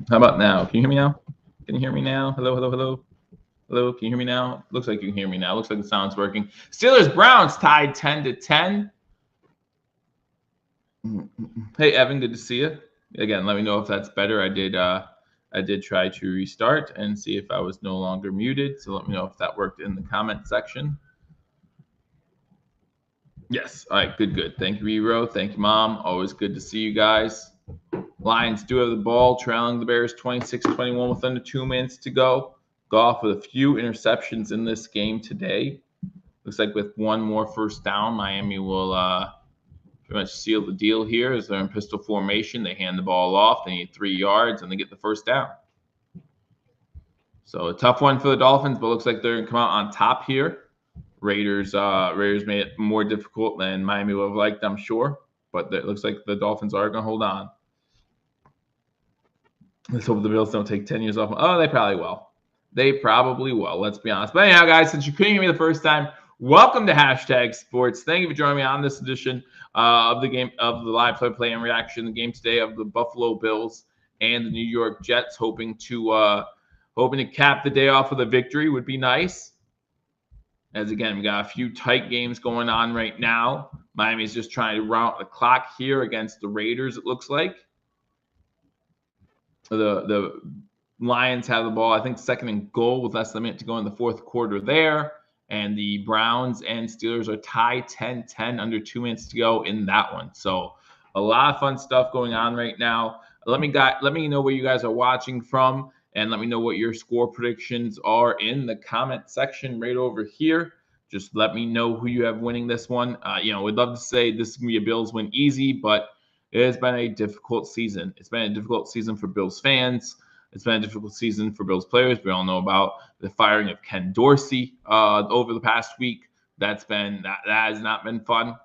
How about now? Can you hear me now? Can you hear me now? Hello, hello, hello. Hello, can you hear me now? Looks like you can hear me now. Looks like the sound's working. Steelers Browns tied 10-10. Hey Evan, good to see you. Again, let me know if that's better. I did try to restart and see if I was no longer muted. So let me know if that worked in the comment section. Yes. All right, good. Thank you, Hero. Thank you, Mom. Always good to see you guys. Lions do have the ball, trailing the Bears 26-21 with under 2 minutes to go. Goff with a few interceptions in this game today. Looks like with one more first down, Miami will pretty much seal the deal here as they're in pistol formation. They hand the ball off. They need 3 yards, and they get the first down. So a tough one for the Dolphins, but looks like they're going to come out on top here. Raiders made it more difficult than Miami would have liked, I'm sure. But it looks like the Dolphins are going to hold on. Let's hope the Bills don't take 10 years off. Oh, they probably will. They probably will. Let's be honest. But anyhow, guys, since you couldn't hear me the first time, welcome to Hashtag Sports. Thank you for joining me on this edition of the game of the live play and reaction. The game today of the Buffalo Bills and the New York Jets, hoping to cap the day off with a victory would be nice. As again, we got a few tight games going on right now. Miami's just trying to run out the clock here against the Raiders, it looks like. The Lions have the ball, I think, second and goal with less than a minute to go in the fourth quarter there. And the Browns and Steelers are tied 10-10, under 2 minutes to go in that one. So a lot of fun stuff going on right now. Let me know where you guys are watching from, and let me know what your score predictions are in the comment section right over here. Just let me know who you have winning this one. We'd love to say this is going to be a Bills win easy, but it has been a difficult season. It's been a difficult season for Bills fans. It's been a difficult season for Bills players. We all know about the firing of Ken Dorsey over the past week. That has not been fun.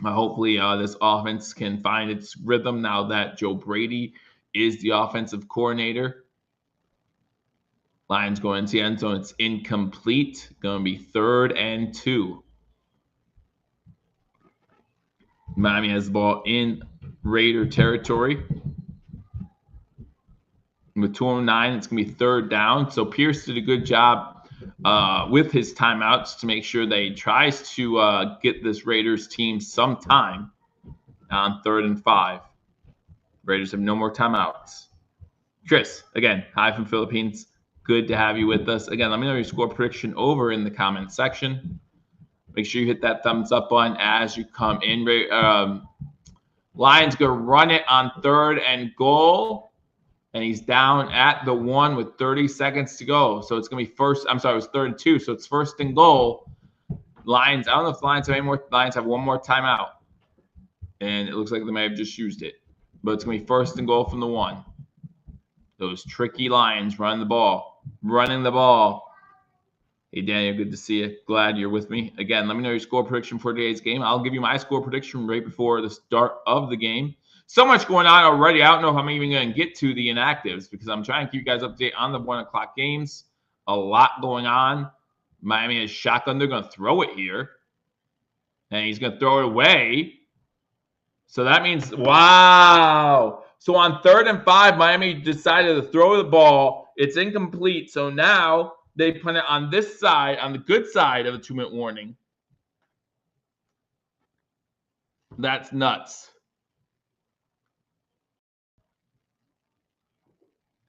Hopefully, this offense can find its rhythm now that Joe Brady is the offensive coordinator. Lions going into the end zone. It's incomplete. Going to be 3rd and 2. Miami has the ball in Raider territory. With 2:09, it's going to be 3rd down. So Pierce did a good job with his timeouts to make sure that he tries to get this Raiders team some time on 3rd and 5. Raiders have no more timeouts. Chris, again, hi from Philippines. Good to have you with us. Again, let me know your score prediction over in the comment section. Make sure you hit that thumbs up button as you come in. Lions going to run it on 3rd and goal. And he's down at the 1 with 30 seconds to go. So it's going to be it was 3rd and 2. So it's 1st and goal. Lions, I don't know if the Lions have any more. Lions have one more timeout. And it looks like they may have just used it. But it's going to be 1st and goal from the 1. Those tricky Lions running the ball. Hey, Daniel, good to see you. Glad you're with me. Again, let me know your score prediction for today's game. I'll give you my score prediction right before the start of the game. So much going on already. I don't know if I'm even going to get to the inactives because I'm trying to keep you guys updated on the 1 o'clock games. A lot going on. Miami has shotgun. They're going to throw it here. And he's going to throw it away. So that means, wow. So on 3rd and 5, Miami decided to throw the ball. It's incomplete. So now they put it on this side, on the good side of the 2-minute warning. That's nuts.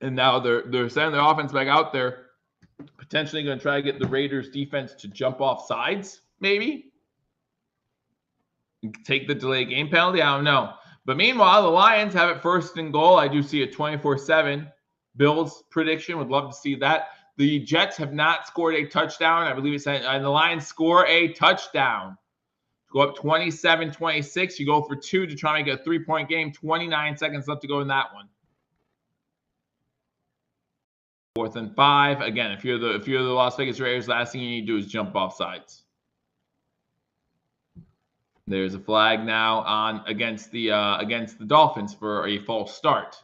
And now they're sending their offense back out there, potentially going to try to get the Raiders defense to jump off sides, maybe. Take the delay game penalty. I don't know. But meanwhile, the Lions have it 1st and goal. I do see a 24-7 Bills prediction. Would love to see that. The Jets have not scored a touchdown. I believe and the Lions score a touchdown. Go up 27-26. You go for 2 to try and make a 3-point game. 29 seconds left to go in that one. 4th and 5. Again, if you're the Las Vegas Raiders, last thing you need to do is jump off sides. There's a flag now on against the Dolphins for a false start.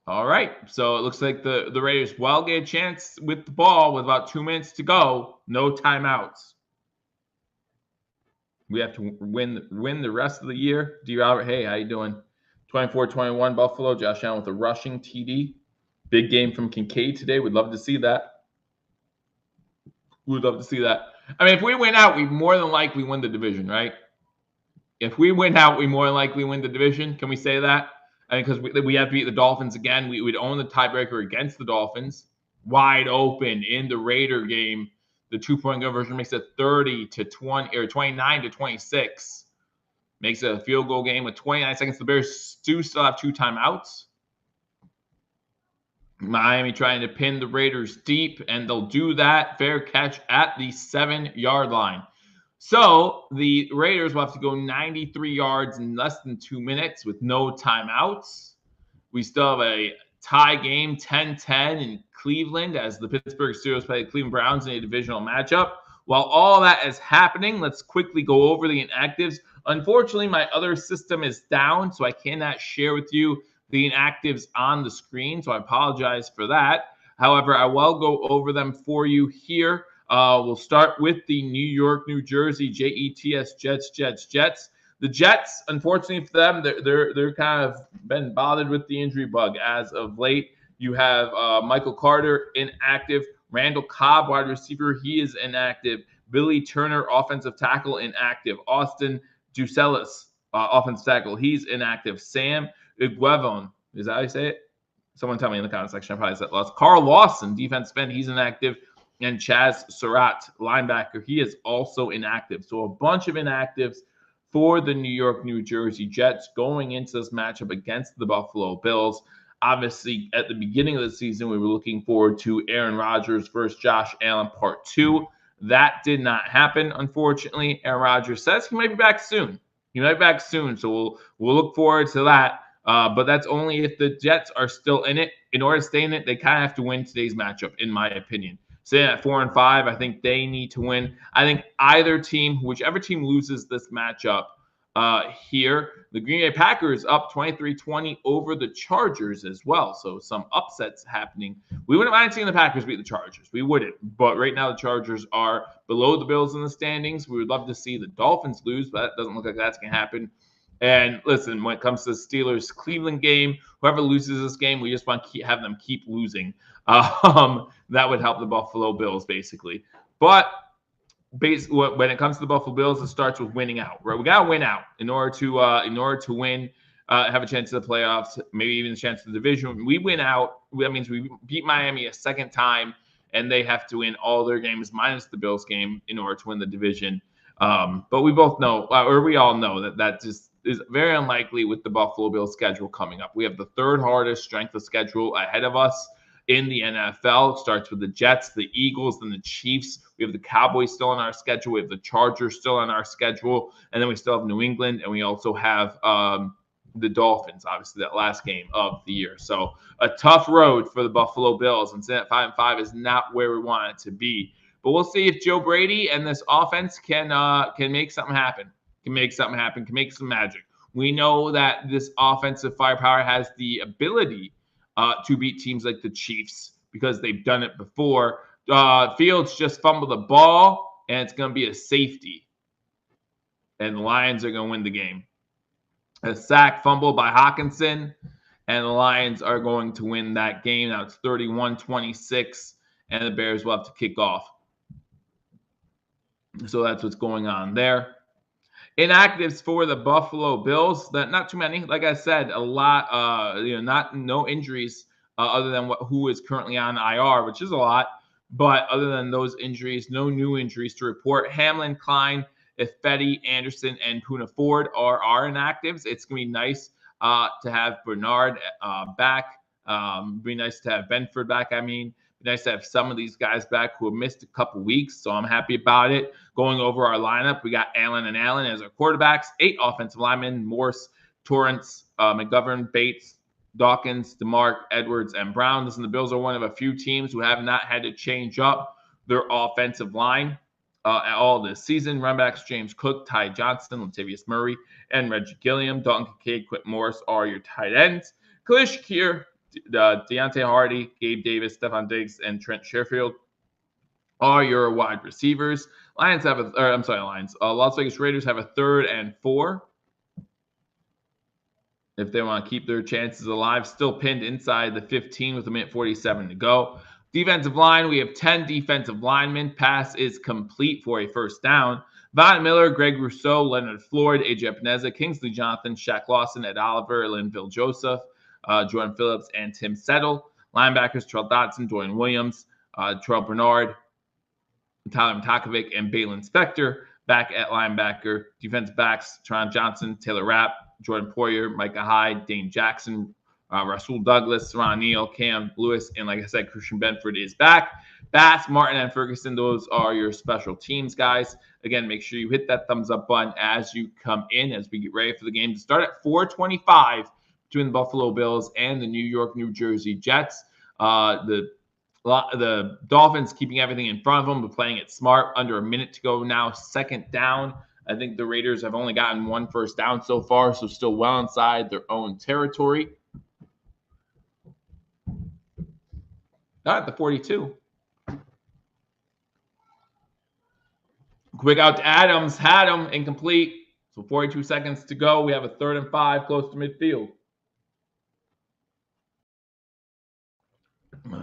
All right, so it looks like the Raiders will get a chance with the ball with about 2 minutes to go. No timeouts. We have to win the rest of the year. D. Robert, hey, how you doing? 24-21 Buffalo. Josh Allen with a rushing TD. Big game from Kincaid today. We'd love to see that. We'd love to see that. I mean, if we win out, we more than likely win the division, right? If we win out, we more than likely win the division. Can we say that? I mean, because we have to beat the Dolphins again. We would own the tiebreaker against the Dolphins. Wide open in the Raider game. The 2-point conversion makes it 30-20 or 29-26. Makes it a field goal game with 29 seconds. The Bears do still have 2 timeouts. Miami trying to pin the Raiders deep, and they'll do that. Fair catch at the 7-yard line. So the Raiders will have to go 93 yards in less than 2 minutes with no timeouts. We still have a tie game, 10-10 in Cleveland, as the Pittsburgh Steelers play the Cleveland Browns in a divisional matchup. While all that is happening, let's quickly go over the inactives. Unfortunately, my other system is down, so I cannot share with you the inactives on the screen, so I apologize for that. However, I will go over them for you here. We'll start with the New York, New Jersey, Jets, Jets. The Jets, unfortunately for them, they're kind of been bothered with the injury bug as of late. You have Michael Carter inactive, Randall Cobb, wide receiver, he is inactive. Billy Turner, offensive tackle, inactive. Austin Ducelis, offensive tackle, he's inactive. Sam Iguevon, is that how you say it? Someone tell me in the comment section. I probably said lost. Carl Lawson, defense end, he's inactive. And Chaz Surratt, linebacker, he is also inactive. So a bunch of inactives for the New York, New Jersey Jets going into this matchup against the Buffalo Bills. Obviously, at the beginning of the season, we were looking forward to Aaron Rodgers versus Josh Allen Part 2. That did not happen, unfortunately. Aaron Rodgers says he might be back soon. So we'll look forward to that. But that's only if the Jets are still in it. In order to stay in it, they kind of have to win today's matchup, in my opinion. Sitting at 4-5, I think they need to win. I think either team, whichever team loses this matchup here, the Green Bay Packers up 23-20 over the Chargers as well. So some upsets happening. We wouldn't mind seeing the Packers beat the Chargers. We wouldn't. But right now the Chargers are below the Bills in the standings. We would love to see the Dolphins lose, but that doesn't look like that's going to happen. And listen, when it comes to the Steelers-Cleveland game, whoever loses this game, we just want to have them keep losing. That would help the Buffalo Bills, basically. But when it comes to the Buffalo Bills, it starts with winning out. Right? We got to win out in order to win, have a chance at the playoffs, maybe even a chance at the division. When we win out, that means we beat Miami a second time, and they have to win all their games minus the Bills game in order to win the division. But we both know, or we all know, that just is very unlikely with the Buffalo Bills schedule coming up. We have the 3rd hardest strength of schedule ahead of us in the NFL. It starts with the Jets, the Eagles, then the Chiefs. We have the Cowboys still on our schedule. We have the Chargers still on our schedule. And then we still have New England. And we also have the Dolphins, obviously, that last game of the year. So a tough road for the Buffalo Bills. And sitting at 5-5 is not where we want it to be. But we'll see if Joe Brady and this offense can make something happen. Can make some magic. We know that this offensive firepower has the ability to beat teams like the Chiefs because they've done it before. Fields just fumbled the ball, and it's going to be a safety. And the Lions are going to win the game. A sack fumble by Hawkinson, and the Lions are going to win that game. Now it's 31-26, and the Bears will have to kick off. So that's what's going on there. Inactives for the Buffalo Bills, that not too many. Like I said, a lot, no injuries other than who is currently on IR, which is a lot. But other than those injuries, no new injuries to report. Hamlin, Klein, Ifedi, Anderson, and Puna Ford are inactives. It's going to be nice to have Bernard back. Be nice to have Benford back, Nice to have some of these guys back who have missed a couple weeks, so I'm happy about it. Going over our lineup, we got Allen and Allen as our quarterbacks, 8 offensive linemen, Morse, Torrance, McGovern, Bates, Dawkins, DeMarc, Edwards, and Brown. Listen, the Bills are one of a few teams who have not had to change up their offensive line at all this season. Runbacks James Cook, Ty Johnson, Latavius Murray, and Reggie Gilliam. Dalton Kincaid, Quint Morris are your tight ends. Khalil Shakir, Deontay Hardy, Gabe Davis, Stephon Diggs, and Trent Sherfield are your wide receivers. Las Vegas Raiders have a 3rd and 4. if they want to keep their chances alive. Still pinned inside the 15 with a minute 47 to go. Defensive line, we have 10 defensive linemen. Pass is complete for a first down. Von Miller, Greg Rousseau, Leonard Floyd, AJ Epineza, Kingsley Jonathan, Shaq Lawson, Ed Oliver, Linville Joseph, Jordan Phillips, and Tim Settle. Linebackers, Terrell Dotson, Dwayne Williams, Terrell Bernard, Tyler Matakovic, and Balin Spector. Back at linebacker, defense backs, Tron Johnson, Taylor Rapp, Jordan Poyer, Micah Hyde, Dane Jackson, Rasul Douglas, Ron Neal, Cam Lewis, and like I said, Christian Benford is back. Bass, Martin, and Ferguson, those are your special teams guys. Again, make sure you hit that thumbs up button as you come in, as we get ready for the game to start at 4:25 between the Buffalo Bills and the New York, New Jersey Jets. The Dolphins keeping everything in front of them, but playing it smart. Under a minute to go now, second down. I think the Raiders have only gotten one first down so far, so still well inside their own territory. Not at the 42. Quick out to Adams. Had him. Incomplete. So 42 seconds to go. We have a 3rd and 5 close to midfield.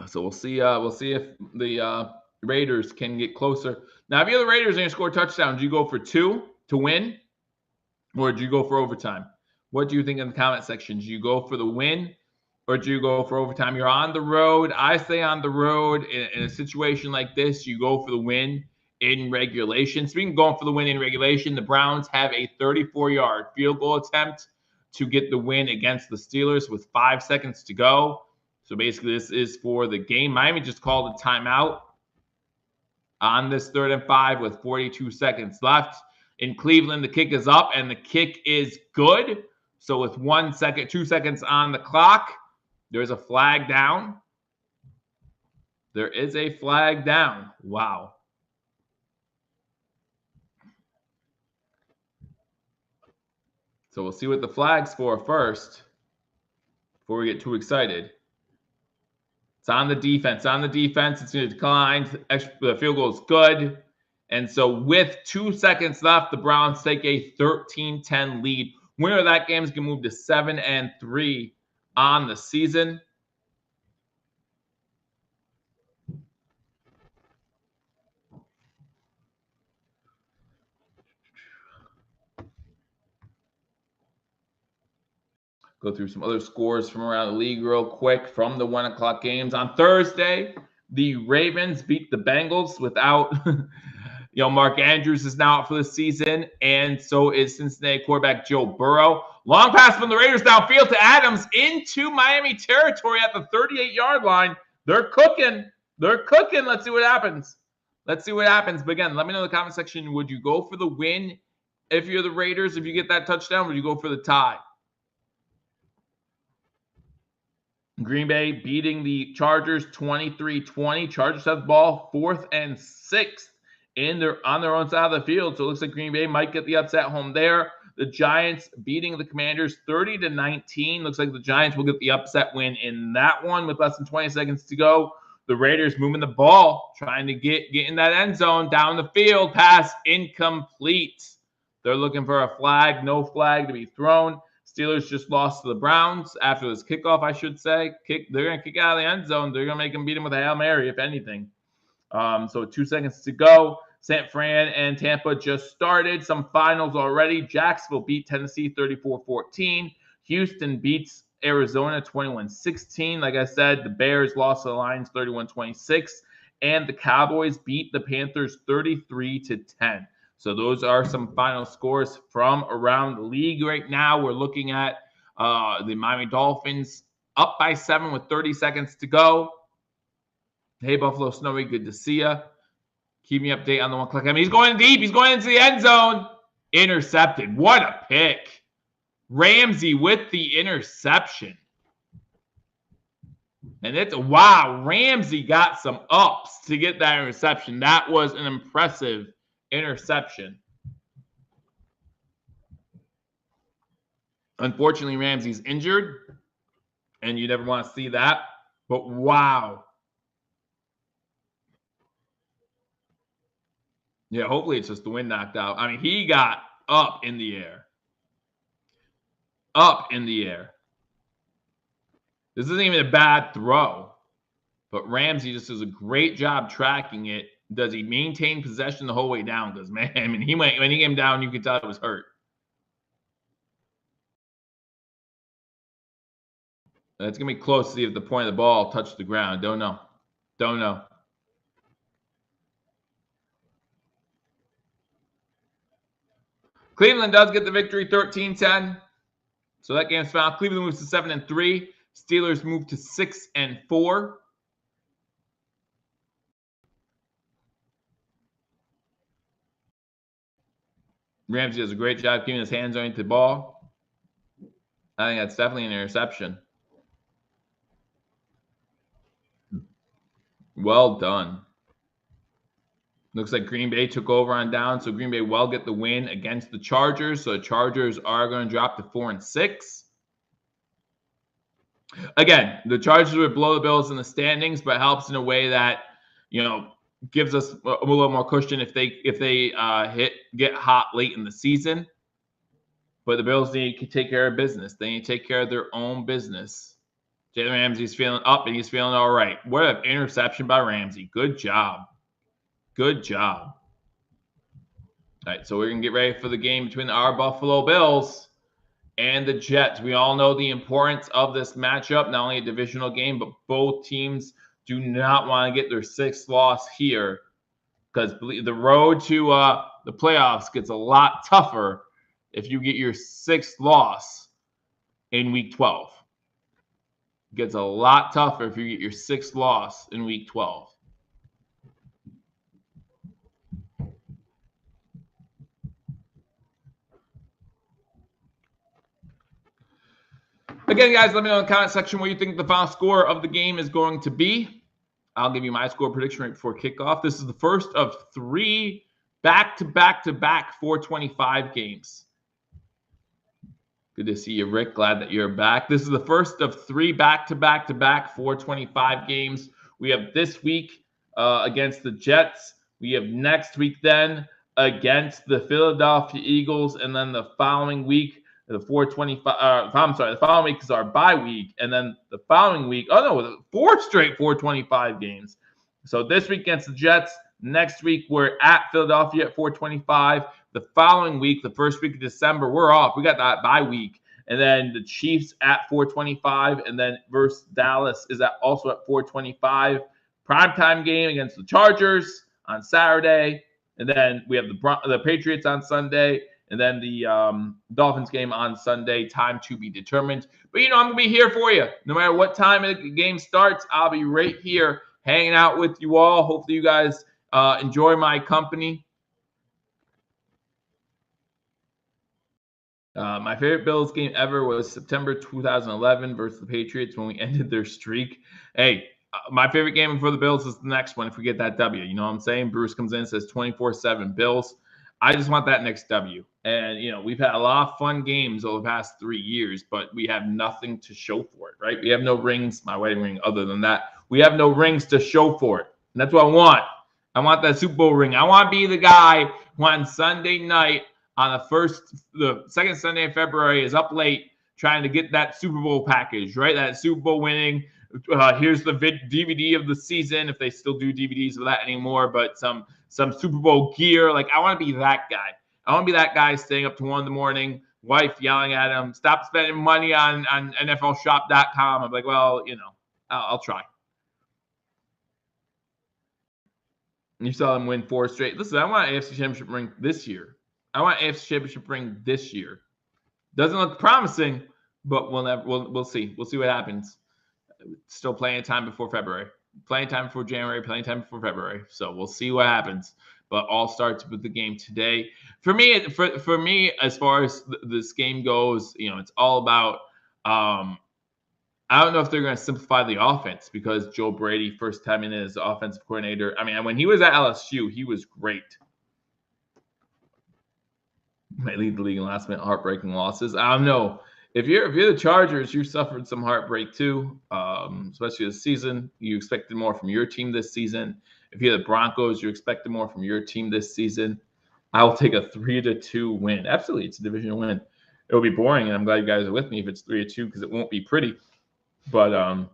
So we'll see if the Raiders can get closer. Now, if you're the Raiders and you score touchdowns, do you go for 2 to win, or do you go for overtime? What do you think in the comment section? Do you go for the win, or do you go for overtime? You're on the road. I say on the road in a situation like this, you go for the win in regulation. Speaking of going for the win in regulation, the Browns have a 34-yard field goal attempt to get the win against the Steelers with 5 seconds to go. So basically, this is for the game. Miami just called a timeout on this 3rd and 5 with 42 seconds left. In Cleveland, the kick is up, and the kick is good. So with 2 seconds on the clock, there's a flag down. There is a flag down. Wow. So we'll see what the flag's for first before we get too excited. It's on the defense. On the defense, it's going to decline. The field goal is good. And so with 2 seconds left, the Browns take a 13-10 lead. Winner of that game is going to move to 7-3 on the season. Go through some other scores from around the league real quick from the 1 o'clock games. On Thursday, the Ravens beat the Bengals without, Mark Andrews is now out for the season, and so is Cincinnati quarterback Joe Burrow. Long pass from the Raiders downfield to Adams into Miami territory at the 38-yard line. They're cooking. They're cooking. Let's see what happens. But again, let me know in the comment section, would you go for the win if you're the Raiders, if you get that touchdown? Would you go for the tie? Green Bay beating the Chargers 23-20. Chargers have the ball 4th and 6th on their own side of the field. So it looks like Green Bay might get the upset home there. The Giants beating the Commanders 30-19. Looks like the Giants will get the upset win in that one with less than 20 seconds to go. The Raiders moving the ball, trying to get in that end zone, down the field. Pass incomplete. They're looking for a flag. No flag to be thrown. Steelers just lost to the Browns after this kickoff, I should say. They're going to kick out of the end zone. They're going to make them beat them with a Hail Mary, if anything. So 2 seconds to go. San Fran and Tampa just started. Some finals already. Jacksonville beat Tennessee 34-14. Houston beats Arizona 21-16. Like I said, the Bears lost to the Lions 31-26. And the Cowboys beat the Panthers 33-10. So those are some final scores from around the league right now. We're looking at the Miami Dolphins up by 7 with 30 seconds to go. Hey, Buffalo Snowy, good to see you. Keep me updated on the 1 o'clock. He's going deep. He's going into the end zone. Intercepted. What a pick. Ramsey with the interception. And wow, Ramsey got some ups to get that interception. That was an impressive interception. Unfortunately, Ramsey's injured, and you never want to see that. But wow. Yeah, hopefully it's just the wind knocked out. I mean, he got up in the air. up in the air. This isn't even a bad throw, but Ramsey just does a great job tracking it. Does he maintain possession the whole way down? Because, man, when he came down, you could tell it was hurt. It's going to be close to see if the point of the ball touched the ground. Don't know. Don't know. Cleveland does get the victory, 13-10. So that game's found. Cleveland moves to 7-3. Steelers move to 6-4. Ramsey does a great job keeping his hands on the ball. I think that's definitely an interception. Well done. Looks like Green Bay took over on down, so Green Bay will get the win against the Chargers. So the Chargers are going to drop to 4-6. Again, the Chargers would blow the Bills in the standings, but helps in a way that, gives us a little more cushion if they get hot late in the season. But the Bills need to take care of business. They need to take care of their own business. Jalen Ramsey's feeling up, and he's feeling all right. What an interception by Ramsey. Good job. Good job. All right, so we're going to get ready for the game between our Buffalo Bills and the Jets. We all know the importance of this matchup, not only a divisional game, but both teams do not want to get their sixth loss here, because the road to the playoffs gets a lot tougher if you get your sixth loss in Week 12. It gets a lot tougher if you get your sixth loss in Week 12. Again, guys, let me know in the comment section what you think the final score of the game is going to be. I'll give you my score prediction right before kickoff. This is the first of 3 back-to-back-to-back 425 games. Good to see you, Rick. Glad that you're back. This is the first of 3 back-to-back-to-back 425 games. We have this week against the Jets. We have next week then against the Philadelphia Eagles, and then the following week, the following week is our bye week, and then the following week, 4 straight 425 games. So this week against the Jets, next week we're at Philadelphia at 425. The following week, the first week of December, we're off. We got that bye week, and then the Chiefs at 425, and then versus Dallas is also at 425. Primetime game against the Chargers on Saturday, and then we have the Patriots on Sunday. And then the Dolphins game on Sunday, time to be determined. But, I'm going to be here for you. No matter what time the game starts, I'll be right here hanging out with you all. Hopefully you guys enjoy my company. My favorite Bills game ever was September 2011 versus the Patriots when we ended their streak. Hey, my favorite game for the Bills is the next one if we get that W. You know what I'm saying? Bruce comes in and says 24-7 Bills. I just want that next W. And, we've had a lot of fun games over the past 3 years, but we have nothing to show for it, right? We have no rings, my wedding ring, other than that. We have no rings to show for it. And that's what I want. I want that Super Bowl ring. I want to be the guy who on Sunday night on the second Sunday in February is up late trying to get that Super Bowl package, right? That Super Bowl winning. Here's the DVD of the season, if they still do DVDs of that anymore, but some Super Bowl gear. Like, I want to be that guy. I want to be that guy staying up to 1 a.m, wife yelling at him, stop spending money on NFLshop.com. I'm like, well, I'll try. You saw them win 4 straight. Listen, I want an AFC Championship ring this year. Doesn't look promising, but we'll see. We'll see what happens. Still plenty of time before February. Plenty of time before January, plenty of time before February. So we'll see what happens. But all starts with the game today. For me, as far as this game goes, it's all about I don't know if they're going to simplify the offense because Joe Brady, first time in as offensive coordinator. I mean, when he was at LSU, he was great. Might lead the league in last-minute heartbreaking losses. I don't know. If you're the Chargers, you suffered some heartbreak too, especially this season. You expected more from your team this season. If you're the Broncos, you expected more from your team this season. I will take a 3-2 win. Absolutely, it's a divisional win. it'll be boring, and I'm glad you guys are with me if it's 3-2 because it won't be pretty. But I'll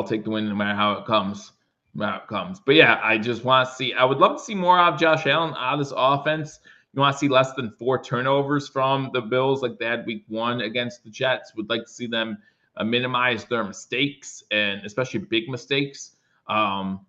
take the win no matter how it comes. But yeah, I just want to see. I would love to see more out of Josh Allen, out of this offense. You want to see less than 4 turnovers from the Bills like they had week 1 against the Jets. Would like to see them minimize their mistakes, and especially big mistakes. Don't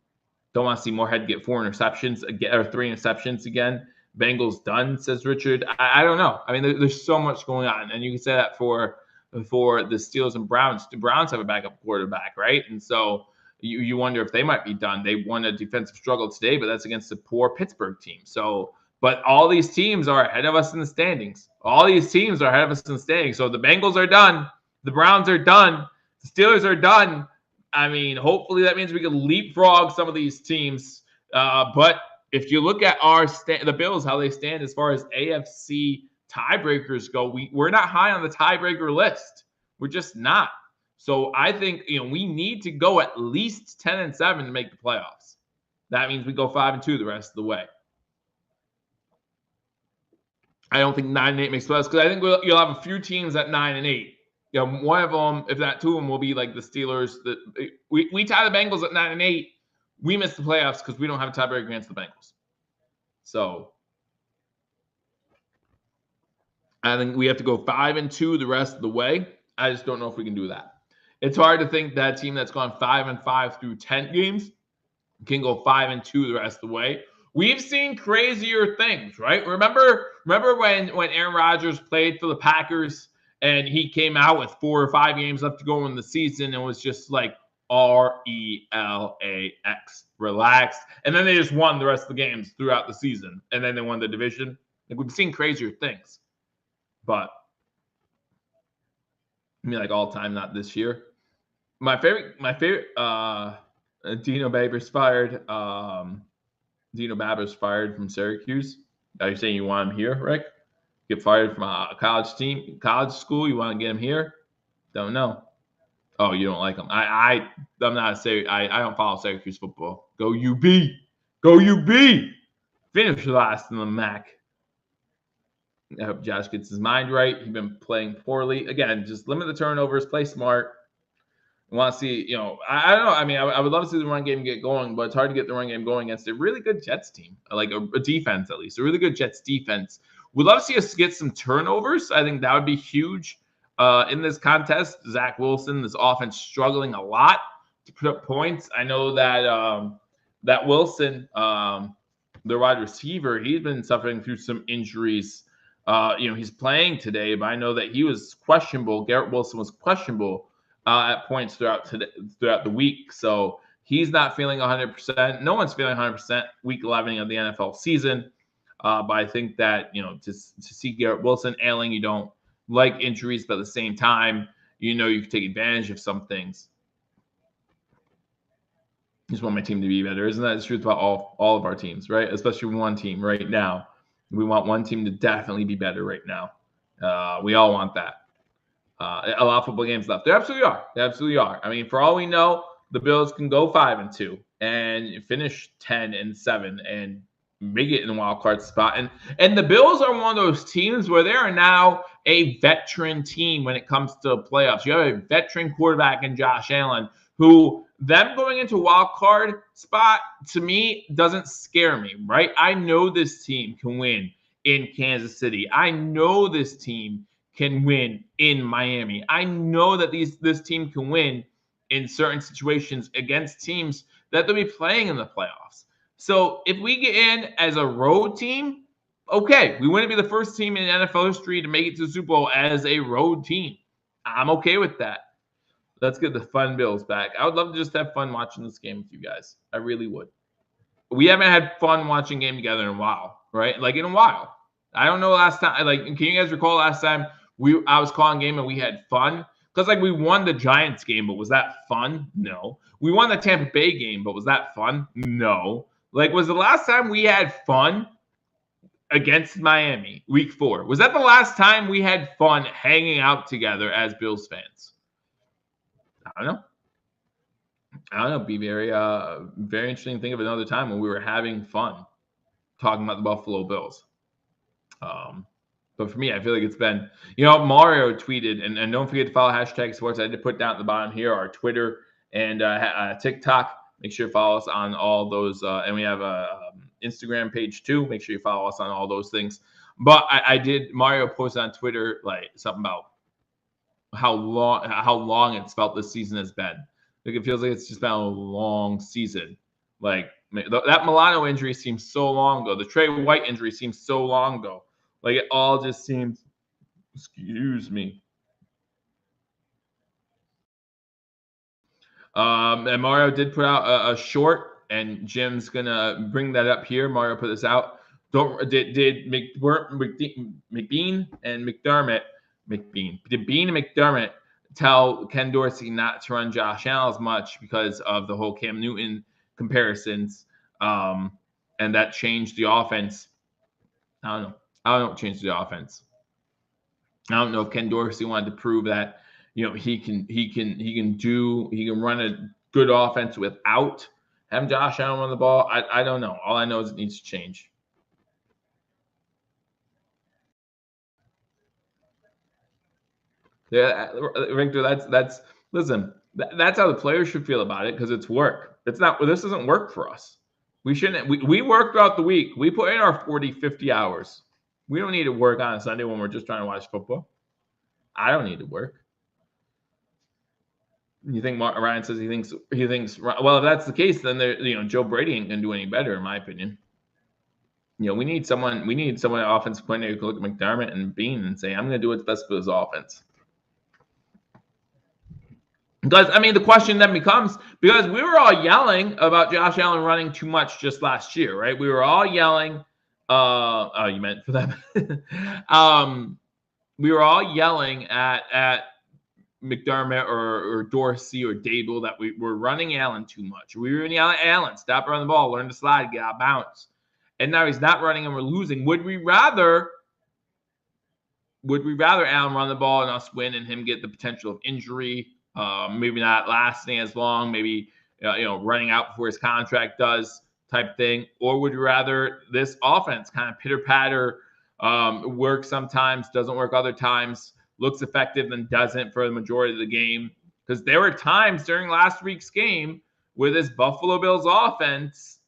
want to see Moorhead get 4 interceptions again, or 3 interceptions again. Bengals done, says Richard. I don't know. I mean, there's so much going on, and you can say that for the Steelers and Browns. The Browns have a backup quarterback, right? And so you wonder if they might be done. They won a defensive struggle today, but that's against a poor Pittsburgh team. So, but all these teams are ahead of us in the standings. All these teams are ahead of us in the standings. So the Bengals are done. The Browns are done. The Steelers are done. I mean, hopefully that means we can leapfrog some of these teams. But if you look at the Bills, how they stand as far as AFC tiebreakers go, we're not high on the tiebreaker list. We're just not. So I think we need to go at least 10-7 to make the playoffs. That means we go 5-2 the rest of the way. I don't think 9-8 makes playoffs because I think you'll have a few teams at 9-8. One of them, if not 2 of them, will be like the Steelers. We tie the Bengals at 9-8. We miss the playoffs because we don't have a tiebreaker against the Bengals. So I think we have to go 5-2 the rest of the way. I just don't know if we can do that. It's hard to think that team that's gone 5-5 through 10 games can go 5-2 the rest of the way. We've seen crazier things, right? Remember when Aaron Rodgers played for the Packers and he came out with 4 or 5 games left to go in the season and was just like RELAX, relaxed. And then they just won the rest of the games throughout the season. And then they won the division. Like, we've seen crazier things. But I mean, like all time, not this year. My favorite, Dino Babers fired. Dino Babers fired from Syracuse. Are you saying you want him here, Rick? Get fired from a college school? You want to get him here? Don't know. Oh, you don't like him. I'm not I don't follow Syracuse football. Go UB. Go UB. Finish last in the MAC. I hope Josh gets his mind right. He's been playing poorly. Again, just limit the turnovers, play smart. I want to see, I don't know. I mean, I would love to see the run game get going, but it's hard to get the run game going against a really good Jets team, like a defense at least, a really good Jets defense. We'd love to see us get some turnovers. I think that would be huge in this contest. Zach Wilson, this offense struggling a lot to put up points. I know that that Wilson, the wide receiver, he's been suffering through some injuries. He's playing today, but I know that he was questionable. Garrett Wilson was questionable at points throughout the week. So he's not feeling 100%. No one's feeling 100% week 11 of the NFL season. But I think that, to see Garrett Wilson ailing, you don't like injuries, but at the same time, you can take advantage of some things. I just want my team to be better. Isn't that the truth about all of our teams, right? Especially one team right now. We want one team to definitely be better right now. We all want that. A lot of football games left. They absolutely are. They absolutely are. I mean, for all we know, the Bills can go 5-2 and finish 10-7 and make it in the wild card spot. And the Bills are one of those teams where they are now a veteran team when it comes to playoffs. You have a veteran quarterback in Josh Allen, who them going into wild card spot to me doesn't scare me, right? I know this team can win in Kansas City. I know this team can win in Miami. I know that this team can win in certain situations against teams that they'll be playing in the playoffs. So if we get in as a road team, okay, we wouldn't be the first team in NFL history to make it to the Super Bowl as a road team. I'm okay with that. Let's get the fun Bills back. I would love to just have fun watching this game with you guys. I really would. We haven't had fun watching a game together in a while, right? Like in a while. I don't know last time. Like, can you guys recall last time I was calling a game and we had fun? Because we won the Giants game, but was that fun? No. We won the Tampa Bay game, but was that fun? No. Was the last time we had fun against Miami, week 4? Was that the last time we had fun hanging out together as Bills fans? I don't know. It'd be very, very interesting to think of another time when we were having fun talking about the Buffalo Bills. But for me, I feel like it's been, Mario tweeted, and don't forget to follow hashtag sports. I had to put down at the bottom here our Twitter and TikTok. Make sure you follow us on all those. And we have a Instagram page too. Make sure you follow us on all those things. But Mario posted on Twitter like something about how long it's felt this season has been. Like it feels like it's just been a long season. Like that Milano injury seems so long ago. The Tre White injury seems so long ago. Like it all just seems. Excuse me. And Mario did put out a short, and Jim's gonna bring that up here. Mario put this out. Did McBean and McDermott tell Ken Dorsey not to run Josh Allen as much because of the whole Cam Newton comparisons, and that changed the offense? I don't know. I don't know what changed the offense. I don't know if Ken Dorsey wanted to prove that he can run a good offense without having Josh Allen on the ball. I don't know. All I know is it needs to change. Yeah, Victor, that's listen. That's how the players should feel about it because it's work. It's not. This doesn't work for us. We shouldn't. We work throughout the week. We put in our 40, 50 hours. We don't need to work on a Sunday when we're just trying to watch football. I don't need to work. You think Ryan says he thinks well, if that's the case, then Joe Brady ain't gonna do any better in my opinion. We need someone offensive coordinator who can look at McDermott and Bean and say, I'm gonna do what's best for this offense. Because the question then becomes, because we were all yelling about Josh Allen running too much just last year, right? We were all yelling, oh, you meant for them. We were all yelling at McDermott or Dorsey or Dable that we were running Allen too much. We were yelling at Allen, stop running the ball, learn to slide, get out of bounds. And now he's not running and we're losing. Would we rather Allen run the ball and us win and him get the potential of injury, maybe not lasting as long, maybe running out before his contract does type thing? Or would you rather this offense kind of pitter-patter, work sometimes, doesn't work other times, looks effective then doesn't for the majority of the game? Because there were times during last week's game where this Buffalo Bills offense,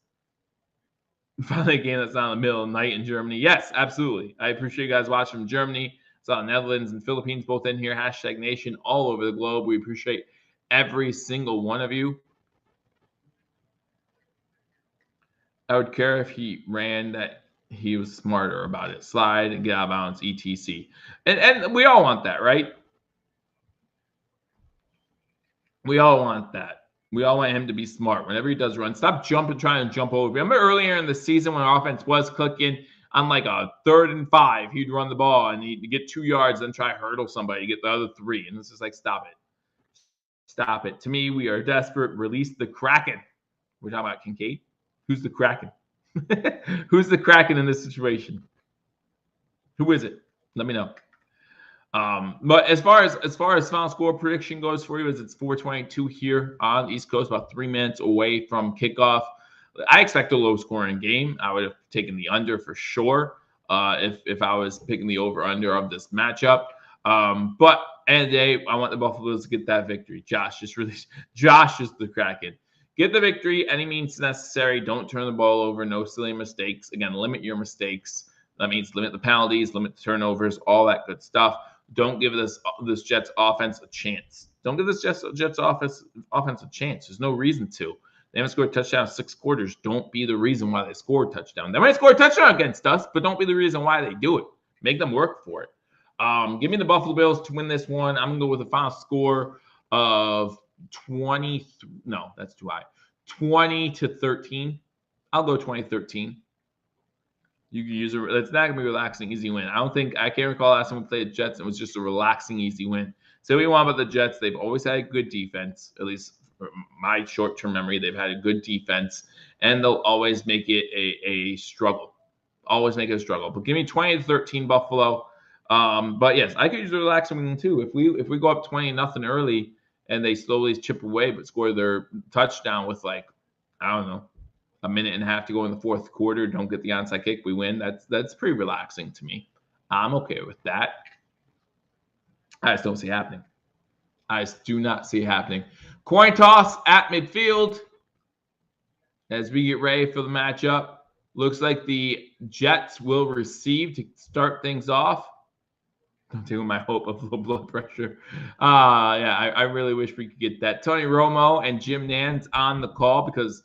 finally a game that's not in the middle of the night in Germany. Yes, absolutely. I appreciate you guys watching from Germany. Saw Netherlands and Philippines both in here. Hashtag Nation all over the globe. We appreciate every single one of you. I would care if he ran that he was smarter about it. Slide and get out of bounds, etc. And we all want that, right? We all want that. We all want him to be smart whenever he does run. Stop trying to jump over. Remember earlier in the season when our offense was clicking, on like a 3rd and 5, he'd run the ball and he'd get 2 yards, then try to hurdle somebody to get the other 3. And it's just like, stop it. Stop it. To me, we are desperate. Release the Kraken. We're talking about Kincaid. Who's the Kraken? Who's the Kraken in this situation? Who is it? Let me know. But as far as final score prediction goes for you, it's 4:22 here on the East Coast, about 3 minutes away from kickoff. I expect a low-scoring game. I would have taken the under for sure if I was picking the over/under of this matchup. But end of the day, I want the Buffalo Bills to get that victory. Josh is the Kraken. Get the victory, any means necessary. Don't turn the ball over. No silly mistakes. Again, limit your mistakes. That means limit the penalties, limit the turnovers, all that good stuff. Don't give this Jets offense a chance. Don't give this Jets offense a chance. There's no reason to. They haven't scored a touchdown in 6 quarters. Don't be the reason why they scored a touchdown. They might score a touchdown against us, but don't be the reason why they do it. Make them work for it. Give me the Buffalo Bills to win this one. I'm going to go with a final score of 20. No, that's too high. 20-13. I'll go 20-13. You can use it's not going to be a relaxing, easy win. I can't recall last time we played the Jets. It was just a relaxing, easy win. So what you want about the Jets, they've always had a good defense, at least for my short-term memory. They've had a good defense, and they'll always make it a struggle. Always make it a struggle. But give me 20-13 Buffalo. But yes, I could use a relaxing win too. If we go up 20-0 early and they slowly chip away but score their touchdown with I don't know, a minute and a half to go in the 4th quarter, don't get the onside kick, we win. That's pretty relaxing to me. I'm okay with that. I just don't see it happening. I just do not see it happening. Coin toss at midfield as we get ready for the matchup. Looks like the Jets will receive to start things off. Don't take my hope of low blood pressure. Yeah, I really wish we could get that. Tony Romo and Jim Nantz on the call because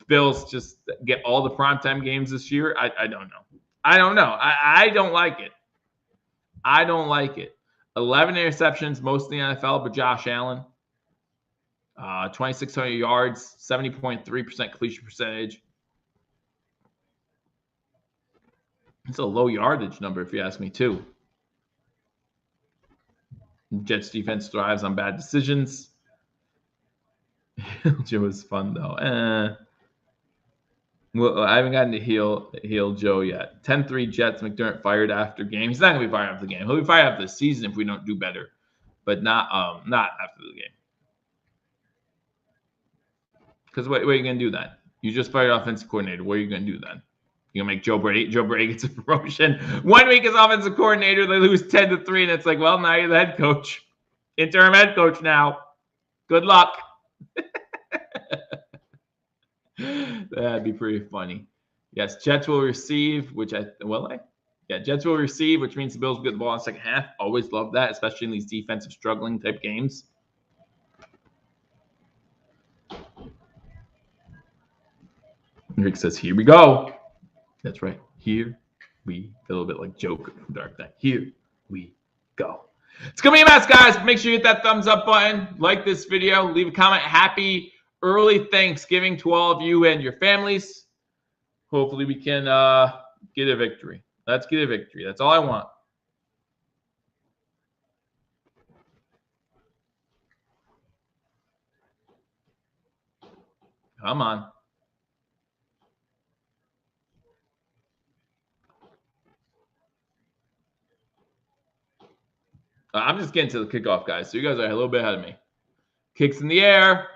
Bills just get all the primetime games this year. I don't know. I don't know. I don't like it. I don't like it. 11 interceptions, most in the NFL, but Josh Allen. 2,600 yards, 70.3% completion percentage. It's a low yardage number, if you ask me, too. Jets defense thrives on bad decisions. Joe was fun, though. Well, I haven't gotten to heel Joe yet. 10-3 Jets. McDermott fired after game. He's not going to be fired after the game. He'll be fired after the season if we don't do better, but not after the game. Because what are you going to do then? You just fired offensive coordinator. What are you going to do then? You're going to make Joe Brady. Joe Brady gets a promotion. 1 week as offensive coordinator, they lose 10-3, and it's like, well, now you're the head coach. Interim head coach now. Good luck. That'd be pretty funny. Yes, Jets will receive, Jets will receive, which means the Bills will get the ball in the second half. Always love that, especially in these defensive struggling type games. Rick says, here we go. That's right. Here we go. A little bit like Joker from Dark Knight. Here we go. It's going to be a mess, guys. Make sure you hit that thumbs up button. Like this video. Leave a comment. Happy early Thanksgiving to all of you and your families. Hopefully we can get a victory. Let's get a victory. That's all I want. Come on. I'm just getting to the kickoff, guys. So you guys are a little bit ahead of me. Kicks in the air.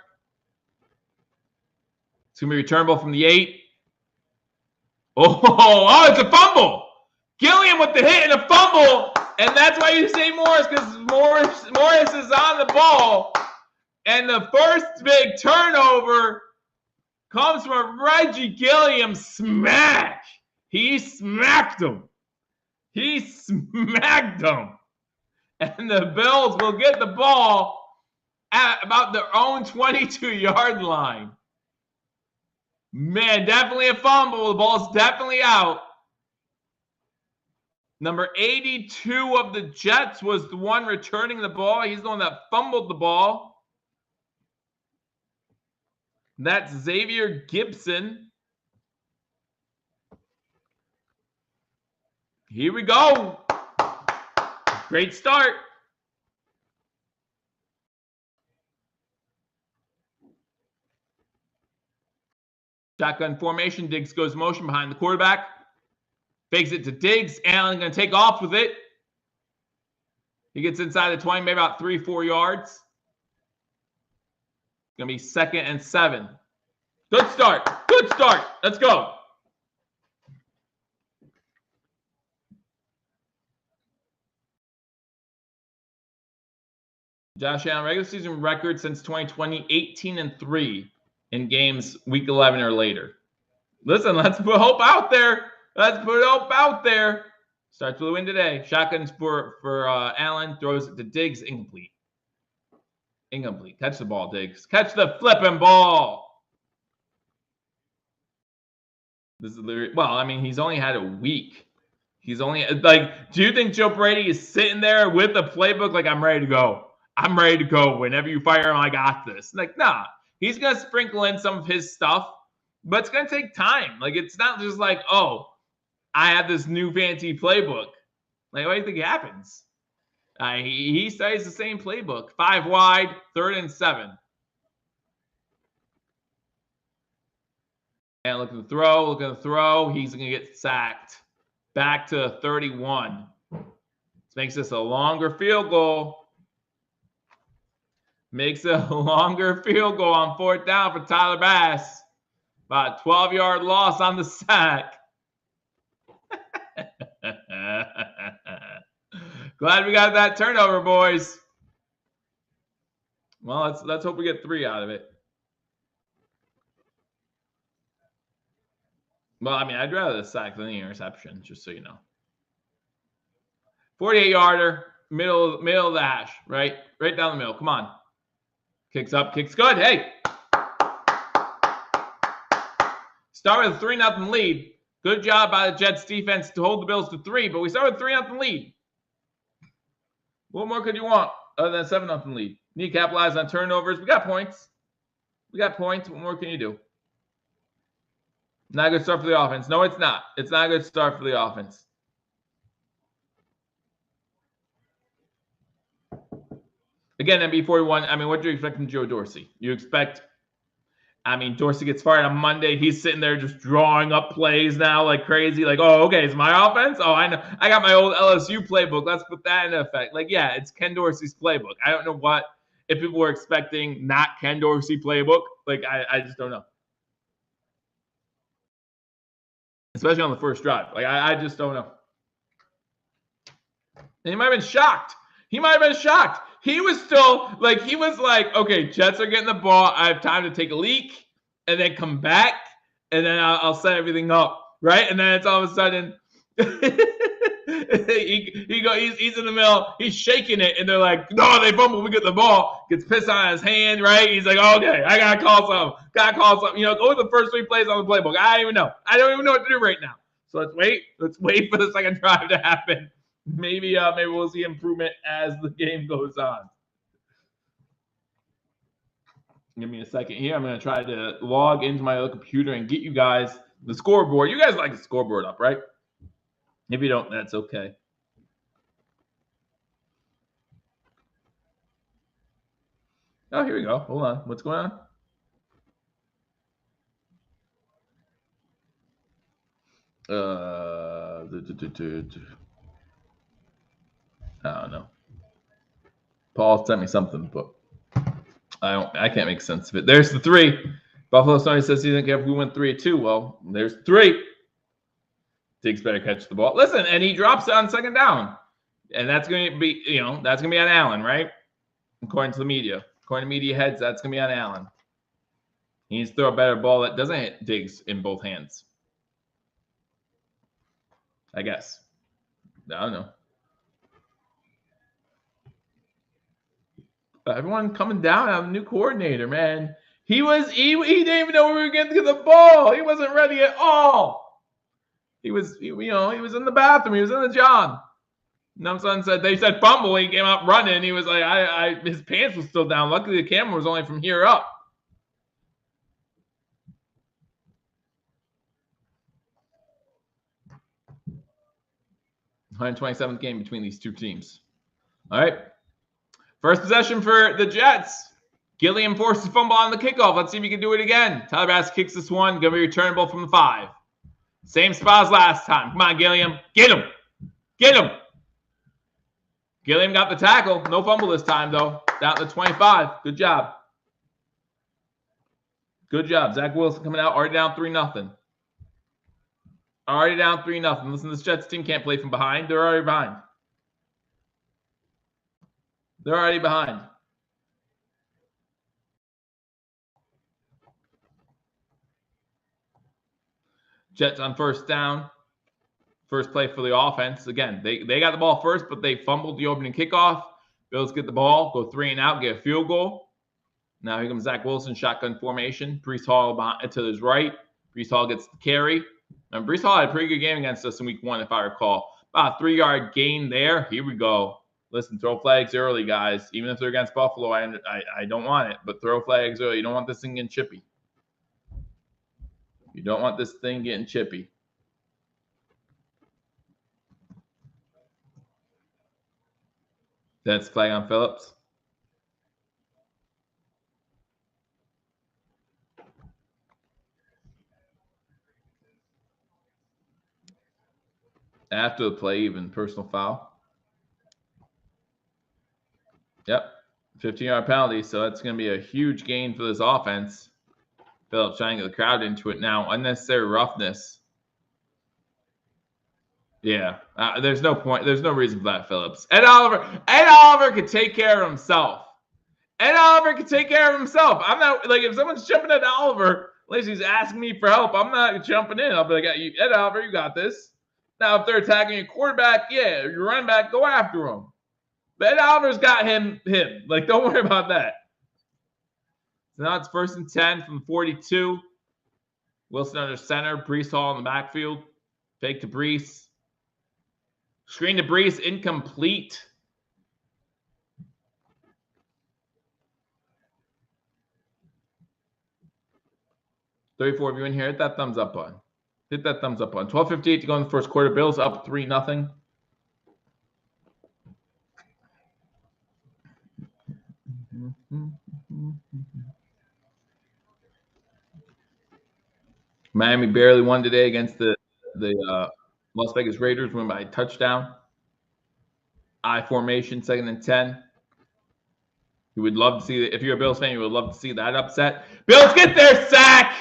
It's going to be returnable from the 8. Oh, it's a fumble. Gilliam with the hit and a fumble. And that's why you say Morris, because Morris is on the ball. And the first big turnover comes from Reggie Gilliam. Smack. He smacked him. He smacked him. And the Bills will get the ball at about their own 22-yard line. Man, definitely a fumble. The ball's definitely out. Number 82 of the Jets was the one returning the ball. He's the one that fumbled the ball. That's Xavier Gibson. Here we go. Great start. Shotgun formation. Diggs goes motion behind the quarterback. Fakes it to Diggs. Allen going to take off with it. He gets inside the 20, maybe about 3-4 yards. It's going to be 2nd and 7. Good start. Good start. Let's go. Josh Allen, regular season record since 2020, 18-3 in games week 11 or later. Listen, let's put hope out there. Let's put hope out there. Starts with a win today. Shotguns for Allen. Throws it to Diggs. Incomplete. Incomplete. Catch the ball, Diggs. Catch the flipping ball. This is literally, well, I mean, he's only had a week. He's only, like, do you think Joe Brady is sitting there with the playbook like, I'm ready to go? I'm ready to go. Whenever you fire him, I got this. Like, nah. He's going to sprinkle in some of his stuff, but it's going to take time. Like, it's not just like, oh, I have this new fancy playbook. Like, what do you think happens? He studies the same playbook. 5 wide, 3rd and 7. And look at the throw. Look at the throw. He's going to get sacked. Back to 31. This makes this a longer field goal. Makes a longer field goal on 4th down for Tyler Bass. About a 12-yard loss on the sack. Glad we got that turnover, boys. Well, let's hope we get 3 out of it. Well, I mean, I'd rather the sack than the interception, just so you know. 48-yarder, middle of the hash, right? Right down the middle. Come on. Kicks up, kicks good. Hey. Start with a 3-0 lead. Good job by the Jets defense to hold the Bills to 3, but we start with a 3-0 lead. What more could you want other than a 7-0 lead? Need to capitalize on turnovers. We got points. What more can you do? Not a good start for the offense. No, it's not. It's not a good start for the offense. Again, MB41, I mean, what do you expect from Joe Dorsey? Dorsey gets fired on Monday. He's sitting there just drawing up plays now like crazy. Like, oh, okay, it's my offense? Oh, I know. I got my old LSU playbook. Let's put that into effect. Like, yeah, it's Ken Dorsey's playbook. I don't know if people were expecting not Ken Dorsey playbook. Like, I just don't know. Especially on the first drive. Like, I just don't know. And he might have been shocked. He was like, okay, Jets are getting the ball. I have time to take a leak and then come back, and then I'll set everything up, right? And then it's all of a sudden he's in the middle, he's shaking it, and they're like, no, they fumble, we get the ball. Gets pissed on his hand, right? He's like, okay, I gotta call something. Go with the first 3 plays on the playbook. I don't even know what to do right now. So let's wait for the second drive to happen. Maybe we'll see improvement as the game goes on. Give me a second here. I'm going to try to log into my other computer and get you guys the scoreboard. You guys like the scoreboard up, right? If you don't, that's okay. Oh, here we go. Hold on. What's going on? I don't know. Paul sent me something, but I can't make sense of it. There's the 3. Buffalo Sonny says he doesn't care if we win 3-2. Well, there's 3. Diggs better catch the ball. Listen, and he drops it on second down. And that's going to be, that's going to be on Allen, right? According to the media. According to media heads, that's going to be on Allen. He needs to throw a better ball that doesn't hit Diggs in both hands. I guess. I don't know. Everyone coming down. I have a new coordinator, man. He didn't even know we were getting to the ball. He wasn't ready at all. He was in the bathroom. He was in the job. They said fumble. He came out running. He was like, his pants was still down. Luckily, the camera was only from here up. $127th game between these 2 teams. All right. First possession for the Jets. Gilliam forces fumble on the kickoff. Let's see if he can do it again. Tyler Bass kicks this one. Going to be returnable from the 5. Same spot as last time. Come on, Gilliam. Get him. Gilliam got the tackle. No fumble this time, though. Down to 25. Good job. Zach Wilson coming out. Already down 3-0. Listen, this Jets team can't play from behind. They're already behind. Jets on first down. First play for the offense. Again, they got the ball first, but they fumbled the opening kickoff. Bills get the ball, go 3 and out, get a field goal. Now here comes Zach Wilson, shotgun formation. Breece Hall to his right. Breece Hall gets the carry. And Breece Hall had a pretty good game against us in week 1, if I recall. About a 3-yard gain there. Here we go. Listen, throw flags early, guys. Even if they're against Buffalo, I don't want it. But throw flags early. You don't want this thing getting chippy. That's flag on Phillips. After the play, even personal foul. Yep. 15-yard penalty. So that's going to be a huge gain for this offense. Phillips trying to get the crowd into it now. Unnecessary roughness. Yeah, there's no point. There's no reason for that, Phillips. Ed Oliver could take care of himself. Ed Oliver can take care of himself. I'm not like if someone's jumping at Oliver, unless he's asking me for help, I'm not jumping in. I'll be like, Ed Oliver, you got this. Now, if they're attacking a quarterback, yeah, your running back, go after him. But Ed Oliver's got him. Like, don't worry about that. So now it's 1st and 10 from 42. Wilson under center. Breece Hall in the backfield. Fake to Breece. Screen to Breece, incomplete. $34 of you in here, hit that thumbs up button. Hit that thumbs up button. 12:58 to go in the first quarter. Bills up 3-0. Miami barely won today against the Las Vegas Raiders, won by a touchdown. I formation, 2nd and 10. You would love to see it. If you're a Bills fan, you would love to see that upset. Bills get their sack.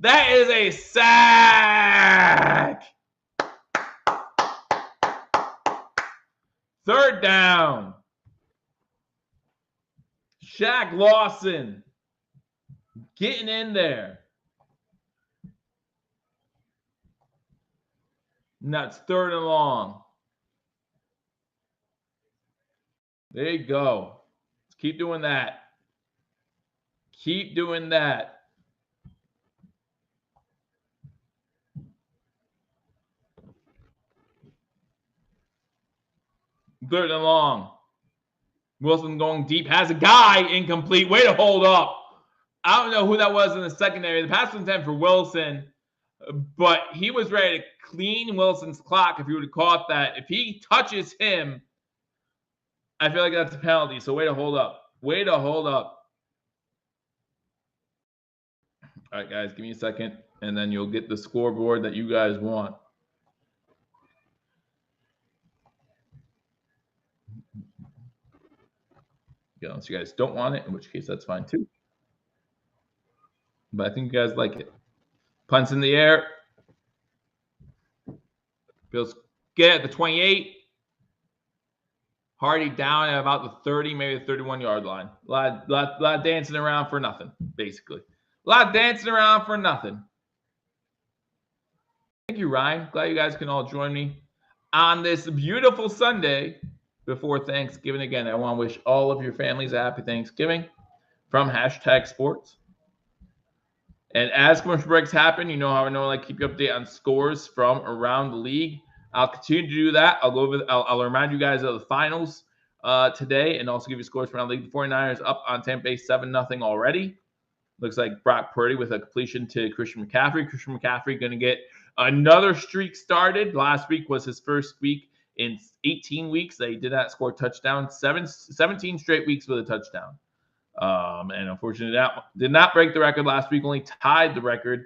That is a sack. 3rd down. Shaq Lawson getting in there. And that's 3rd and long. There you go. Let's keep doing that. Keep doing that. Third and long. Wilson going deep. Has a guy incomplete. Way to hold up. I don't know who that was in the secondary. The pass was intended for Wilson, but he was ready to clean Wilson's clock if you would have caught that. If he touches him, I feel like that's a penalty. So way to hold up. Way to hold up. All right, guys, give me a second, and then you'll get the scoreboard that you guys want. Unless you guys don't want it, in which case that's fine too. But I think you guys like it. Punts in the air. Bills get at the 28. Hardy down at about the 30, maybe the 31-yard line. A lot of dancing around for nothing, basically. A lot of dancing around for nothing. Thank you, Ryan. Glad you guys can all join me on this beautiful Sunday before Thanksgiving. Again, I want to wish all of your families a happy Thanksgiving from #sports. And as commercial breaks happen, you know how I normally keep you updated on scores from around the league. I'll continue to do that. I'll remind you guys of the finals today, and also give you scores from around the league. The 49ers up on Tampa Bay 7-0 already. Looks like Brock Purdy with a completion to Christian McCaffrey. Christian McCaffrey going to get another streak started. Last week was his first week in 18 weeks that he did not score a touchdown. 17 straight weeks with a touchdown. And unfortunately, that did not break the record last week, only tied the record.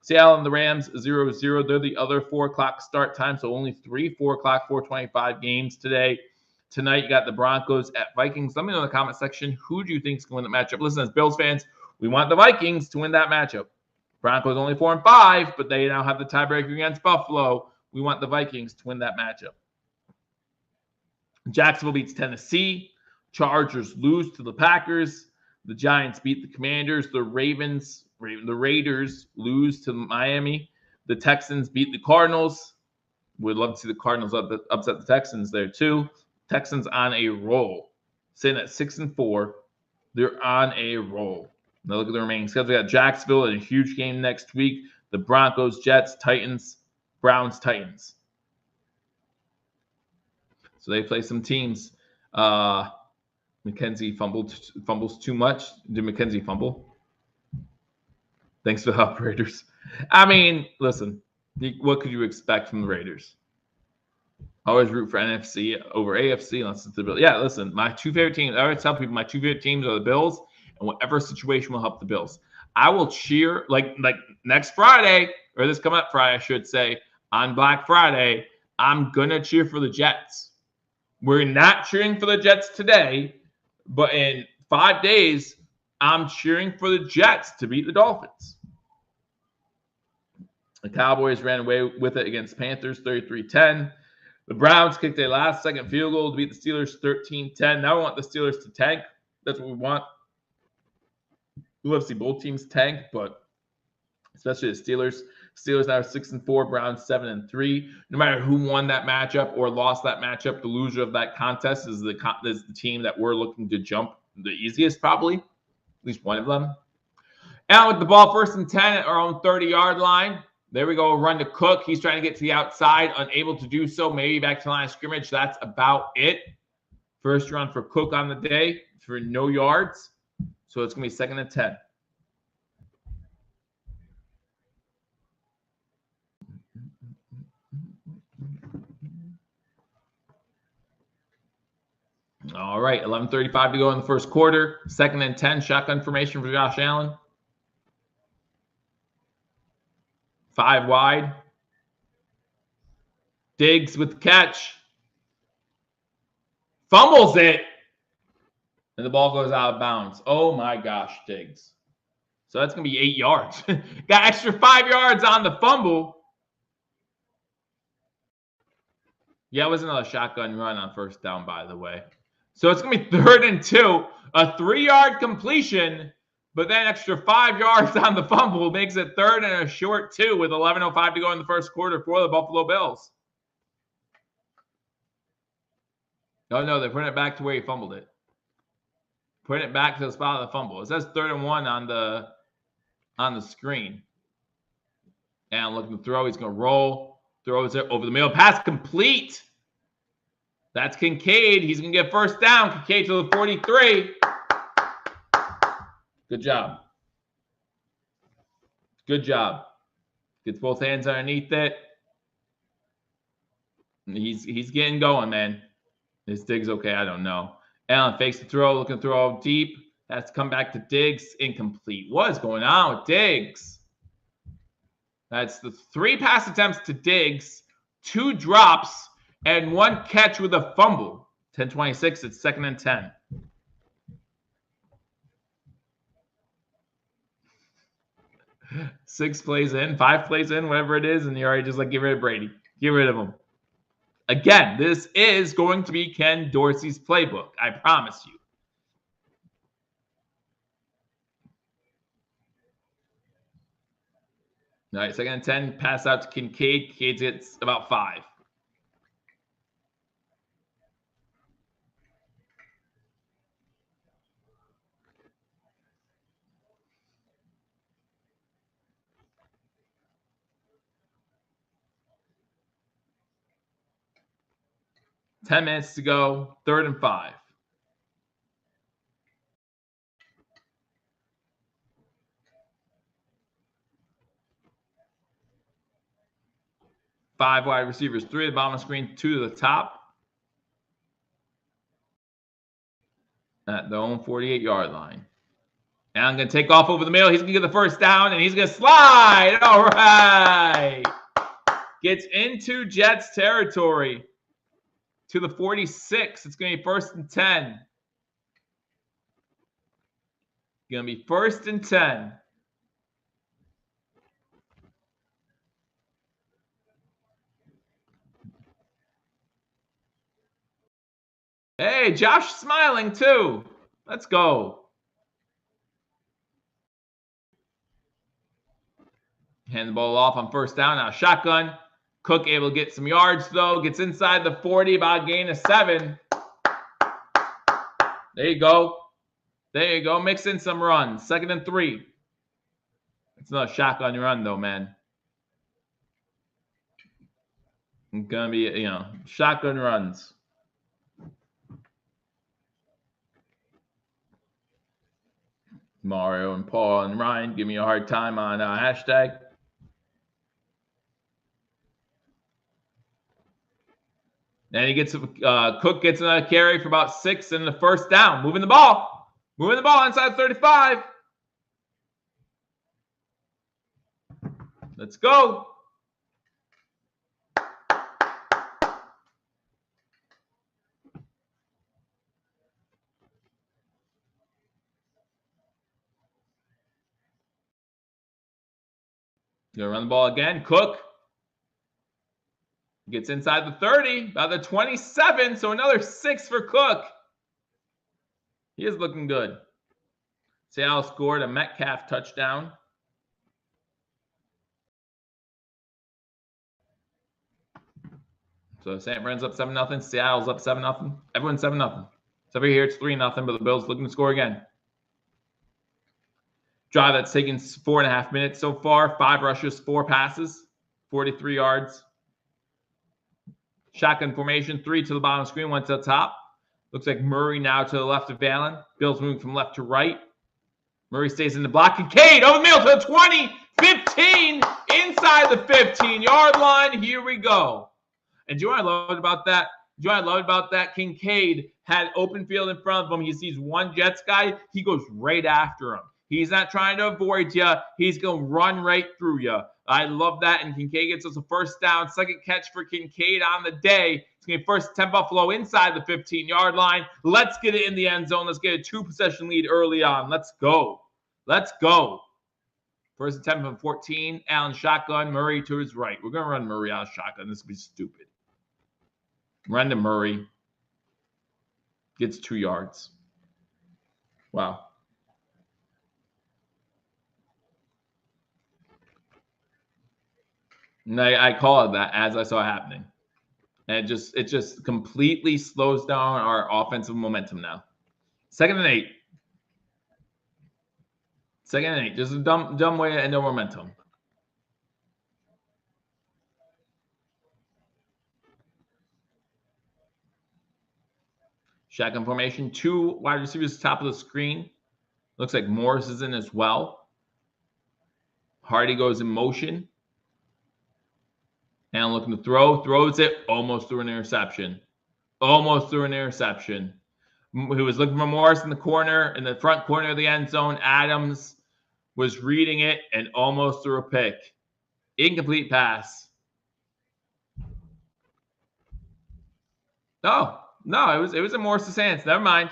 Seattle and the Rams 0-0. They're the other 4 o'clock start time, so only 3 4 o'clock, 4:25 games today. Tonight, you got the Broncos at Vikings. Let me know in the comment section, who do you think is going to win the matchup? Listen, as Bills fans, we want the Vikings to win that matchup. Broncos only 4-5, but they now have the tiebreaker against Buffalo. We want the Vikings to win that matchup. Jacksonville beats Tennessee. Chargers lose to the Packers. The Giants beat the Commanders. The Raiders lose to Miami. The Texans beat the Cardinals. Would love to see the Cardinals upset the Texans there too. Texans on a roll. Sitting at 6-4. They're on a roll. Now look at the remaining schedule. We got Jacksonville in a huge game next week. The Broncos, Jets, Titans, Browns, Titans. So they play some teams. McKenzie fumbles too much. Did McKenzie fumble? Thanks for the help, Raiders. I mean, listen, what could you expect from the Raiders? Always root for NFC over AFC unless it's the Bills. Yeah, listen, my 2 favorite teams, I always tell people my 2 favorite teams are the Bills, and whatever situation will help the Bills. I will cheer, like next Friday, or this coming up Friday, I should say, on Black Friday, I'm going to cheer for the Jets. We're not cheering for the Jets today, but in 5 days, I'm cheering for the Jets to beat the Dolphins. The Cowboys ran away with it against Panthers 33-10. The Browns kicked a last-second field goal to beat the Steelers 13-10. Now we want the Steelers to tank. That's what we want. We love to see both teams tank, but especially the Steelers. Steelers now 6-4, Browns 7-3. No matter who won that matchup or lost that matchup, the loser of that contest is the team that we're looking to jump the easiest, probably. At least one of them. And with the ball 1st and 10 at our own 30-yard line. There we go, run to Cook. He's trying to get to the outside, unable to do so. Maybe back to the line of scrimmage. That's about it. First run for Cook on the day for no yards. So it's going to be 2nd and 10. All right, 11:35 to go in the first quarter. 2nd and 10, shotgun formation for Josh Allen. 5 wide. Diggs with the catch. Fumbles it. And the ball goes out of bounds. Oh my gosh, Diggs. So that's going to be 8 yards. Got extra 5 yards on the fumble. Yeah, it was another shotgun run on 1st down, by the way. So it's going to be 3rd and 2. A 3-yard completion, but then extra 5 yards on the fumble makes it 3rd and a short 2 with 11:05 to go in the first quarter for the Buffalo Bills. No, they're putting it back to where he fumbled it. Putting it back to the spot of the fumble. It says 3rd and 1 on the screen. And looking to throw. He's going to roll. Throws it over the middle. Pass complete. That's Kincaid. He's going to get 1st down. Kincaid to the 43. Good job. Good job. Gets both hands underneath it. He's getting going, man. Is Diggs okay? I don't know. Allen fakes the throw, looking to throw deep. Has to come back to Diggs. Incomplete. What is going on with Diggs? That's the 3 pass attempts to Diggs, 2 drops, and 1 catch with a fumble. 10:26, it's 2nd and 10. Six plays in, 5 plays in, whatever it is, and you're already just like, get rid of Brady. Get rid of him. Again, this is going to be Ken Dorsey's playbook. I promise you. All right, 2nd and 10. Pass out to Kincaid. Kincaid gets about 5. Ten minutes to go. 3rd and 5. Five wide receivers, 3 at the bottom of the screen, 2 to the top. At their own 48-yard line. And I'm going to take off over the middle. He's going to get the 1st down, and he's going to slide. All right. Gets into Jets territory to the 46. It's going to be 1st and 10. Going to be 1st and 10. Hey, Josh smiling too. Let's go. Hand the ball off on 1st down. Now shotgun. Cook able to get some yards, though. Gets inside the 40, about a gain of 7. There you go. There you go. Mix in some runs. 2nd and 3. It's not a shotgun run, though, man. It's going to be, shotgun runs. Mario and Paul and Ryan give me a hard time on hashtag. And he gets Cook gets another carry for about 6 in the 1st down. Moving the ball. Moving the ball inside 35. Let's go. Gonna run the ball again. Cook gets inside the 30, about the 27, so another 6 for Cook. He is looking good. Seattle scored a Metcalf touchdown. So San Fran's up 7-0. Seattle's up 7-0. Everyone's 7-0. So over here it's 3-0, but the Bills looking to score again. Drive that's taken 4.5 minutes so far. 5 rushes, 4 passes, 43 yards. Shotgun formation, 3 to the bottom of the screen, 1 to the top. Looks like Murray now to the left of Allen. Bills moving from left to right. Murray stays in the block. Kincaid over the middle to the 20, 15, inside the 15-yard line. Here we go. And do you know what I loved about that? Do you know what I loved about that? Kincaid had open field in front of him. He sees one Jets guy. He goes right after him. He's not trying to avoid you. He's going to run right through you. I love that. And Kincaid gets us a first down. Second catch for Kincaid on the day. It's going to be first 10 Buffalo inside the 15-yard line. Let's get it in the end zone. Let's get a 2-possession lead early on. Let's go. Let's go. First and 10 from 14. Allen shotgun. Murray to his right. We're going to run Murray out of shotgun. This will be stupid. Run to Murray. Gets 2 yards. Wow. And I call it that as I saw it happening. And it just completely slows down our offensive momentum now. 2nd and 8. 2nd and 8. Just a dumb way to end our momentum. Shotgun formation. 2 wide receivers top of the screen. Looks like Morris is in as well. Hardy goes in motion. And looking to throw. Throws it. Almost threw an interception. Almost threw an interception. Who was looking for Morris in the corner, in the front corner of the end zone. Adams was reading it and almost threw a pick. Incomplete pass. No, it was in Morris's hands. Never mind.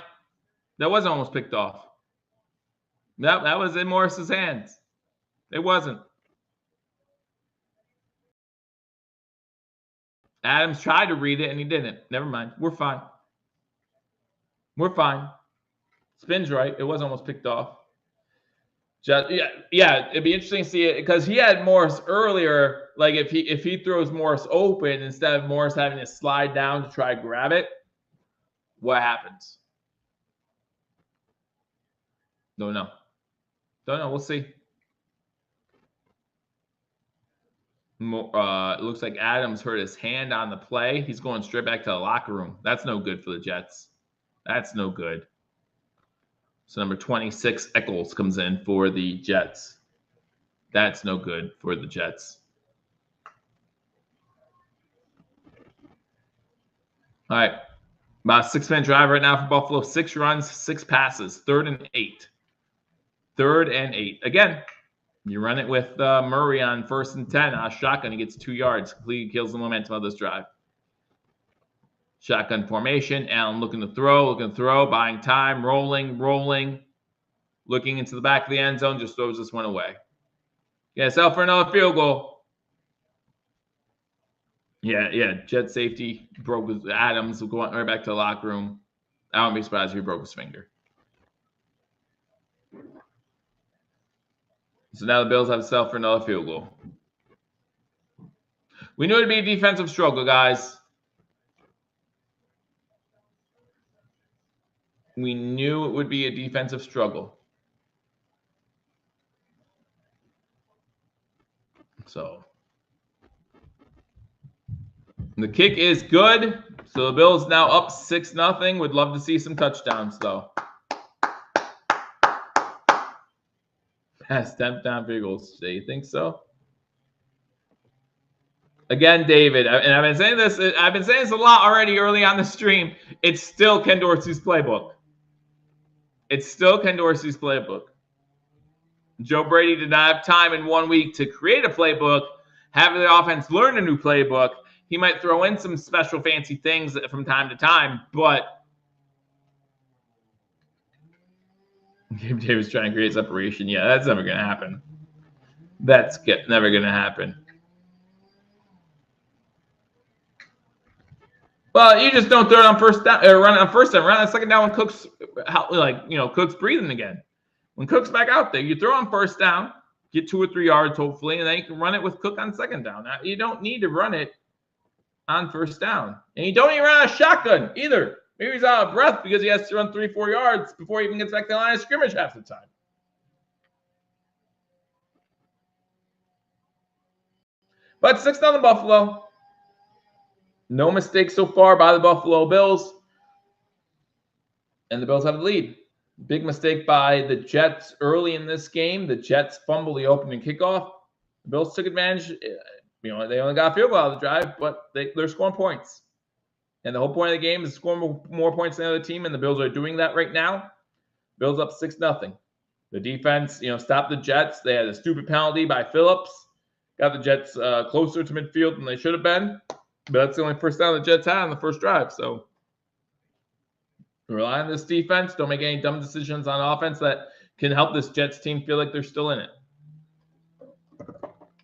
That wasn't almost picked off. That was in Morris's hands. It wasn't. Adams tried to read it and he didn't. Never mind. We're fine. We're fine. Spin's right. It was almost picked off. Yeah, it'd be interesting to see it because he had Morris earlier. Like if he throws Morris open instead of Morris having to slide down to try to grab it, what happens? Don't know. We'll see. It looks like Adams hurt his hand on the play. He's going straight back to the locker room. That's no good for the Jets. That's no good. So number 26, Eccles, comes in for the Jets. That's no good for the Jets. All right. About a 6-minute drive right now for Buffalo. 6 runs, 6 passes. 3rd and 8. 3rd and 8. Again, you run it with Murray on 1st and 10. Shotgun, he gets 2 yards. Completely kills the momentum of this drive. Shotgun formation. Allen looking to throw, buying time, rolling. Looking into the back of the end zone, just throws this one away. Yeah, settle for another field goal. Yeah. Jet safety broke his Adams. Will go right back to the locker room. I wouldn't be surprised if he broke his finger. So now the Bills have to settle for another field goal. We knew it'd be a defensive struggle, guys. We knew it would be a defensive struggle. So the kick is good. So the Bills now up 6-0. Would love to see some touchdowns, though. Pass down field goals. Do you think so? Again, David, and I've been saying this a lot already early on the stream. It's still Ken Dorsey's playbook. Joe Brady did not have time in 1 week to create a playbook, have the offense learn a new playbook. He might throw in some special fancy things from time to time, but David's trying to create separation. Yeah, that's never going to happen. That's never going to happen. Well, you just don't throw it on first down or run it on first down. Run on second down when Cook's Cook's breathing again. When Cook's back out there, you throw on first down, get 2 or 3 yards hopefully, and then you can run it with Cook on second down. Now, you don't need to run it on first down, and you don't even run a shotgun either. Maybe he's out of breath because he has to run 3-4 yards before he even gets back to the line of scrimmage half the time. But 6-0 Buffalo. No mistakes so far by the Buffalo Bills. And the Bills have the lead. Big mistake by the Jets early in this game. The Jets fumbled the opening kickoff. The Bills took advantage. They only got a field goal out of the drive, but they're scoring points. And the whole point of the game is scoring more points than the other team, and the Bills are doing that right now. Bills up 6-0. The defense, stopped the Jets. They had a stupid penalty by Phillips. Got the Jets closer to midfield than they should have been. But that's the only first down the Jets had on the first drive. So rely on this defense. Don't make any dumb decisions on offense that can help this Jets team feel like they're still in it.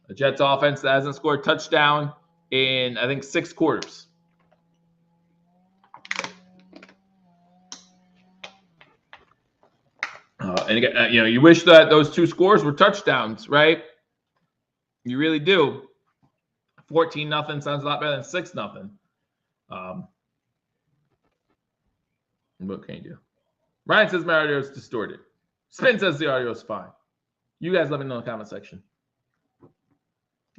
The Jets offense that hasn't scored a touchdown in, I think, 6 quarters. And again, you wish that those 2 scores were touchdowns, right? You really do. 14-0 sounds a lot better than 6-0. What can you do? Ryan says my audio is distorted. Spin says the audio is fine. You guys let me know in the comment section.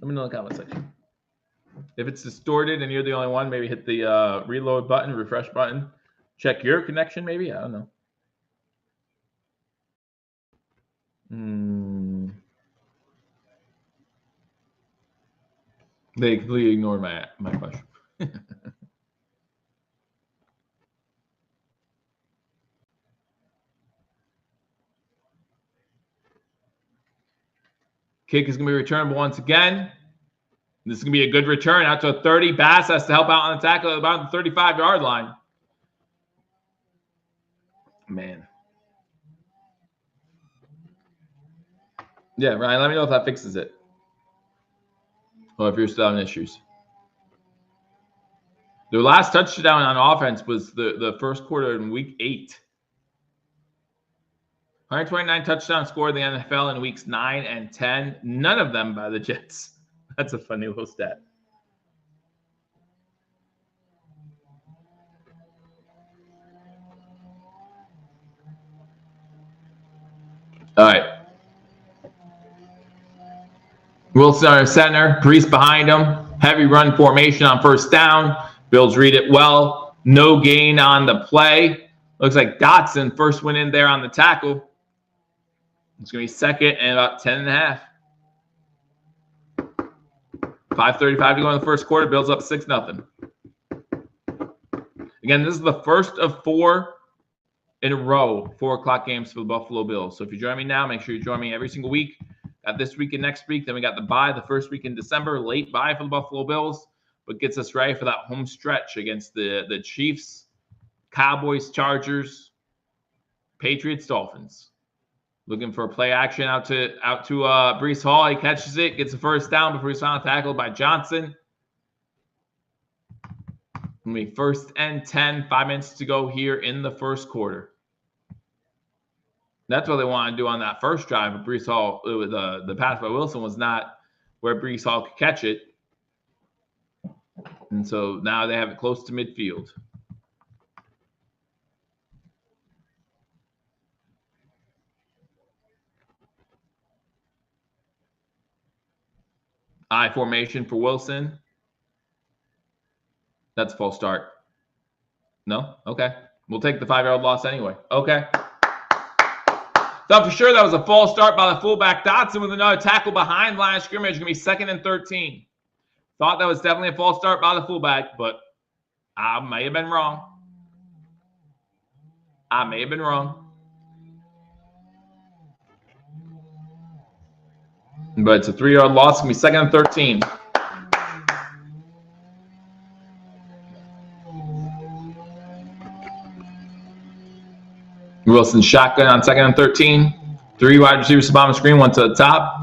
Let me know in the comment section. If it's distorted and you're the only one, maybe hit the reload button, refresh button. Check your connection, maybe. I don't know. They completely ignored my question. Kick is going to be returned once again. This is going to be a good return out to a 30. Bass has to help out on the tackle at about the 35-yard line. Man. Yeah, Ryan, let me know if that fixes it. Or if you're still having issues. Their last touchdown on offense was the first quarter in week 8. 129 touchdowns scored in the NFL in weeks 9 and 10. None of them by the Jets. That's a funny little stat. All right. Wilson on center, Brees behind him. Heavy run formation on first down. Bills read it well. No gain on the play. Looks like Dotson first went in there on the tackle. It's going to be second and about 10.5. 5:35 to go in the first quarter. Bills up 6-0. Again, this is the first of 4 in a row 4 o'clock games for the Buffalo Bills. So if you join me now, make sure you join me every single week. Got this week and next week. Then we got the bye, the first week in December, late bye for the Buffalo Bills, but gets us ready for that home stretch against the Chiefs, Cowboys, Chargers, Patriots, Dolphins. Looking for a play action out to Brees Hall. He catches it, gets the first down before he's finally tackled by Johnson. It'll be 1st and 10, 5 minutes to go here in the first quarter. That's what they want to do on that first drive. But Brees Hall, the pass by Wilson was not where Brees Hall could catch it. And so now they have it close to midfield. I formation for Wilson. That's a false start. No? Okay. We'll take the 5-yard loss anyway. Okay. Thought for sure that was a false start by the fullback Dotson with another tackle behind line of scrimmage. Going to be 2nd and 13. Thought that was definitely a false start by the fullback, but I may have been wrong. But it's a 3-yard loss. It's going to be 2nd and 13. Wilson shotgun on 2nd and 13. 3 wide receivers to bottom screen, 1 to the top.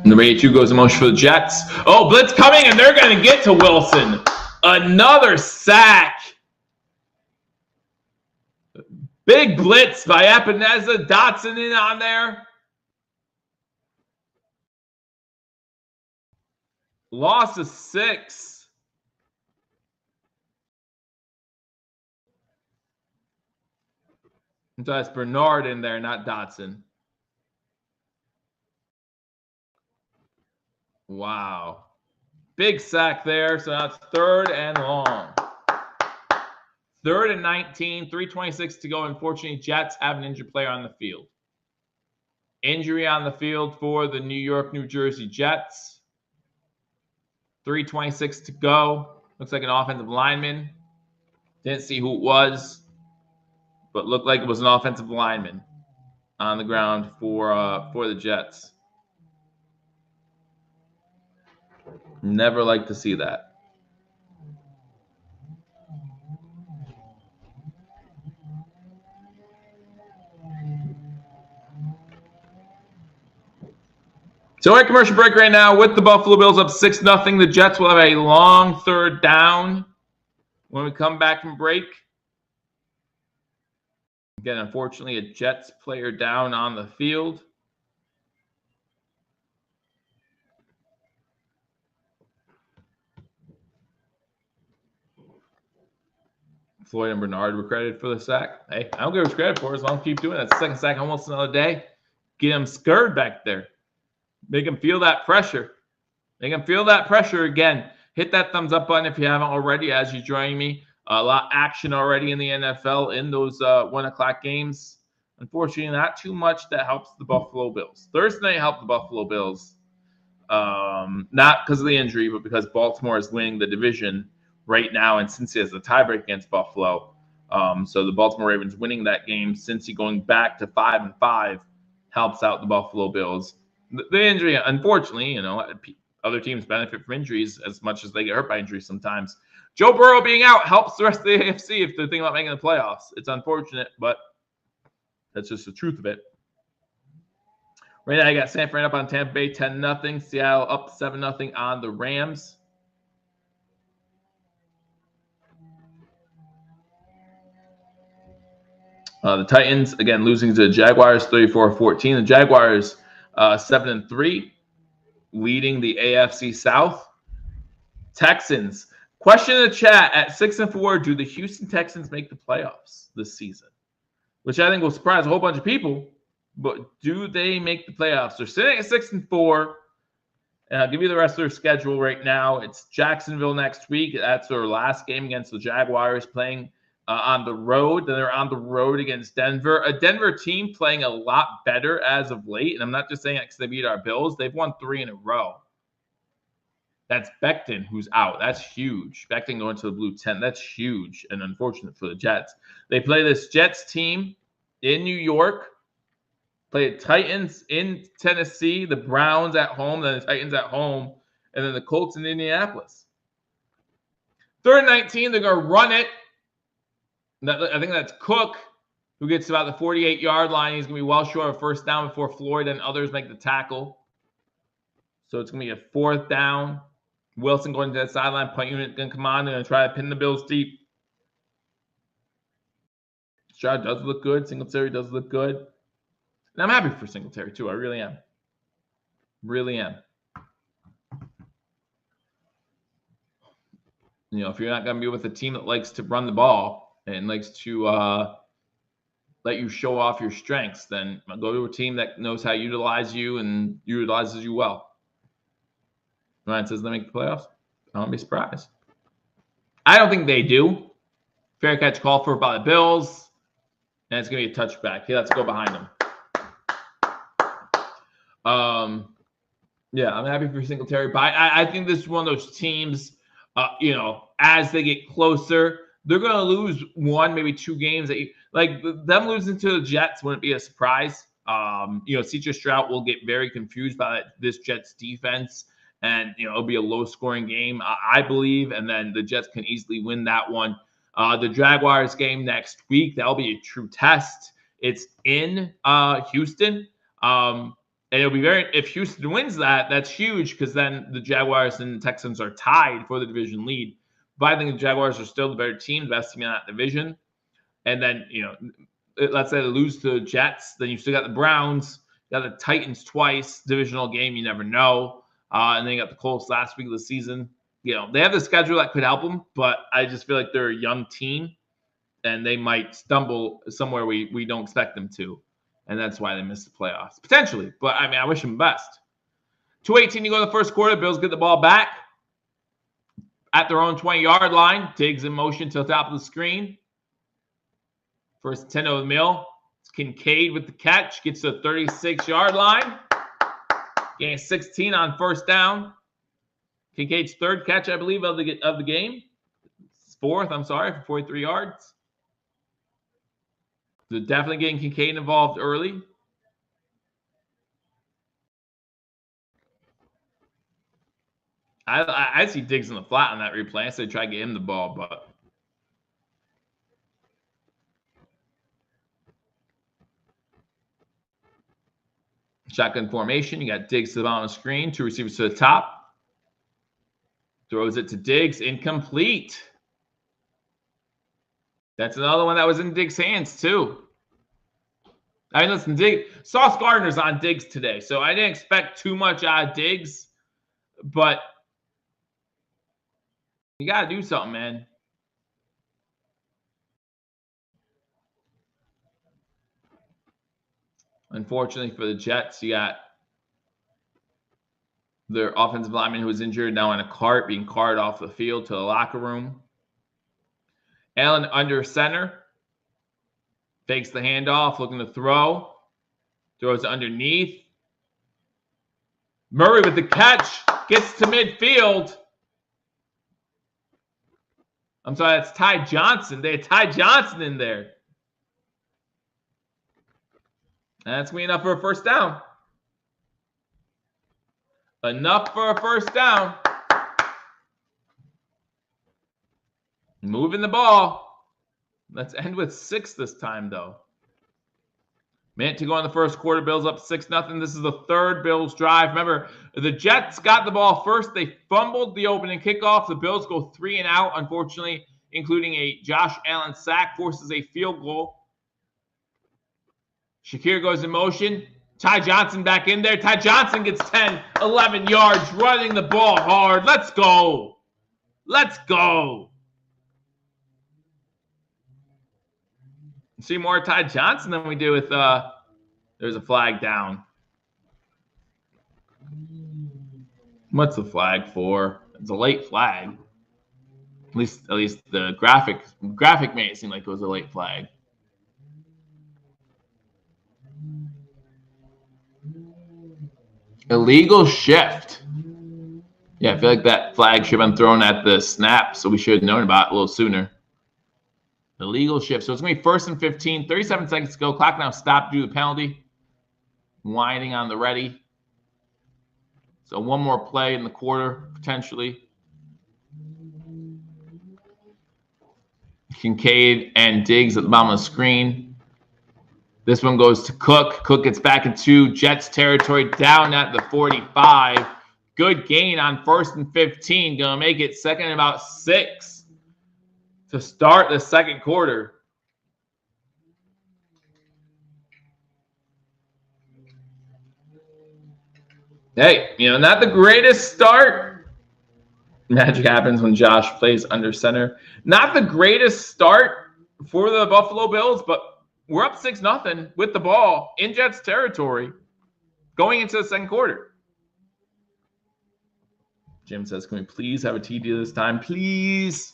Number 82 goes in motion for the Jets. Oh, blitz coming, and they're going to get to Wilson. Another sack. Big blitz by Epineza. Dotson in on there. Loss of 6. So that's Bernard in there, not Dotson. Wow. Big sack there. So that's 3rd and long. 3rd and 19, 3:26 to go. Unfortunately, Jets have an injured player on the field. Injury on the field for the New York, New Jersey Jets. 3:26 to go. Looks like an offensive lineman. Didn't see who it was, but looked like it was an offensive lineman on the ground for the Jets. Never like to see that. So we're at commercial break right now with the Buffalo Bills up 6-0. The Jets will have a long 3rd down when we come back from break. Again, unfortunately, a Jets player down on the field. Floyd and Bernard were credited for the sack. Hey, I don't give us credit for it as long as we keep doing it. That's the 2nd sack almost another day. Get him scared back there. Make him feel that pressure. Make him feel that pressure again. Hit that thumbs up button if you haven't already as you join me. A lot of action already in the NFL in those 1 o'clock games. Unfortunately, not too much that helps the Buffalo Bills. Thursday night helped the Buffalo Bills. Not because of the injury, but because Baltimore is winning the division right now, and Cincy has a tiebreak against Buffalo. So the Baltimore Ravens winning that game, Cincy going back to 5-5, helps out the Buffalo Bills. The injury, unfortunately, other teams benefit from injuries as much as they get hurt by injuries sometimes. Joe Burrow being out helps the rest of the AFC if they're thinking about making the playoffs. It's unfortunate, but that's just the truth of it. Right now, I got San Fran up on Tampa Bay 10-0. Seattle up 7-0 on the Rams. The Titans, again, losing to the Jaguars 34-14. The Jaguars 7-3, leading the AFC South. Texans. Question in the chat at 6-4. Do the Houston Texans make the playoffs this season? Which I think will surprise a whole bunch of people. But do they make the playoffs? They're sitting at 6-4. And I'll give you the rest of their schedule right now. It's Jacksonville next week. That's their last game against the Jaguars, playing on the road. Then they're on the road against Denver. A Denver team playing a lot better as of late. And I'm not just saying that because they beat our Bills. They've won 3 in a row. That's Becton who's out. That's huge. Becton going to the blue tent. That's huge and unfortunate for the Jets. They play this Jets team in New York. Play the Titans in Tennessee. The Browns at home. Then the Titans at home. And then the Colts in Indianapolis. 3rd and 19. They're going to run it. I think that's Cook, who gets about the 48-yard line. He's going to be well short of 1st down before Floyd and others make the tackle. So it's going to be a 4th down. Wilson going to that sideline. Punt unit going to come on. They're going to try to pin the Bills deep. Stroud does look good. Singletary does look good. And I'm happy for Singletary, too. I really am. Really am. If you're not going to be with a team that likes to run the ball and likes to let you show off your strengths, then go to a team that knows how to utilize you and utilizes you well. Ryan says they make the playoffs. I won't be surprised. I don't think they do. Fair catch call for by the Bills. And it's going to be a touchback. Okay, let's go behind them. Yeah, I'm happy for Singletary. But I think this is one of those teams, as they get closer, they're going to lose 1, maybe 2 games. Them losing to the Jets wouldn't be a surprise. C.J. Stroud will get very confused by this Jets defense. And, it'll be a low-scoring game, I believe. And then the Jets can easily win that one. The Jaguars game next week, that'll be a true test. It's in Houston. And it'll be if Houston wins that, that's huge because then the Jaguars and the Texans are tied for the division lead. But I think the Jaguars are still the better team, the best team in that division. And then, let's say they lose to the Jets, then you still got the Browns, you got the Titans twice, divisional game, you never know. And then you got the Colts last week of the season. They have the schedule that could help them, but I just feel like they're a young team and they might stumble somewhere we don't expect them to. And that's why they missed the playoffs, potentially. But, I wish them best. 2:18 to go in the first quarter. Bills get the ball back at their own 20-yard line. Diggs in motion to the top of the screen. First 10 of the mill. It's Kincaid with the catch. Gets to the 36-yard line. Gain 16 on first down. Kincaid's third catch, I believe, of the game. Fourth, for 43 yards. They're definitely getting Kincaid involved early. I see Diggs in the flat on that replay. I said try to get him the ball, but shotgun formation. You got Diggs to the bottom of the screen. Two receivers to the top. Throws it to Diggs. Incomplete. That's another one that was in Diggs' hands, too. Listen, Sauce Gardner's on Diggs today, so I didn't expect too much out of Diggs, but you got to do something, man. Unfortunately for the Jets, you got their offensive lineman who was injured now in a cart, being carted off the field to the locker room. Allen under center. Fakes the handoff, looking to throw. Throws underneath. Murray with the catch. Gets to midfield. I'm sorry, that's Ty Johnson. They had Ty Johnson in there. That's going to be enough for a first down. Enough for a first down. Moving the ball. Let's end with 6 this time, though. Minute to go in the first quarter. Bills up 6-0. This is the third Bills drive. Remember, the Jets got the ball first. They fumbled the opening kickoff. The Bills go 3 and out, unfortunately, including a Josh Allen sack, forces a field goal. Shakir goes in motion. Ty Johnson back in there. Ty Johnson gets 10, 11 yards, running the ball hard. Let's go. Let's go. See more Ty Johnson than we do with there's a flag down. What's the flag for? It's a late flag. At least the graphic made it seem like it was a late flag. Illegal shift. Yeah, I feel like that flag should have been thrown at the snap, so we should have known about it a little sooner. Illegal shift. So it's going to be 1st and 15. 37 seconds to go. Clock now stopped due to the penalty. Winding on the ready. So one more play in the quarter, potentially. Kincaid and Diggs at the bottom of the screen. This one goes to Cook. Cook gets back into Jets territory down at the 45. Good gain on 1st and 15. Going to make it 2nd and about 6. To start the second quarter. Hey, not the greatest start. Magic happens when Josh plays under center. Not the greatest start for the Buffalo Bills, but we're up 6-0 with the ball in Jets territory going into the second quarter. Jim says, can we please have a TD this time? Please.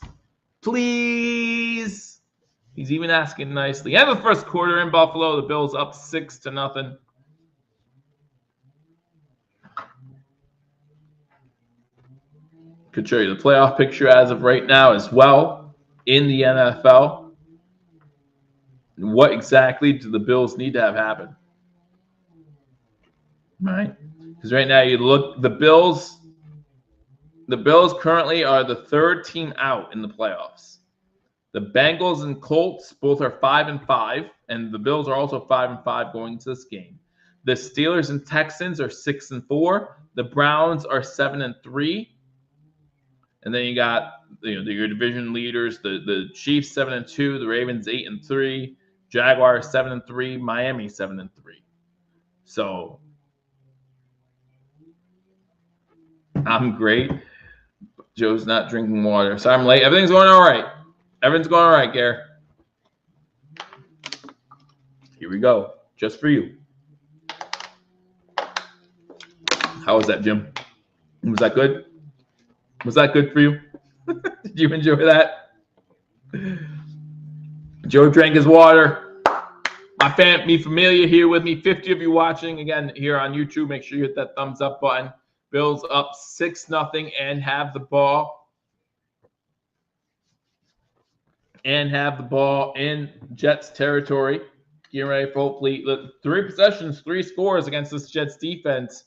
Please. He's even asking nicely. End of the first quarter in Buffalo. The Bills up 6-0. Could show you the playoff picture as of right now as well in the NFL. What exactly do the Bills need to have happen? Right? Because right now you look, the Bills currently are the 3rd team out in the playoffs. The Bengals and Colts both are 5-5, and the Bills are also 5-5 going into this game. The Steelers and Texans are 6-4. The Browns are 7-3. And then you got your division leaders, the Chiefs 7-2, the Ravens 8-3, Jaguars 7-3, Miami 7-3. So I'm great. Joe's not drinking water. So I'm late. Everything's going all right. Everything's going all right, Gare. Here we go. Just for you. How was that, Jim? Was that good? Was that good for you? Did you enjoy that? Joe drank his water. Me familia here with me. 50 of you watching again here on YouTube. Make sure you hit that thumbs up button. Bills up 6-0 and have the ball. And have the ball in Jets territory. Getting ready for hopefully 3 possessions, 3 scores against this Jets defense.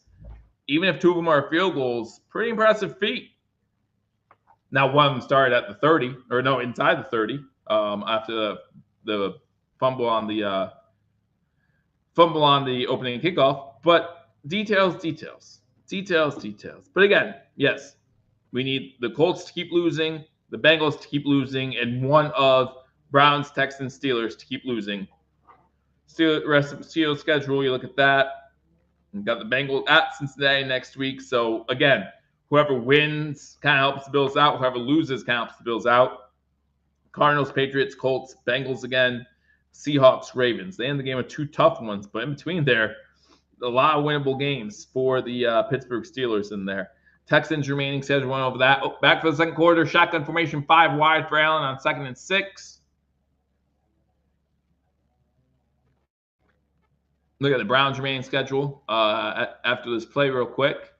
Even if 2 of them are field goals, pretty impressive feat. Now, one of them started at the 30, or no, inside the 30, after the fumble on the opening kickoff. But details. But again, yes, we need the Colts to keep losing, the Bengals to keep losing, and one of Browns, Texans, Steelers to keep losing. Rest of the Steelers schedule, you look at that. We've got the Bengals at Cincinnati next week. So again, whoever wins kind of helps the Bills out. Whoever loses kind of helps the Bills out. Cardinals, Patriots, Colts, Bengals again, Seahawks, Ravens. They end the game with 2 tough ones, but in between there, a lot of winnable games for the Pittsburgh Steelers in there. Texans remaining schedule, went over that. Back for the second quarter, shotgun formation, 5 wide for Allen on 2nd and 6. Look at the Browns remaining schedule after this play real quick.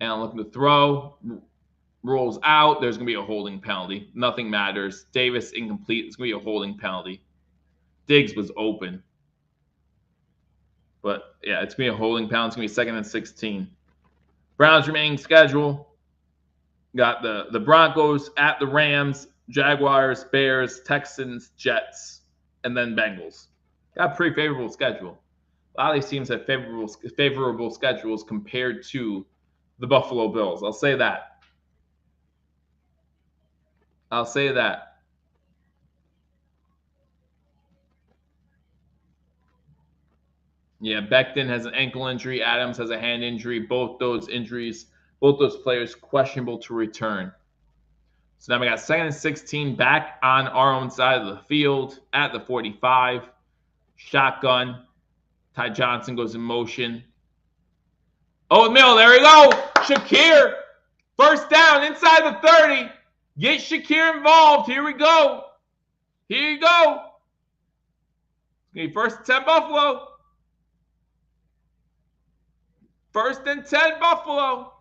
And looking to throw. Rolls out. There's going to be a holding penalty. Nothing matters. Davis incomplete. It's going to be a holding penalty. Diggs was open. But, yeah, it's going to be a holding penalty. It's going to be 2nd and 16. Browns remaining schedule. Got the Broncos at the Rams, Jaguars, Bears, Texans, Jets, and then Bengals. Got a pretty favorable schedule. A lot of these teams have favorable schedules compared to the Buffalo Bills. I'll say that. Yeah, Becton has an ankle injury. Adams has a hand injury. Both those players questionable to return. So now we got 2nd and 16 back on our own side of the field at the 45. Shotgun. Ty Johnson goes in motion. Oh, Mill, there we go. Shakir. First down inside the 30. Get Shakir involved. Here we go. Here you go. It's going to be 1st and 10 Buffalo. 1st and 10 Buffalo.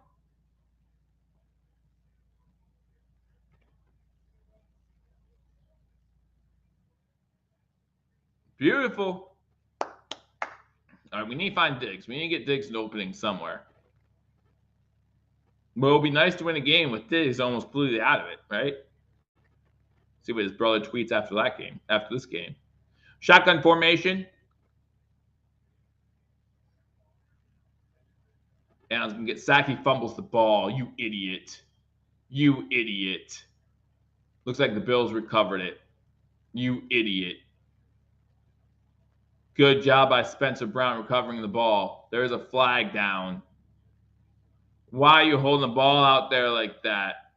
Beautiful. All right, we need to find Diggs. We need to get Diggs an opening somewhere. But it would be nice to win a game with Diggs almost completely out of it, right? See what his brother tweets after this game. Shotgun formation. And I was going to get sacked. He fumbles the ball. You idiot. Looks like the Bills recovered it. You idiot. Good job by Spencer Brown recovering the ball. There's a flag down. Why are you holding the ball out there like that?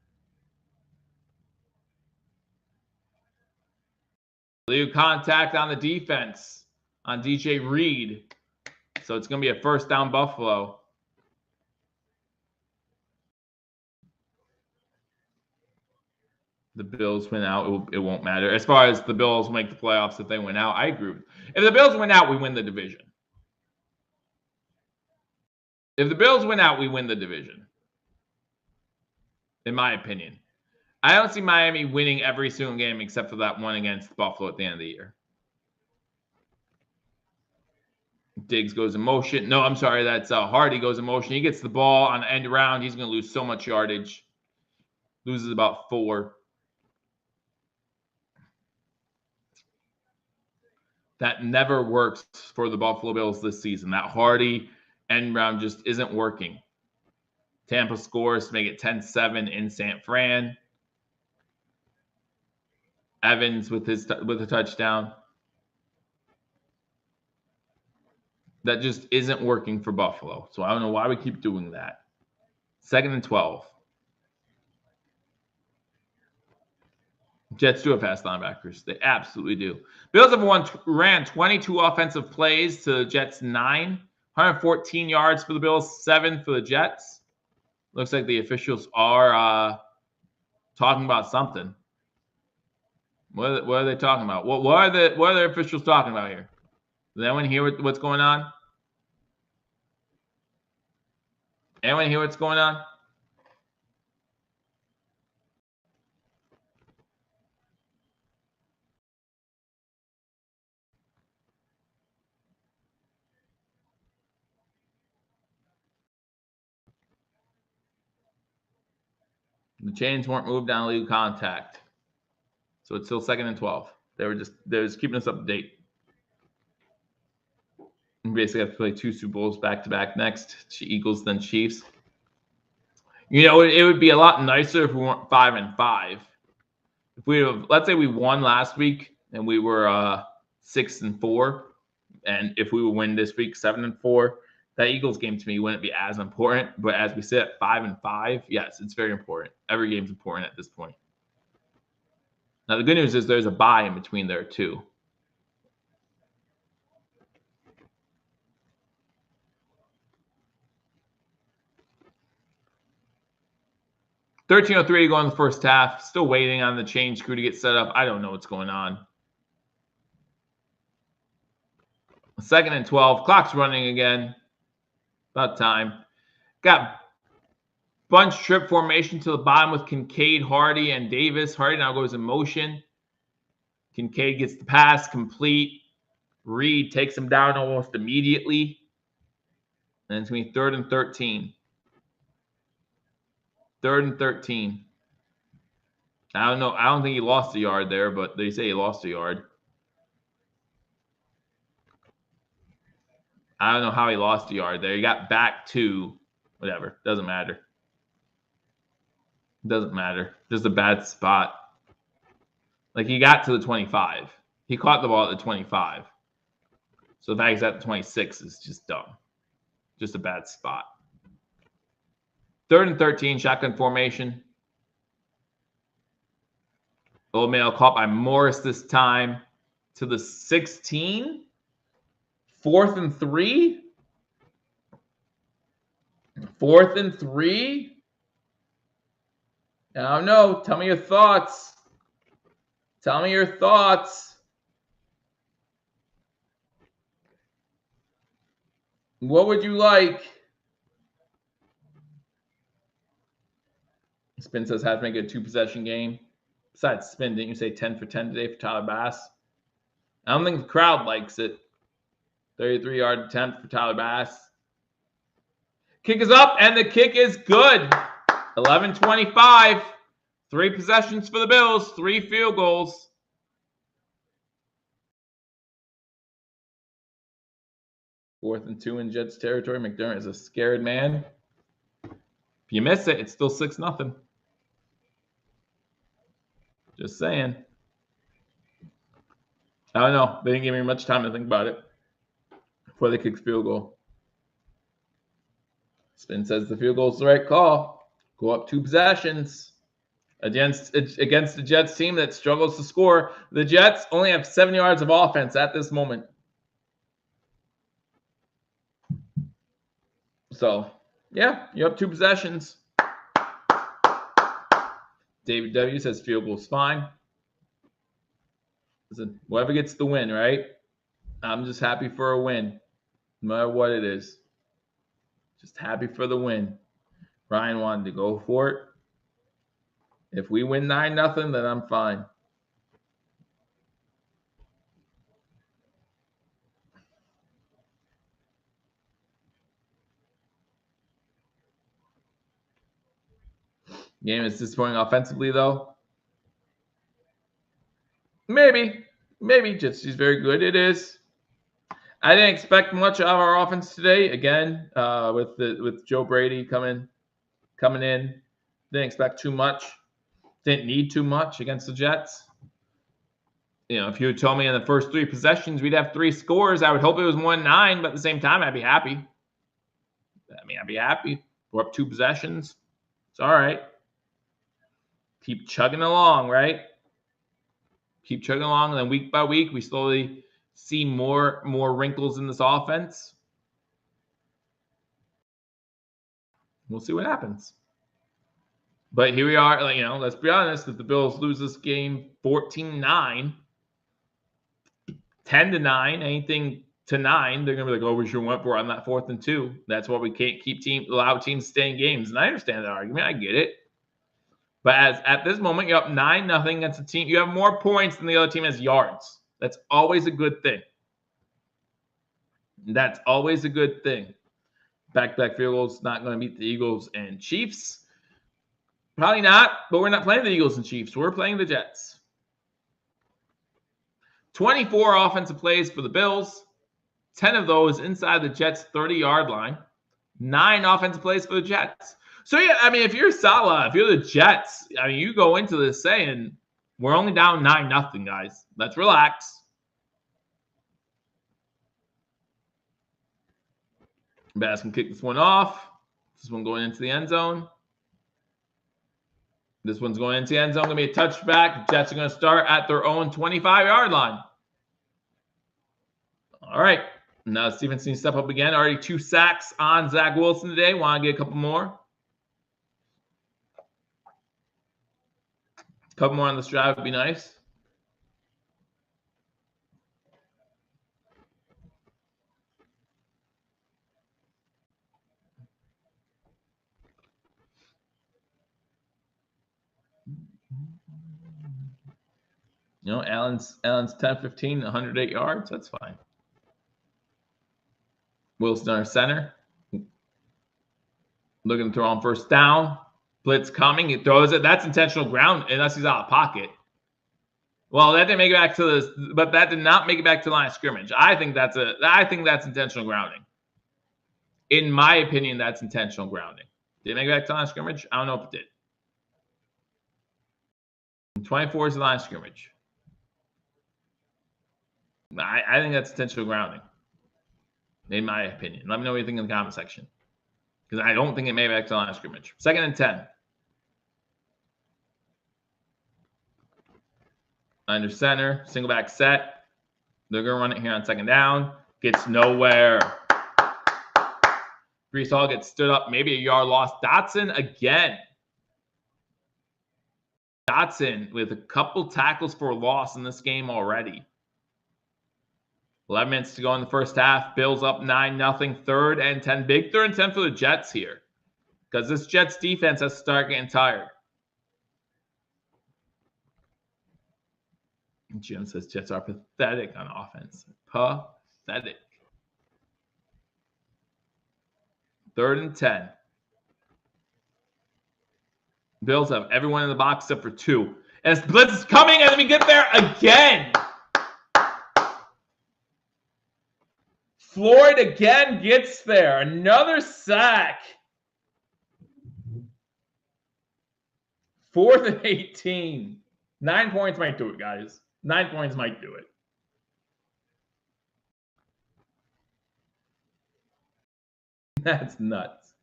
Leave contact on the defense on DJ Reed. So it's going to be a 1st down Buffalo. The Bills win out, it won't matter. As far as the Bills make the playoffs, if they win out, I agree. If the Bills win out, we win the division. If the Bills win out, we win the division. In my opinion. I don't see Miami winning every single game except for that one against Buffalo at the end of the year. Diggs goes in motion. No, I'm sorry. That's Hardy goes in motion. He gets the ball on the end around. He's going to lose so much yardage. Loses about 4. That never works for the Buffalo Bills this season. That Hardy end round just isn't working. Tampa scores to make it 10-7 in San Fran. Evans with a touchdown. That just isn't working for Buffalo. So I don't know why we keep doing that. 2nd and 12. Jets do have fast linebackers. They absolutely do. Bills have ran 22 offensive plays to the Jets 9. 114 yards for the Bills, 7 for the Jets. Looks like the officials are talking about something. What are they talking about? What are the officials talking about here? Does anyone hear what's going on? Anyone hear what's going on? The chains weren't moved on illegal contact. So it's still 2nd and 12. They were just keeping us up to date. We basically have to play 2 Super Bowls back to back next. Eagles, then Chiefs. You know, it would be a lot nicer if we weren't 5-5. If let's say we won last week and we were 6-4, and if we would win this week 7-4, that Eagles game to me wouldn't be as important. But as we sit at 5-5, yes, it's very important. Every game's important at this point. Now the good news is there's a bye in between there too. $13:03 to go in the first half. Still waiting on the change crew to get set up. I don't know what's going on. 2nd and 12. Clock's running again. About time. Got bunch trip formation to the bottom with Kincaid, Hardy, and Davis. Hardy now goes in motion. Kincaid gets the pass complete. Reed takes him down almost immediately. And it's going to be 3rd and 13. 3rd and 13. I don't know. I don't think he lost a yard there, but they say he lost a yard. I don't know how he lost a yard there. He got back to whatever. Doesn't matter. Doesn't matter. Just a bad spot. Like, he got to the 25. He caught the ball at the 25. So the fact he's at the 26 is just dumb. Just a bad spot. 3rd and 13, shotgun formation. Old Mail caught by Morris this time to the 16. 4th and 3. 4th and 3. I don't know. Tell me your thoughts. Tell me your thoughts. What would you like? Spin says have to make it a 2-possession game. Besides Spin, didn't you say 10 for 10 today for Tyler Bass? I don't think the crowd likes it. 33-yard attempt for Tyler Bass. Kick is up, and the kick is good. 11:25. 3 possessions for the Bills. 3 field goals. Fourth and 2 in Jets territory. McDermott is a scared man. If you miss it, it's still 6-0. Just saying. I don't know. They didn't give me much time to think about it before they kicked field goal. Spin says the field goal is the right call. Go up 2 possessions against the Jets team that struggles to score. The Jets only have 7 yards of offense at this moment. So, yeah, you have 2 possessions. David W. says field goal's fine. Listen, whoever gets the win, right? I'm just happy for a win, no matter what it is. Just happy for the win. Ryan wanted to go for it. If we win 9-0, then I'm fine. Game is disappointing offensively, though. Maybe. Maybe just he's very good. It is. I didn't expect much out of our offense today. Again, with Joe Brady coming in, didn't expect too much. Didn't need too much against the Jets. If you had told me in the first 3 possessions we'd have 3 scores, I would hope it was 1-9. But at the same time, I'd be happy. I'd be happy. We're up 2 possessions. It's all right. Keep chugging along, right? Keep chugging along, and then week by week, we slowly see more wrinkles in this offense. We'll see what happens. But here we are. Let's be honest. If the Bills lose this game 14-9, 10-9, anything to 9, they're gonna be like, "Oh, we sure went for it on that 4th and 2." That's why we can't allow teams to stay in games. And I understand that argument. I get it. But at this moment, you're up 9-0 against a team. You have more points than the other team has yards. That's always a good thing. That's always a good thing. Back-to-back field goals, not going to beat the Eagles and Chiefs. Probably not, but we're not playing the Eagles and Chiefs. We're playing the Jets. 24 offensive plays for the Bills. 10 of those inside the Jets' 30-yard line. 9 offensive plays for the Jets. So, yeah, if you're Salah, if you're the Jets, you go into this saying, we're only down 9-0, guys. Let's relax. Bass can kick this one off. This one going into the end zone. This one's going into the end zone. Going to be a touchback. The Jets are going to start at their own 25-yard line. All right. Now Stevenson needs to step up again. Already 2 sacks on Zach Wilson today. Want to get a couple more? A couple more on this drive would be nice. Allen's 10-15, 108 yards. That's fine. Wilson our center. Looking to throw on 1st down. Blitz coming. He throws it. That's intentional ground unless he's out of pocket. Well, that didn't make it back to this, but that did not make it back to the line of scrimmage. I think that's intentional grounding. In my opinion, that's intentional grounding. Did it make it back to the line of scrimmage? I don't know if it did. 24 is the line of scrimmage. I think that's intentional grounding. In my opinion. Let me know what you think in the comment section. Because I don't think it made it back to the line of scrimmage. 2nd and 10. Under center. Single back set. They're going to run it here on 2nd down. Gets nowhere. Breece Hall gets stood up. Maybe a yard loss. Dotson again. Dotson with a couple tackles for a loss in this game already. 11 minutes to go in the first half. Bills up 9-0. 3rd and 10. Big 3rd and 10 for the Jets here. Because this Jets defense has to start getting tired. Jim says Jets are pathetic on offense. Pathetic. 3rd and 10. Bills have everyone in the box except for 2. And blitz is coming, and then we get there again. Floyd again gets there. Another sack. 4th and 18. 9 points might do it, guys. 9 points might do it. That's nuts.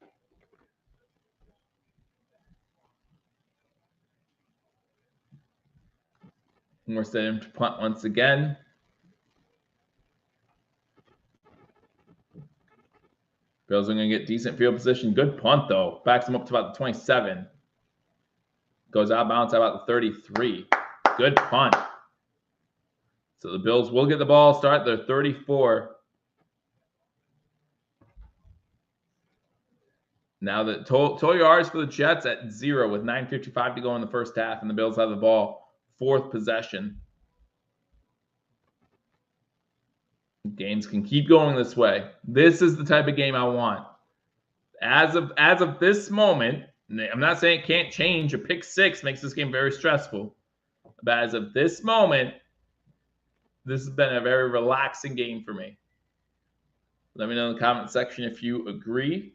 And we're setting to punt once again. Bills are going to get decent field position. Good punt, though. Backs them up to about the 27. Goes out of bounds at about the 33. Good punt. So the Bills will get the ball, start their 34. Now the total yards for the Jets at 0 with 9:55 to go in the first half, and the Bills have the ball. 4th possession. Games can keep going this way. This is the type of game I want. As of this moment, I'm not saying it can't change. A pick 6 makes this game very stressful. But as of this moment, This has been a very relaxing game for me. Let me know in the comment section if you agree.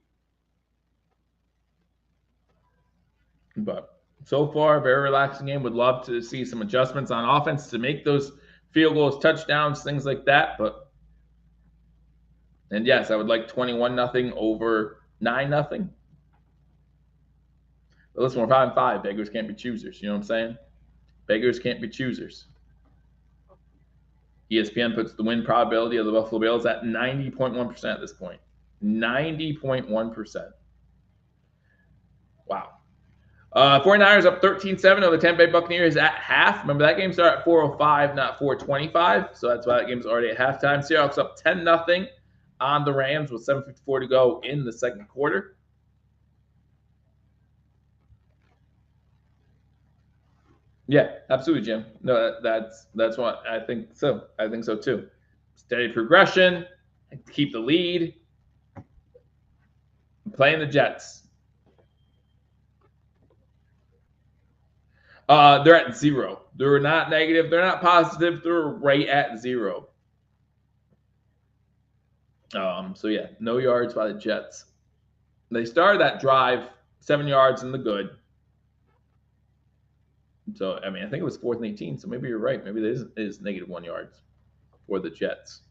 But so far, very relaxing game. Would love to see some adjustments on offense to make those field goals, touchdowns, things like that. And yes, I would like 21-0 over 9-0. But listen, we're 5-5. Beggars can't be choosers. You know what I'm saying? Beggars can't be choosers. ESPN puts the win probability of the Buffalo Bills at 90.1% at this point. 90.1%. Wow. 49ers up 13-7 over the Tampa Bay Buccaneers at half. Remember, that game started at 4:05, not 4:25. So that's why that game's already at halftime. Seahawks up 10-0 on the Rams with 7:54 to go in the second quarter. Yeah, absolutely, Jim. No, that's what I think so. I think so too. Steady progression, keep the lead, playing the Jets. They're at 0. They're not negative. They're not positive. They're right at 0. So yeah, no yards by the Jets. They started that drive 7 yards in the good. So I mean, I think it was 4th and 18. So maybe you're right. Maybe it is negative 1 yards for the Jets.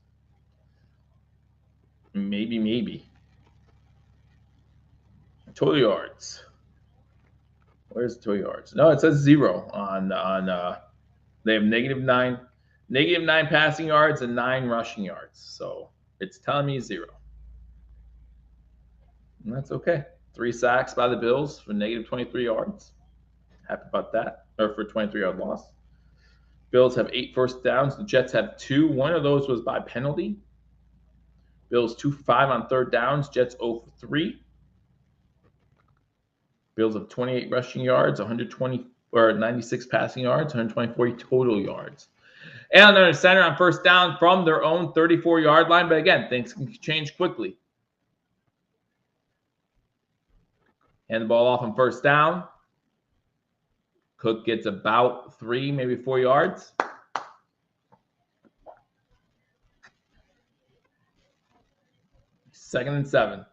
Maybe. Total yards. Where's the total yards? No, it says 0 on. They have -9 passing yards and 9 rushing yards. So it's telling me 0. And that's okay. 3 sacks by the Bills for -23 yards. Happy about that. Or for a 23-yard loss. Bills have 8 first downs. The Jets have 2. One of those was by penalty. Bills 2 for 5 on third downs. Jets 0 for 3. Bills have 28 rushing yards, 96 passing yards, 124 total yards. And under center on first down from their own 34-yard line. But again, things can change quickly. Hand the ball off on first down. Cook gets about 3, maybe 4 yards. Second and 7.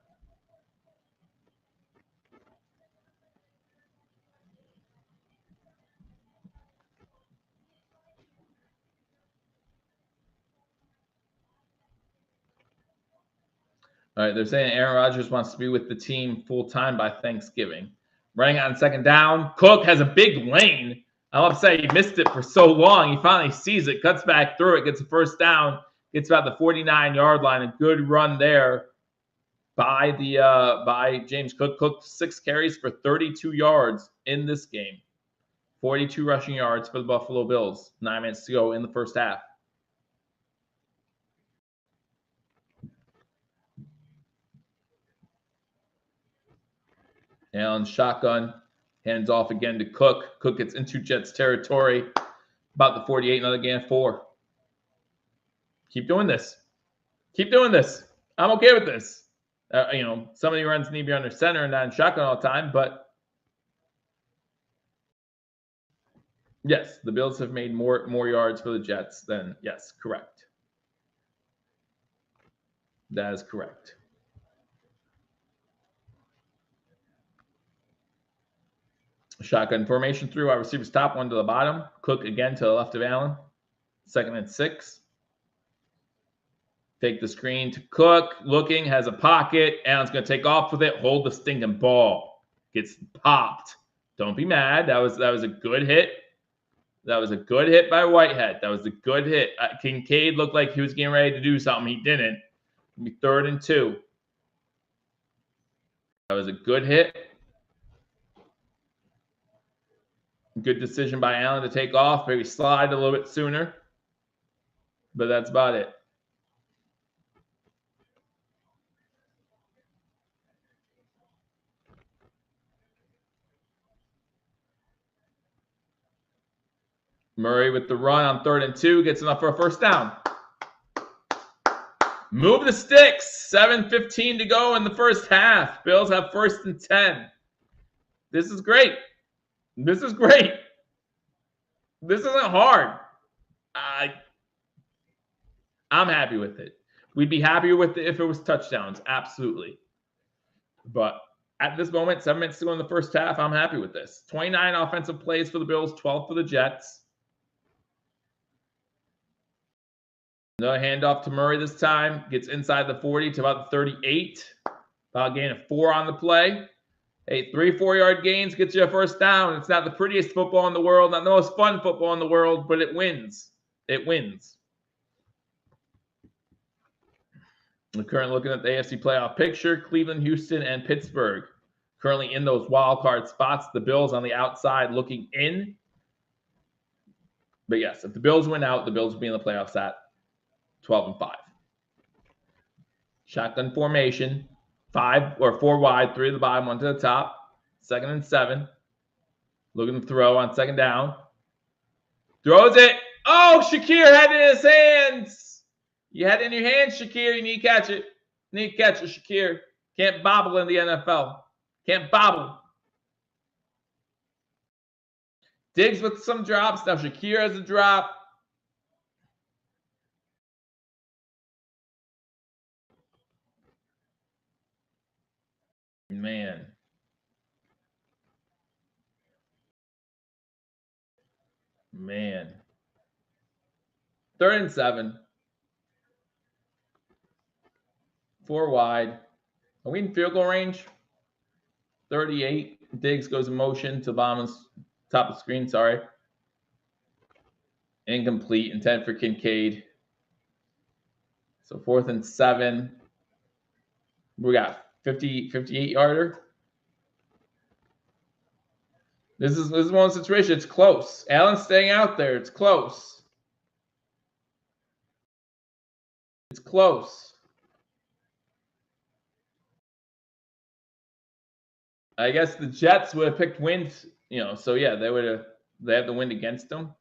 All right, they're saying Aaron Rodgers wants to be with the team full-time by Thanksgiving. Running on second down. Cook has a big lane. I'll upset he missed it for so long. He finally sees it, cuts back through it, gets a first down, gets about the 49-yard line. A good run there by James Cook. Cook 6 carries for 32 yards in this game. 42 rushing yards for the Buffalo Bills. 9 minutes to go in the first half. Allen shotgun, hands off again to Cook. Cook gets into Jets territory. About the 48, another gain of 4. Keep doing this. Keep doing this. I'm okay with this. Some of the runs need to be under center and not in shotgun all the time, but yes, the Bills have made more yards for the Jets than, yes, correct. That is correct. Shotgun formation through wide receivers top, 1 to the bottom. Cook again to the left of Allen. 2nd and 6. Take the screen to Cook. Looking, has a pocket. Allen's going to take off with it. Hold the stinking ball. Gets popped. Don't be mad. That was a good hit. That was a good hit by Whitehead. That was a good hit. Kincaid looked like he was getting ready to do something. He didn't. It'll be 3rd and 2. That was a good hit. Good decision by Allen to take off. Maybe slide a little bit sooner. But that's about it. Murray with the run on 3rd and 2. Gets enough for a first down. Move the sticks. 7:15 to go in the first half. Bills have 1st and 10. This is great. This is great. This isn't hard. I'm happy with it. We'd be happier with it if it was touchdowns, absolutely. But at this moment, 7 minutes to go in the first half, I'm happy with this. 29 offensive plays for the Bills, 12 for the Jets. Another handoff to Murray this time. Gets inside the 40 to about the 38. About a gain of 4 on the play. Hey, 3 4-yard gains gets you a first down. It's not the prettiest football in the world, not the most fun football in the world, but it wins. It wins. We're currently looking at the AFC playoff picture. Cleveland, Houston, and Pittsburgh currently in those wild card spots. The Bills on the outside looking in. But yes, if the Bills win out, the Bills will be in the playoffs at 12-5. Shotgun formation. 5 or 4 wide, 3 at the bottom, 1 to the top. 2nd and 7. Looking to throw on 2nd down. Throws it. Oh, Shakir had it in his hands. You had it in your hands, Shakir. You need to catch it. You need to catch it, Shakir. Can't bobble in the NFL. Can't bobble. Diggs with some drops. Now Shakir has a drop. Man. Man. 3rd and 7. 4 wide. Are we in field goal range? 38. Diggs goes in motion to Obama's top of the screen. Sorry. Incomplete. Intent for Kincaid. So 4th and 7. We got 58-yarder. This is one situation. It's close. Allen's staying out there. It's close. It's close. I guess the Jets would have picked wind, so yeah, they have the wind against them.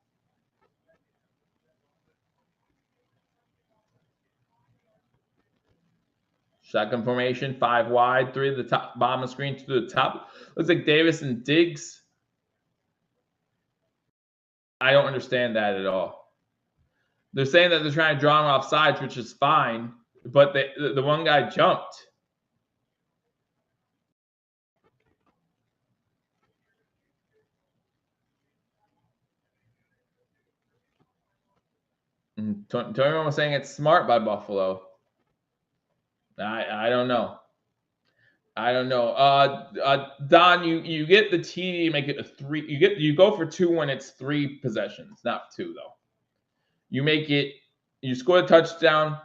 Shotgun formation, 5 wide, 3 at the top, bottom of the screen, 2 to the top. Looks like Davis and Diggs. I don't understand that at all. They're saying that they're trying to draw him off sides, which is fine, but the one guy jumped. Tony was saying it's smart by Buffalo. I don't know. I don't know. Don, you get the TD, make it a 3. You go for 2 when it's 3 possessions, not 2 though. You score a touchdown,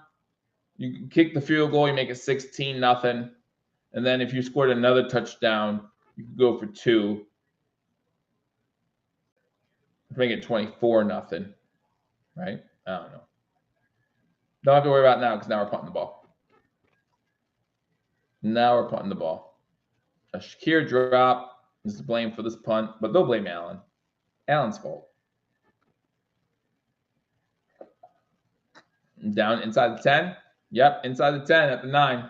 you kick the field goal, you make it 16-0, and then if you scored another touchdown, you can go for 2. Make it 24-0, right? I don't know. Don't have to worry about it now because now we're punting the ball. Now we're punting the ball. A Shakir drop is to blame for this punt, but they'll blame Allen. Allen's fault. Down inside the 10. Yep, inside the 10 at the 9.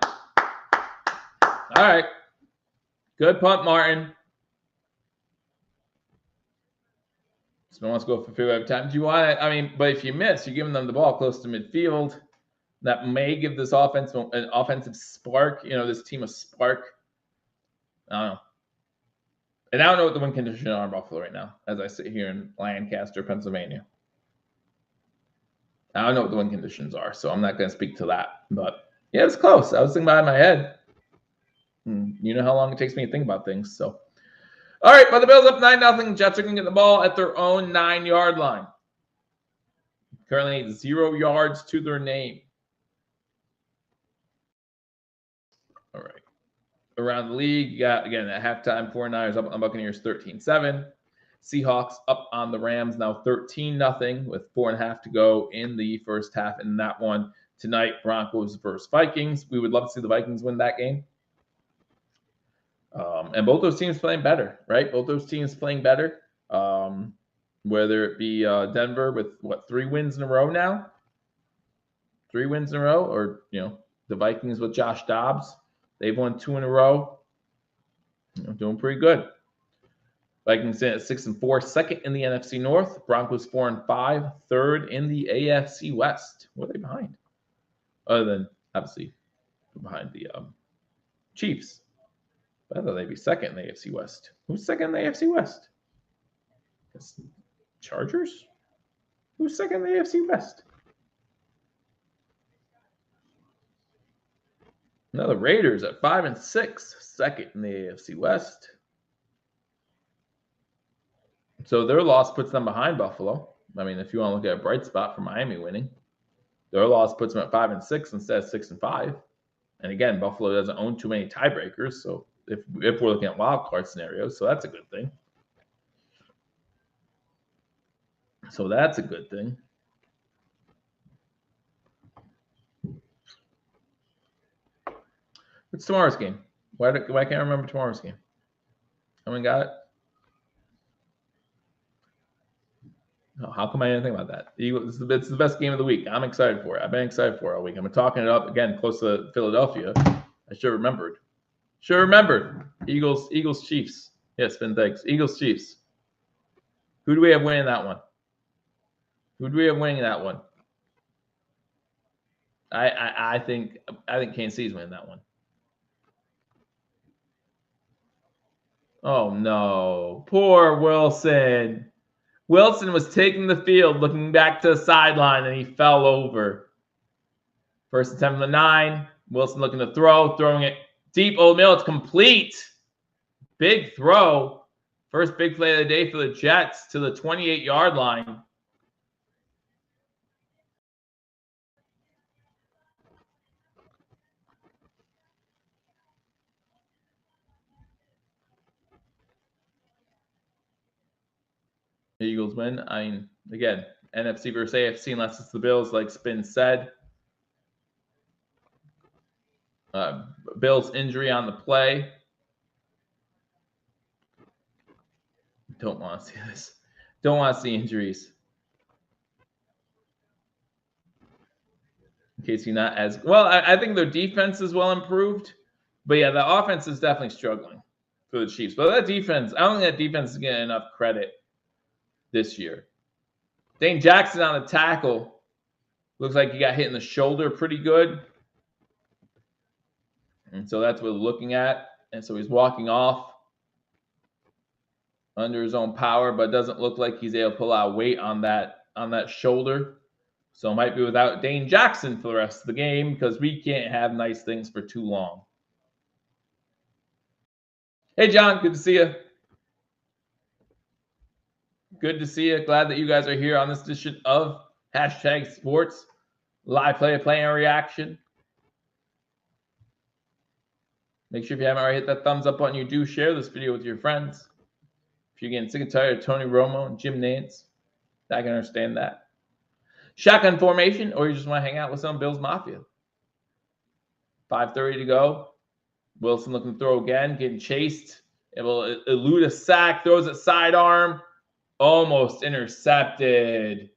All right. Good punt, Martin. Someone wants to go for field every time. Do you want it? I mean, but if you miss, you're giving them the ball close to midfield. That may give this offense an offensive spark. This team a spark. I don't know. And I don't know what the wind conditions are in Buffalo right now, as I sit here in Lancaster, Pennsylvania. I don't know what the wind conditions are, so I'm not going to speak to that. But yeah, it's close. I was thinking about it in my head. You know how long it takes me to think about things. So, all right, but the Bills up 9-0. Jets are going to get the ball at their own 9-yard line. Currently 0 yards to their name. All right. Around the league, you got, again, at halftime, 49ers up on the Buccaneers 13-7. Seahawks up on the Rams now 13-0 with 4.5 to go in the first half. In that one tonight, Broncos versus Vikings. We would love to see the Vikings win that game. And both those teams playing better, right? Both those teams playing better. Whether it be Denver with, 3 wins in a row now? 3 wins in a row? Or, the Vikings with Josh Dobbs. They've won 2 in a row. Doing pretty good. Vikings in at 6-4, second in the NFC North. Broncos 4-5, third in the AFC West. What are they behind? other than obviously behind the Chiefs. But I thought they'd be second in the AFC West. Who's second in the AFC West? It's Chargers? Who's second in the AFC West? No, the Raiders at 5-6, second in the AFC West. So their loss puts them behind Buffalo. I mean, if you want to look at a bright spot for Miami winning, their loss puts them at 5-6 instead of 6-5. And again, Buffalo doesn't own too many tiebreakers, so if we're looking at wild card scenarios, so that's a good thing. What's tomorrow's game? Why can't I remember tomorrow's game? Someone got it? Oh, how come I didn't think about that? It's the best game of the week. I'm excited for it. I've been excited for it all week. I've been talking it up again close to Philadelphia. I should have remembered. Eagles, Chiefs. Yes, Ben, thanks. Eagles, Chiefs. Who do we have winning that one? I think Kansas City's winning that one. Oh no, poor Wilson. Wilson was taking the field, looking back to the sideline, and he fell over. First attempt on the 9. Wilson looking to throw, throwing it deep. Old Mill, it's complete. Big throw. First big play of the day for the Jets to the 28-yard line. The Eagles win. I mean, again, NFC versus AFC, unless it's the Bills, like Spin said. Bills injury on the play. Don't want to see this. Don't want to see injuries. In case you're not as well, I think their defense is well improved. But yeah, the offense is definitely struggling for the Chiefs. But that defense, I don't think that defense is getting enough credit this year. Dane Jackson on the tackle. Looks like he got hit in the shoulder pretty good. And so that's what we're looking at. And so he's walking off under his own power, but it doesn't look like he's able to pull out weight on that shoulder. So it might be without Dane Jackson for the rest of the game because we can't have nice things for too long. Hey, John, good to see you. Good to see you. Glad that you guys are here on this edition of #Sports Live Play and Reaction. Make sure if you haven't already hit that thumbs up button, you do share this video with your friends. If you're getting sick and tired of Tony Romo and Jim Nantz, I can understand that. Shotgun formation, or you just want to hang out with some Bills Mafia. 5:30 to go. Wilson looking to throw again, getting chased. Able to elude a sack, throws it sidearm. Almost intercepted.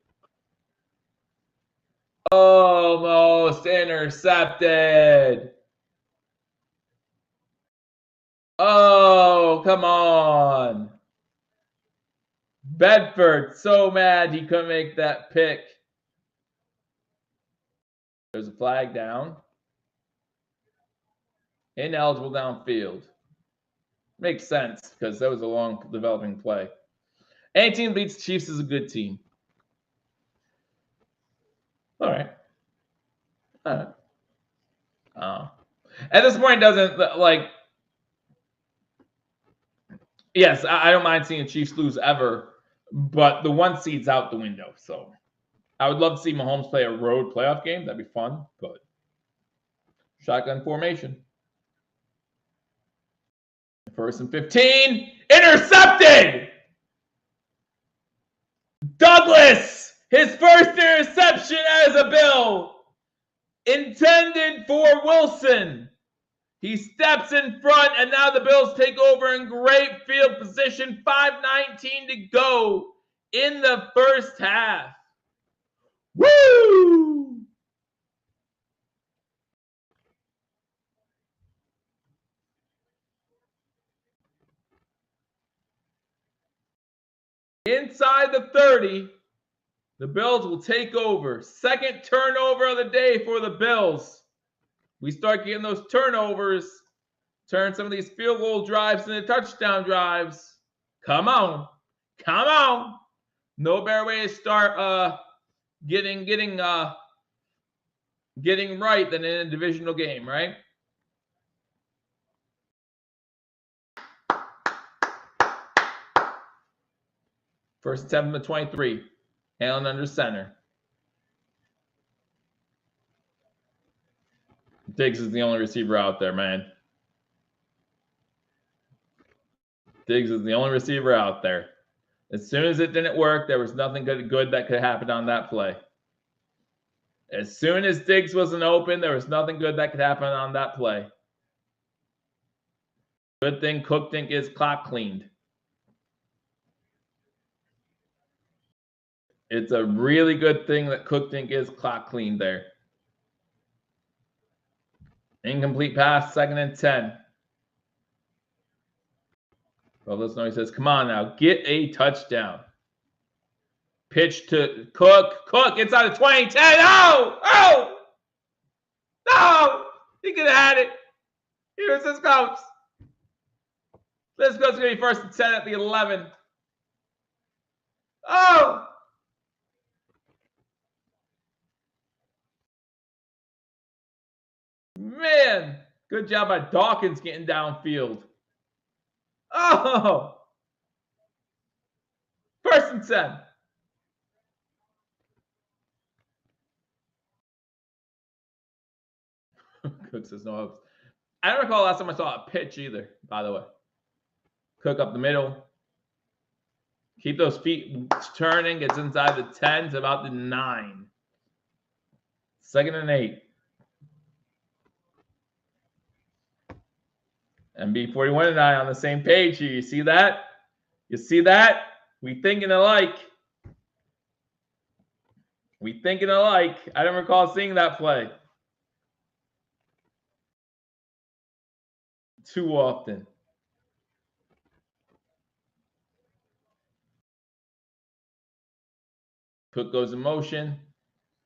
Almost intercepted. Oh, come on. Bedford, so mad he couldn't make that pick. There's a flag down. Ineligible downfield. Makes sense because that was a long developing play. Any team beats Chiefs is a good team. All right. At this point, doesn't like. Yes, I don't mind seeing the Chiefs lose ever, but the 1 seed's out the window. So I would love to see Mahomes play a road playoff game. That'd be fun. But shotgun formation. 1st and 15. Intercepted! Douglas! His first interception as a Bill. Intended for Wilson. He steps in front, and now the Bills take over in great field position. 5:19 to go in the first half. Woo! Inside the 30. The Bills will take over. Second turnover of the day for the Bills. We start getting those turnovers. Turn some of these field goal drives into touchdown drives. Come on. Come on. No better way to start getting right than in a divisional game, right? First and 7 to 23. Allen under center. Diggs is the only receiver out there, man. Diggs is the only receiver out there. As soon as it didn't work, there was nothing good that could happen on that play. As soon as Diggs wasn't open, there was nothing good that could happen on that play. Good thing Cook didn't get his clock cleaned. It's a really good thing that Cook didn't get his clock cleaned there. Incomplete pass, 2nd and 10. Well, listen, he says, come on now, get a touchdown. Pitch to Cook. Cook inside the 20, 10. Oh! No! He could have had it. Here's his coach. This goes going to be 1st and 10 at the 11. Oh! Man, good job by Dawkins getting downfield. Oh! 1st and 10. Cook says no hopes. I don't recall last time I saw a pitch either, by the way. Cook up the middle. Keep those feet turning. Gets inside the 10 to about the 9. 2nd and 8. MB41 and I on the same page here. You see that? You see that? We thinking alike. We thinking alike. I don't recall seeing that play too often. Cook goes in motion.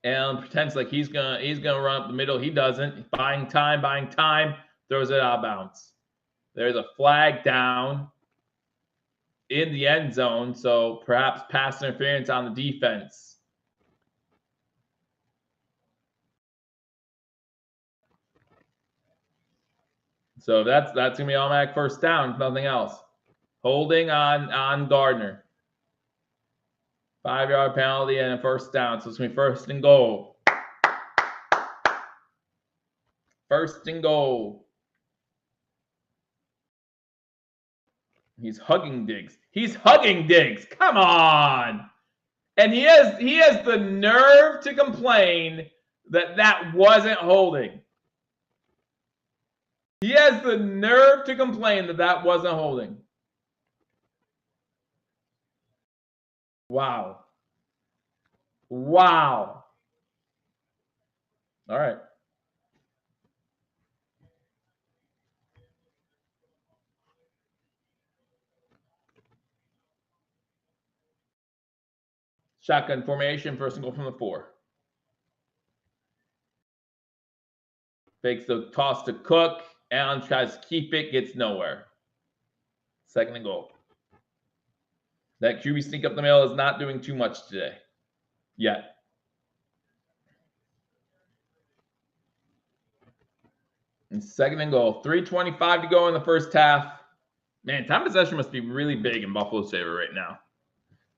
Allen pretends like he's gonna run up the middle. He doesn't. Buying time. Throws it out of bounds. There's a flag down in the end zone, so perhaps pass interference on the defense. So that's gonna be automatic 1st down, if nothing else. Holding on Gardner. 5-yard penalty and a 1st down. So it's gonna be 1st and goal. 1st and goal. He's hugging Diggs. He's hugging Diggs. Come on. And he has the nerve to complain that wasn't holding. He has the nerve to complain that wasn't holding. Wow. Wow. All right. Shotgun formation, 1st and goal from the 4. Fakes the toss to Cook. Allen tries to keep it, gets nowhere. 2nd and goal. That QB sneak up the middle is not doing too much today. Yet. And 2nd and goal. 3:25 to go in the 1st half. Man, time possession must be really big in Buffalo's favor right now.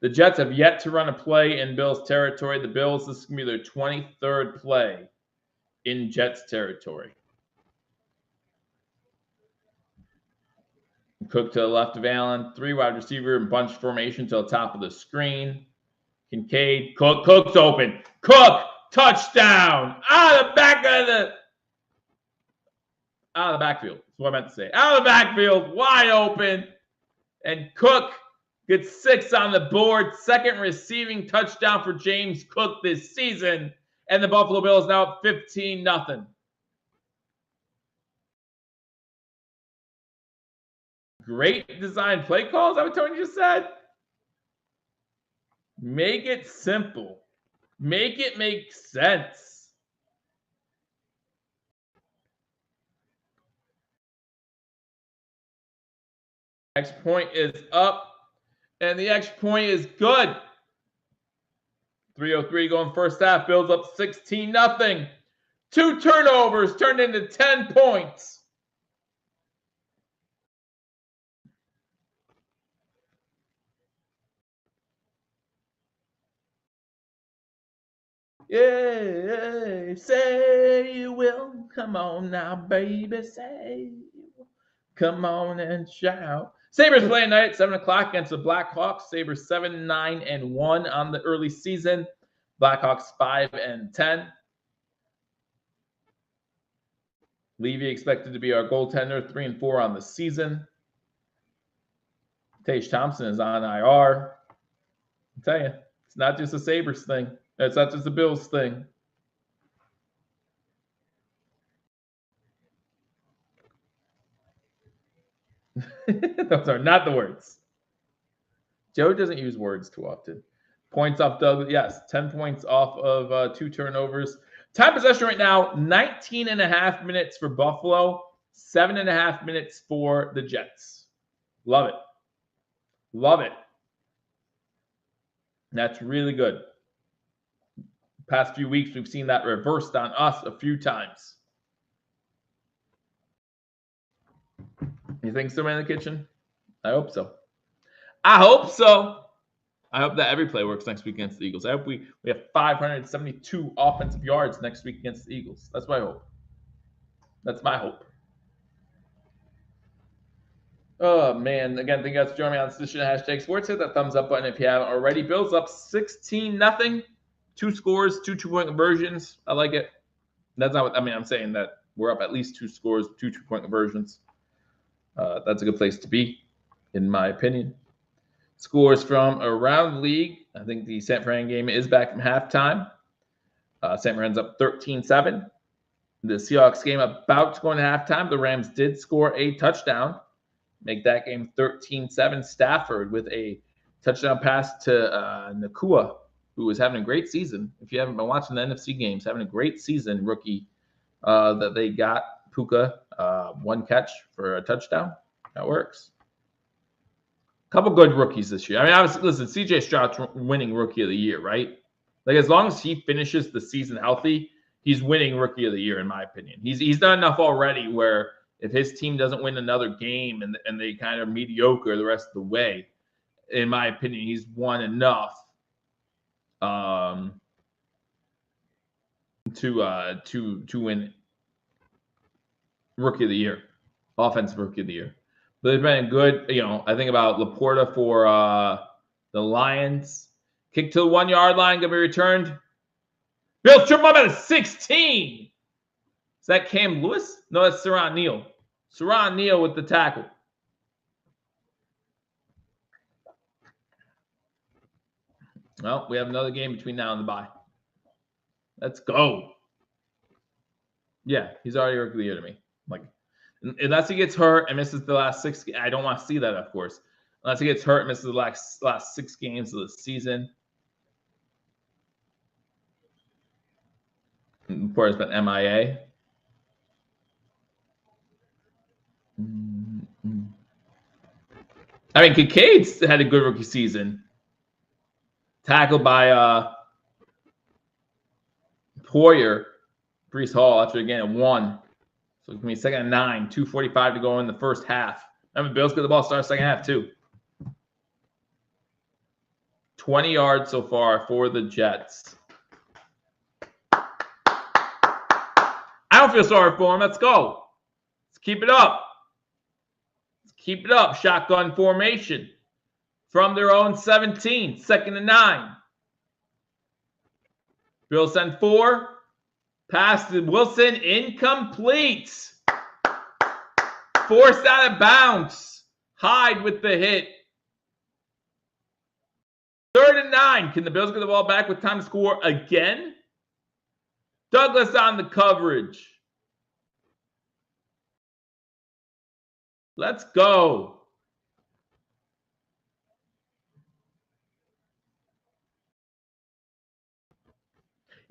The Jets have yet to run a play in Bills territory. The Bills, this is going to be their 23rd play in Jets territory. Cook to the left of Allen. 3 wide receiver and bunch formation to the top of the screen. Kincaid. Cook's open. Cook! Touchdown! Out of the backfield. That's what I meant to say. Out of the backfield. Wide open. And Cook gets 6 on the board. 2nd receiving touchdown for James Cook this season. And the Buffalo Bills now up 15-0. Great design play calls, I what Tony just said. Make it simple. Make it make sense. Extra point is up, and the extra point is good. 3:03 going first half, builds up 16-0. 2 turnovers turned into 10 points. Yeah, say you will. Come on now, baby, say you will. Come on and shout. Sabres play tonight at 7 o'clock against the Blackhawks. Sabres 7-9-1 on the early season. Blackhawks 5-10. Levy expected to be our goaltender, 3-4 on the season. Tage Thompson is on IR. I'll tell you, it's not just a Sabres thing. It's not just a Bills thing. Those are not the words. Joe doesn't use words too often. Points off Douglas. Yes, 10 points off of 2 turnovers. Time possession right now, 19.5 minutes for Buffalo, 7.5 minutes for the Jets. Love it. Love it. That's really good. Past few weeks, we've seen that reversed on us a few times. You think so, man, in the kitchen? I hope so. I hope so. I hope that every play works next week against the Eagles. I hope we have 572 offensive yards next week against the Eagles. That's my hope. That's my hope. Oh, man. Again, thank you guys for joining me on this edition of Hashtag Sports. Hit that thumbs up button if you haven't already. Bills up 16-0. 2 scores, 2 two-point conversions. I like it. That's not what, I mean, I'm saying that we're up at least 2 scores, 2 two-point conversions. That's a good place to be, in my opinion. Scores from around the league. I think the San Fran game is back from halftime. San Fran's up 13-7. The Seahawks game about to go into halftime. The Rams did score a touchdown. Make that game 13-7. Stafford with a touchdown pass to Nakua, who is having a great season. If you haven't been watching the NFC games, having a great season, rookie that they got. Puka, 1 catch for a touchdown. That works. Couple good rookies this year. I mean, obviously, listen, CJ Stroud's winning Rookie of the Year, right? Like, as long as he finishes the season healthy, he's winning Rookie of the Year, in my opinion. He's done enough already where if his team doesn't win another game and they kind of mediocre the rest of the way, in my opinion, he's won enough to win Rookie of the Year, Offensive Rookie of the Year. But they've been good, I think about Laporta for the Lions. Kick to the 1-yard line, going to be returned. Bills trip up at 16. Is that Cam Lewis? No, that's Saran Neal. Saran Neal with the tackle. Well, we have another game between now and the bye. Let's go. Yeah, he's already Rookie of the Year to me. Like, unless he gets hurt and misses the last 6, I don't want to see that, of course. Unless he gets hurt and misses the last 6 games of the season. Before it's been MIA. I mean, Kincaid's had a good rookie season. Tackled by Poyer, Breece Hall after again at 1. So it's going to be 2nd and 9, 2:45 to go in the first half. Remember, Bills get the ball start second half too. 20 yards so far for the Jets. I don't feel sorry for him. Let's go. Let's keep it up. Let's keep it up. Shotgun formation from their own 17. 2nd and 9. Bills send 4. Pass to Wilson. Incomplete. Forced out of bounds. Hyde with the hit. 3rd and 9. Can the Bills get the ball back with time to score again? Douglas on the coverage. Let's go.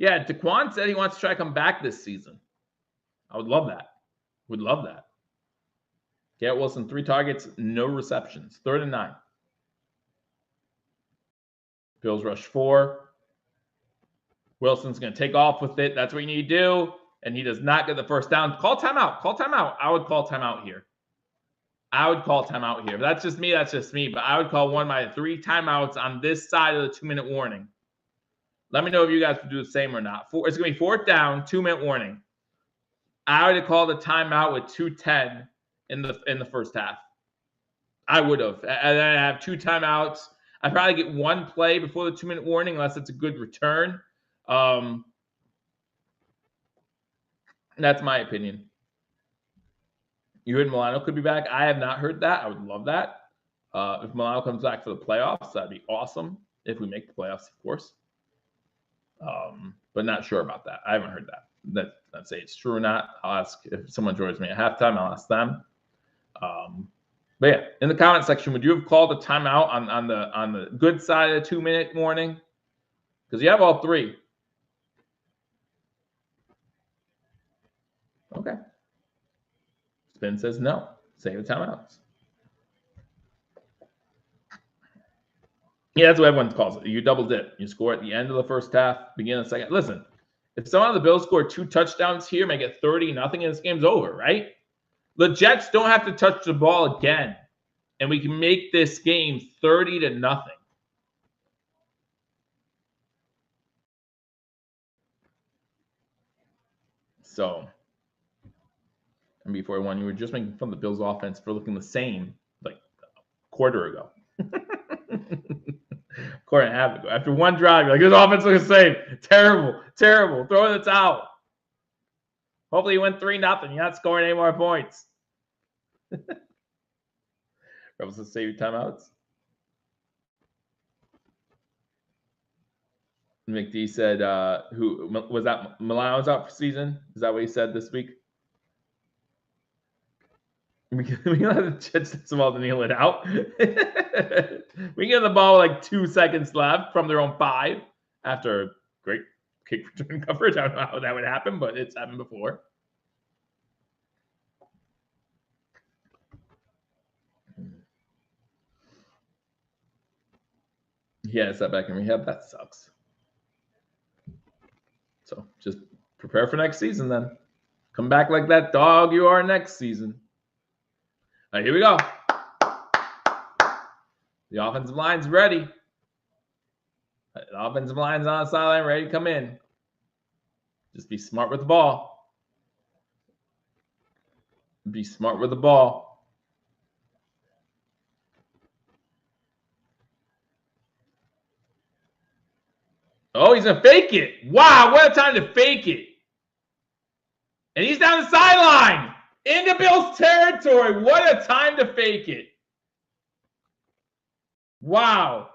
Yeah, Daquan said he wants to try to come back this season. I would love that. Would love that. Garrett Wilson, 3 targets, no receptions. 3rd and 9. Bills rush 4. Wilson's going to take off with it. That's what you need to do. And he does not get the first down. Call timeout. Call timeout. I would call timeout here. That's just me. But I would call one of my 3 timeouts on this side of the 2-minute warning. Let me know if you guys would do the same or not. It's going to be 4th down, 2-minute warning. I would have called a timeout with 2:10 in the first half. I would have. And then I have 2 timeouts. I'd probably get 1 play before the 2-minute warning unless it's a good return. That's my opinion. You heard Milano could be back. I have not heard that. I would love that. If Milano comes back for the playoffs, that'd be awesome. If we make the playoffs, of course. But not sure about that. I haven't heard that. Let's say it's true or not. I'll ask if someone joins me at halftime. I'll ask them. But yeah, in the comment section, would you have called a timeout on the good side of the 2-minute warning? Because you have all 3. Okay. Spin says no. Save the timeouts. Yeah, that's what everyone calls it. You double dip. You score at the end of the first half, begin of the second. Listen, if someone on the Bills score 2 touchdowns here, make it 30-0, and this game's over, right? The Jets don't have to touch the ball again, and we can make this game 30-0. So, and before I won, you were just making fun of the Bills' offense for looking the same like a quarter ago. Quarter and a half ago. After 1 drive, you're like, this offense looks the same. Terrible. Throw in the towel. Hopefully you win 3-0. You're not scoring any more points. Rebels to save your timeouts. McD said, who was that? Milano's out for season? Is that what he said this week? We can let the Jets take the ball to kneel it out. We get the ball with like 2 seconds left from their own 5 after a great kick return coverage. I don't know how that would happen, but it's happened before. Yeah, set back in rehab. That sucks. So just prepare for next season then. Come back like that dog you are next season. All right, here we go. The offensive line's ready. The offensive line's on the sideline, ready to come in. Just be smart with the ball. Be smart with the ball. Oh, he's going to fake it. Wow, what a time to fake it. And he's down the sideline. Into Bills territory. What a time to fake it. Wow.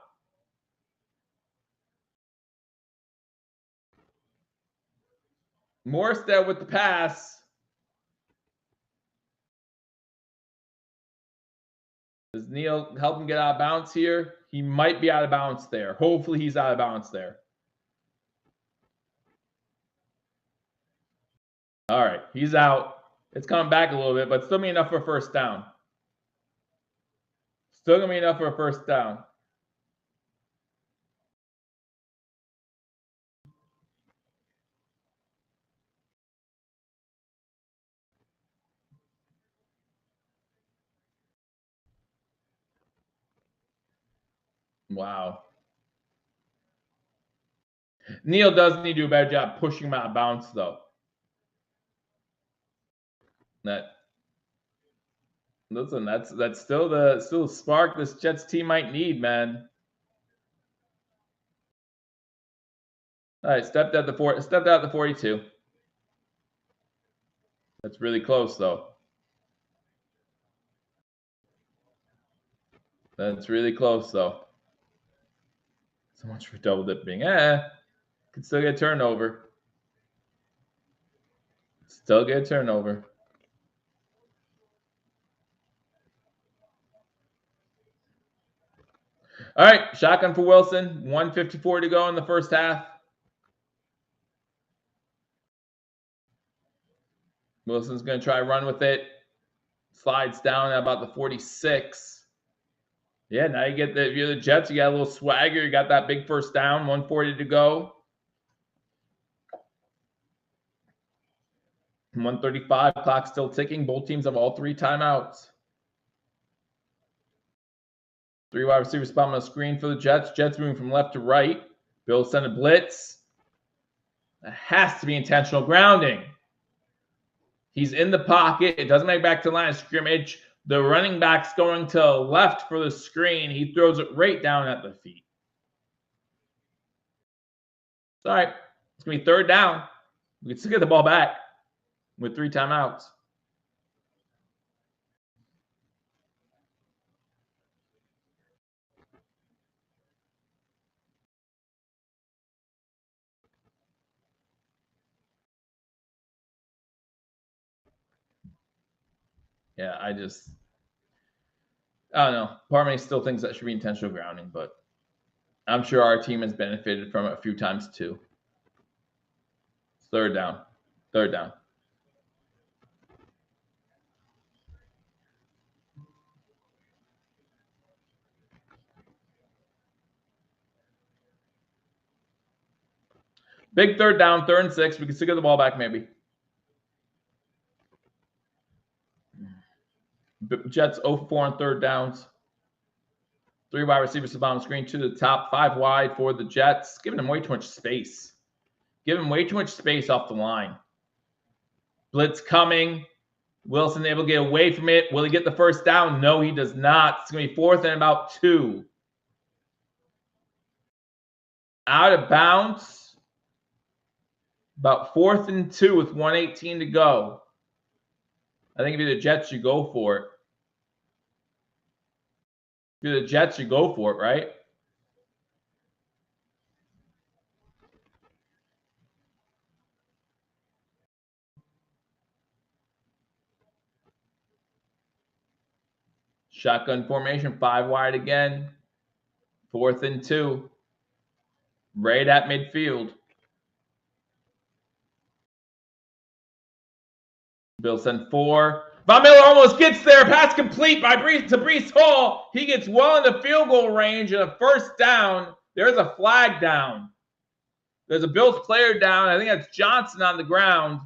Morstead with the pass. Does Neal help him get out of bounds here? He might be out of bounds there. Hopefully he's out of bounds there. All right, he's out. It's coming back a little bit, but still be enough for a first down. Still going to be enough for a first down. Wow. Neal does need to do a better job pushing him out of bounds, though. Listen, that's still the spark this Jets team might need, man. All right, stepped out the 42. That's really close, though. That's really close, though. So much for double dipping. Could still get a turnover. Still get a turnover. All right, shotgun for Wilson. 1:54 to go in the first half. Wilson's going to try run with it. Slides down at about the 46. Yeah, now you get the, if you're the Jets, you got a little swagger. You got that big first down, 140 to go. 135, clock still ticking. Both teams have all 3 timeouts. 3 wide receivers spot on the screen for the Jets. Jets moving from left to right. Bills send a blitz. That has to be intentional grounding. He's in the pocket. It doesn't make it back to the line of scrimmage. The running back's going to left for the screen. He throws it right down at the feet. It's all right. It's going to be 3rd down. We can still get the ball back with 3 timeouts. Yeah, I don't know. Part of me still thinks that should be intentional grounding, but I'm sure our team has benefited from it a few times too. 3rd down. 3rd down. Big 3rd down, 3rd and 6. We can still get the ball back maybe. Jets 0-4 on 3rd downs. 3 wide receivers to the bottom screen, 2 to the top, 5 wide for the Jets. Giving them way too much space. Giving them way too much space off the line. Blitz coming. Wilson able to get away from it. Will he get the first down? No, he does not. It's going to be 4th and about 2. Out of bounds. About 4th and 2 with 1:18 to go. I think if you're the Jets, you go for it. If you're the Jets, you go for it, right? Shotgun formation, 5 wide again. 4th and 2. Right at midfield. Bill send 4. Von Miller almost gets there. Pass complete by Breece Hall. He gets well into field goal range and a 1st down. There's a flag down. There's a Bills player down. I think that's Johnson on the ground.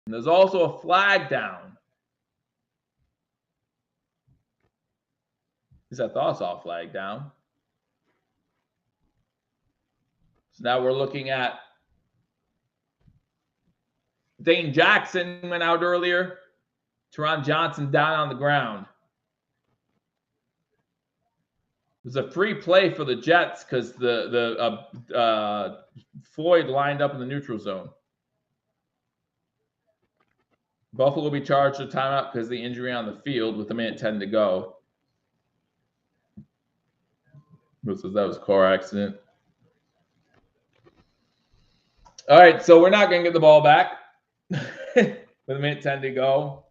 And there's also a flag down. At least I thought I saw a flag down. So now we're looking at Dane Jackson went out earlier. Teron Johnson down on the ground. It was a free play for the Jets because Floyd lined up in the neutral zone. Buffalo will be charged with timeout because of the injury on the field with 1:10 to go. That was a car accident. All right, so we're not going to get the ball back with 1:10 to go.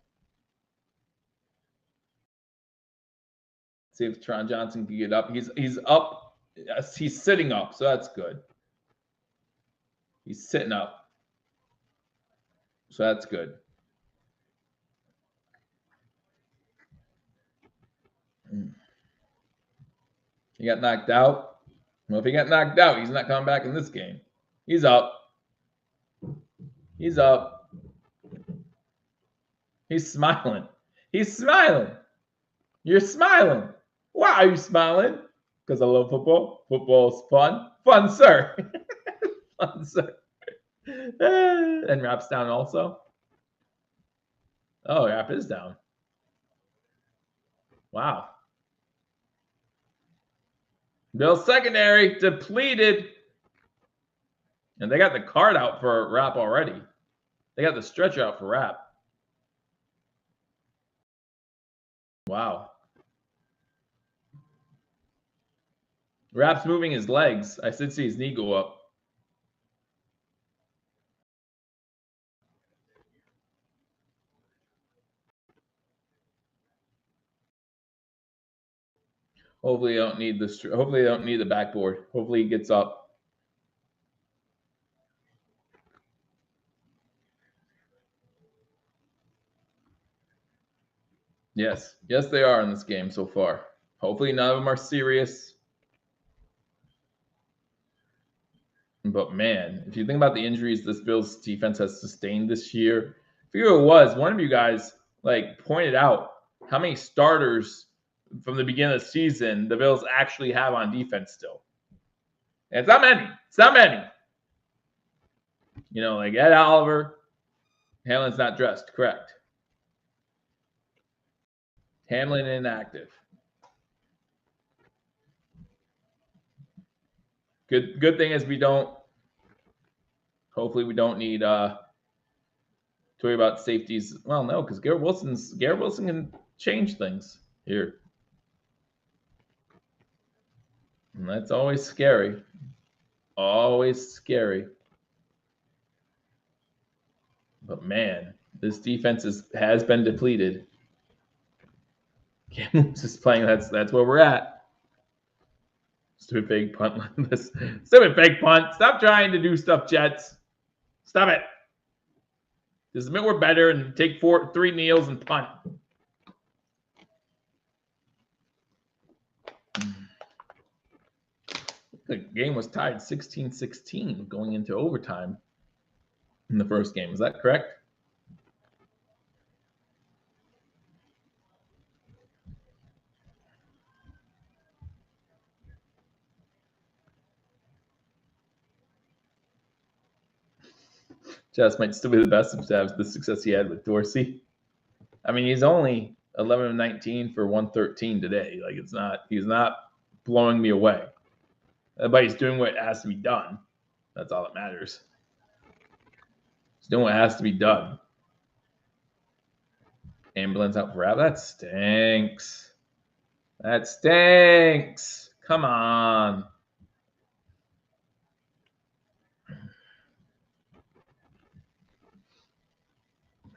See if Teron Johnson can get up. He's up. Yes, he's sitting up, so that's good. He's sitting up, so that's good. He got knocked out. Well, if he got knocked out, he's not coming back in this game. He's up. He's up. He's smiling. He's smiling. You're smiling. Why are you smiling? Because I love football. Football's fun. Fun, sir. Fun, sir. And Rap's down also. Oh, Rap is down. Wow. Bill's secondary depleted. And they got the card out for Rap already. They got the stretcher out for Rap. Wow. Rap's moving his legs. I did see his knee go up. Hopefully, they don't need this. Hopefully, they don't need the backboard. Hopefully, he gets up. Yes. Yes, they are in this game so far. Hopefully none of them are serious. But man, if you think about the injuries this Bills defense has sustained this year, I figure it was one of you guys pointed out how many starters from the beginning of the season the Bills actually have on defense still. And it's not many. It's not many. Like Ed Oliver, Hamlin's not dressed, correct. Hamlin inactive. Good thing is hopefully we don't need to worry about safeties. Well, no, because Garrett Wilson can change things here. And that's always scary. Always scary. But man, this defense has been depleted. Cam Lewis is playing. That's where we're at. Stupid fake punt. Stupid fake punt. Stop trying to do stuff, Jets. Stop it. Just admit we're better and take 3 kneels and punt. The game was tied 16-16 going into overtime in the first game. Is that correct? Jets might still be the best of the success he had with Dorsey. I mean, he's only 11-19 for 113 today. He's not blowing me away. But he's doing what has to be done. That's all that matters. He's doing what has to be done. Ambulance out for that stinks. That stinks. Come on.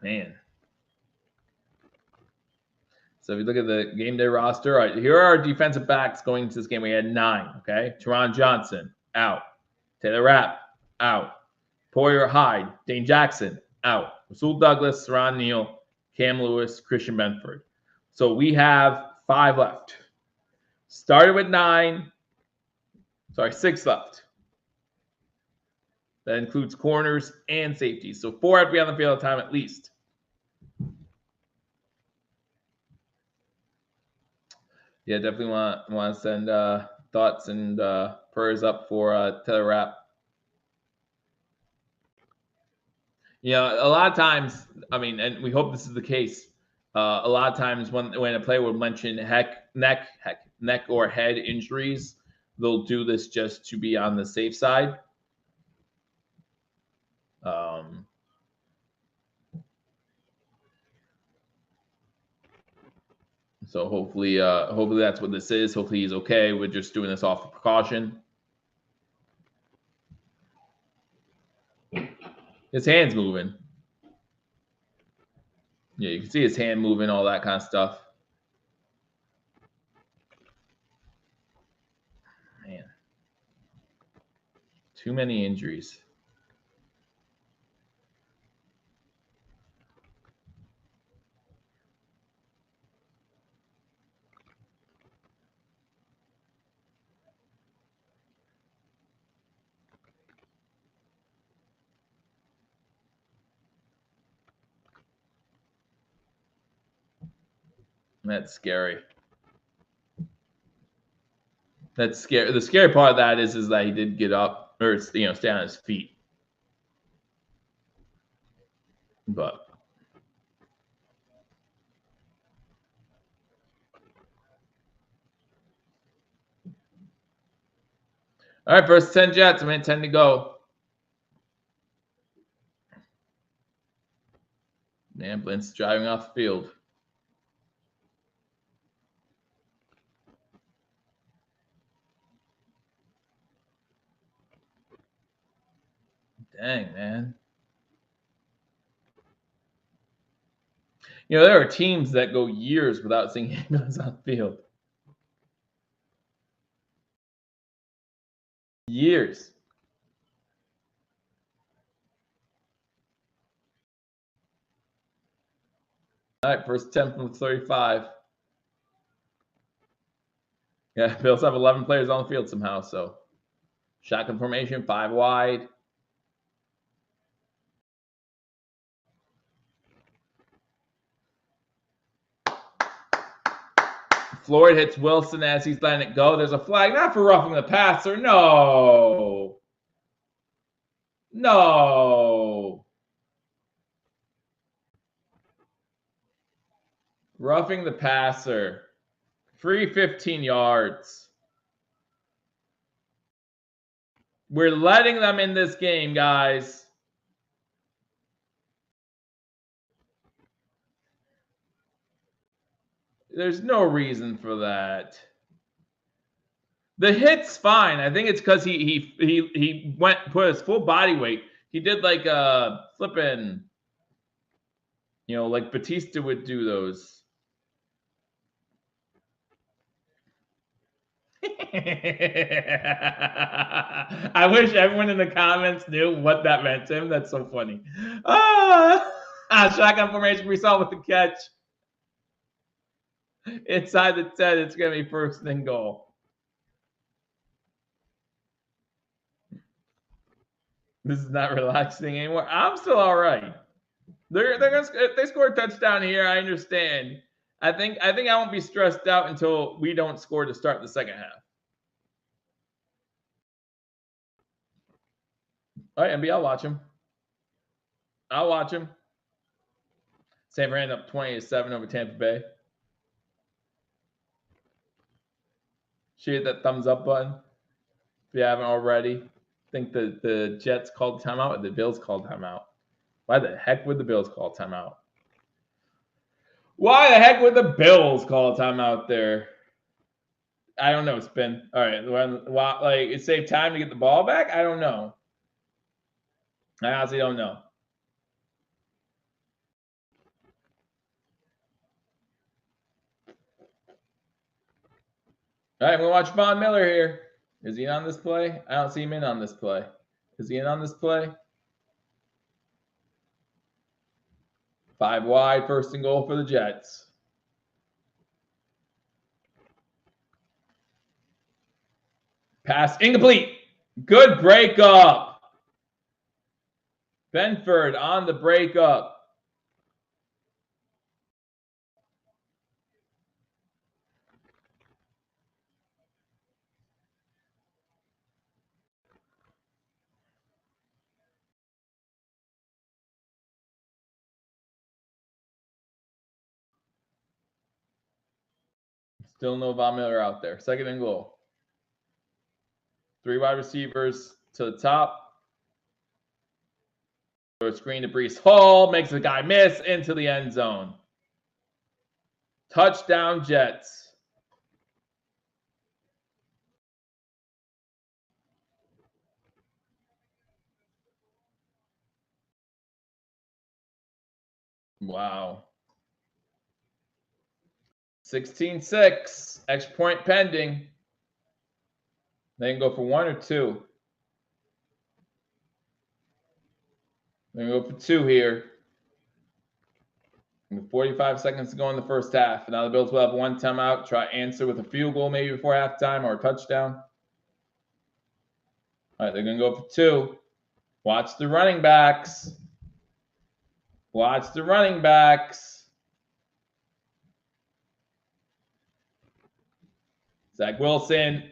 Man. So if you look at the game day roster, all right, here are our defensive backs going into this game. We had 9, okay? Teron Johnson, out. Taylor Rapp, out. Poyer Hyde, Dane Jackson, out. Rasul Douglas, Saron Neal, Cam Lewis, Christian Benford. So we have 5 left. Started with 6 left. That includes corners and safeties. So 4 have to be on the field at a time at least. Yeah, definitely want to send thoughts and prayers up for Taylor Rapp. A lot of times, I mean, and we hope this is the case. A lot of times when a player would mention neck or head injuries, they'll do this just to be on the safe side. So hopefully that's what this is. Hopefully he's okay. We're just doing this off of precaution. His hand's moving. Yeah, you can see his hand moving, all that kind of stuff. Man. Too many injuries. That's scary. That's scary. The scary part of that is that he did get up or stay on his feet. But all right, first 10 Jets. I'm at 10 to go. Ambulance driving off the field. Dang, man. There are teams that go years without seeing ambulance on the field. Years. All right, first 10 from 35. Yeah, Bills have 11 players on the field somehow, so shotgun formation, 5 wide. Floyd hits Wilson as he's letting it go. There's a flag, not for roughing the passer. No. No. Roughing the passer. Free 15 yards. We're letting them in this game, guys. There's no reason for that. The hit's fine. I think it's because he put his full body weight. He did like a flipping, like Batista would do those. I wish everyone in the comments knew what that meant to him. That's so funny. Shotgun formation we saw with the catch. Inside the 10, it's going to be first and goal. This is not relaxing anymore. I'm still all right. They're gonna, if they score a touchdown here, I understand. I think I won't be stressed out until we don't score to start the second half. All right, MB, I'll watch him. I'll watch him. San Fran up 20-7 over Tampa Bay. Should hit that thumbs up button if you haven't already. I think the Jets called timeout or the Bills called timeout. Why the heck would the Bills call timeout? Why the heck would the Bills call timeout there? I don't know, Spin. All right. Like, it saved time to get the ball back? I don't know. I honestly don't know. All right, I'm going to watch Von Miller here. Is he in on this play? I don't see him in on this play. Is he in on this play? 5 wide, first and goal for the Jets. Pass incomplete. Good breakup. Benford on the breakup. Still no Von Miller out there. Second and goal. 3 wide receivers to the top. Screen to Breece Hall. Makes the guy miss into the end zone. Touchdown, Jets. Wow. 16-6. Extra point pending. They can go for 1 or 2. They're going to go for 2 here. 45 seconds to go in the first half. Now the Bills will have 1 timeout. Try answer with a field goal maybe before halftime or a touchdown. All right, they're going to go for 2. Watch the running backs. Watch the running backs. Zach Wilson.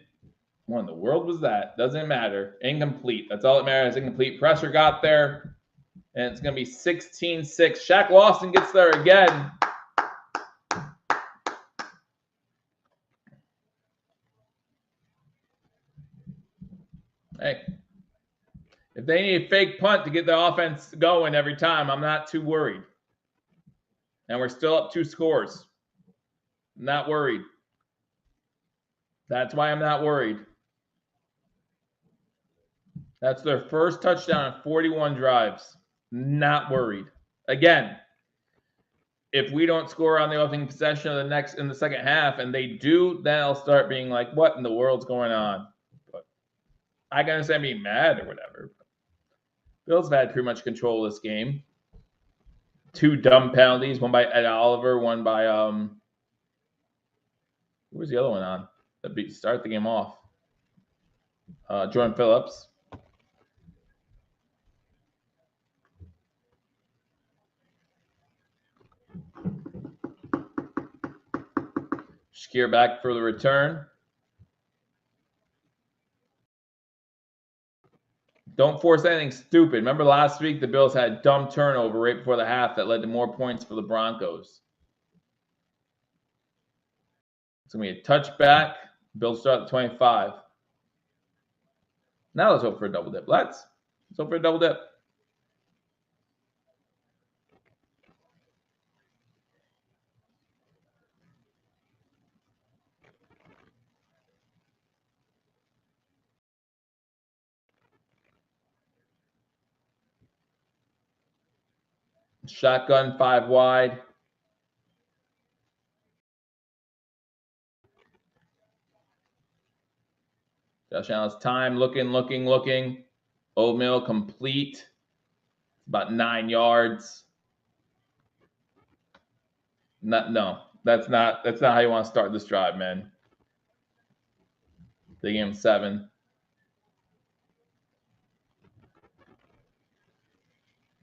What in the world was that? Doesn't matter. Incomplete. That's all that matters. Incomplete. Pressure got there. And it's going to be 16-6. Shaq Lawson gets there again. Hey, if they need a fake punt to get the offense going every time, I'm not too worried. And we're still up 2 scores. I'm not worried. That's why I'm not worried. That's their first touchdown in 41 drives. Not worried. Again, if we don't score on the opening possession of in the second half, and they do, then I'll start being like, what in the world's going on? But I can understand being mad or whatever. Bills have had pretty much control of this game. 2 dumb penalties, one by Ed Oliver, one by who was the other one on that start the game off? Jordan Phillips. Shakir back for the return. Don't force anything stupid. Remember last week the Bills had a dumb turnover right before the half that led to more points for the Broncos. It's going to be a touchback. Bills start at 25. Now let's hope for a double dip. Let's hope for a double dip. Shotgun 5 wide. Josh Allen's time. Looking. Oatmeal complete. About 9 yards. No, that's not how you want to start this drive, man. They gave him 7.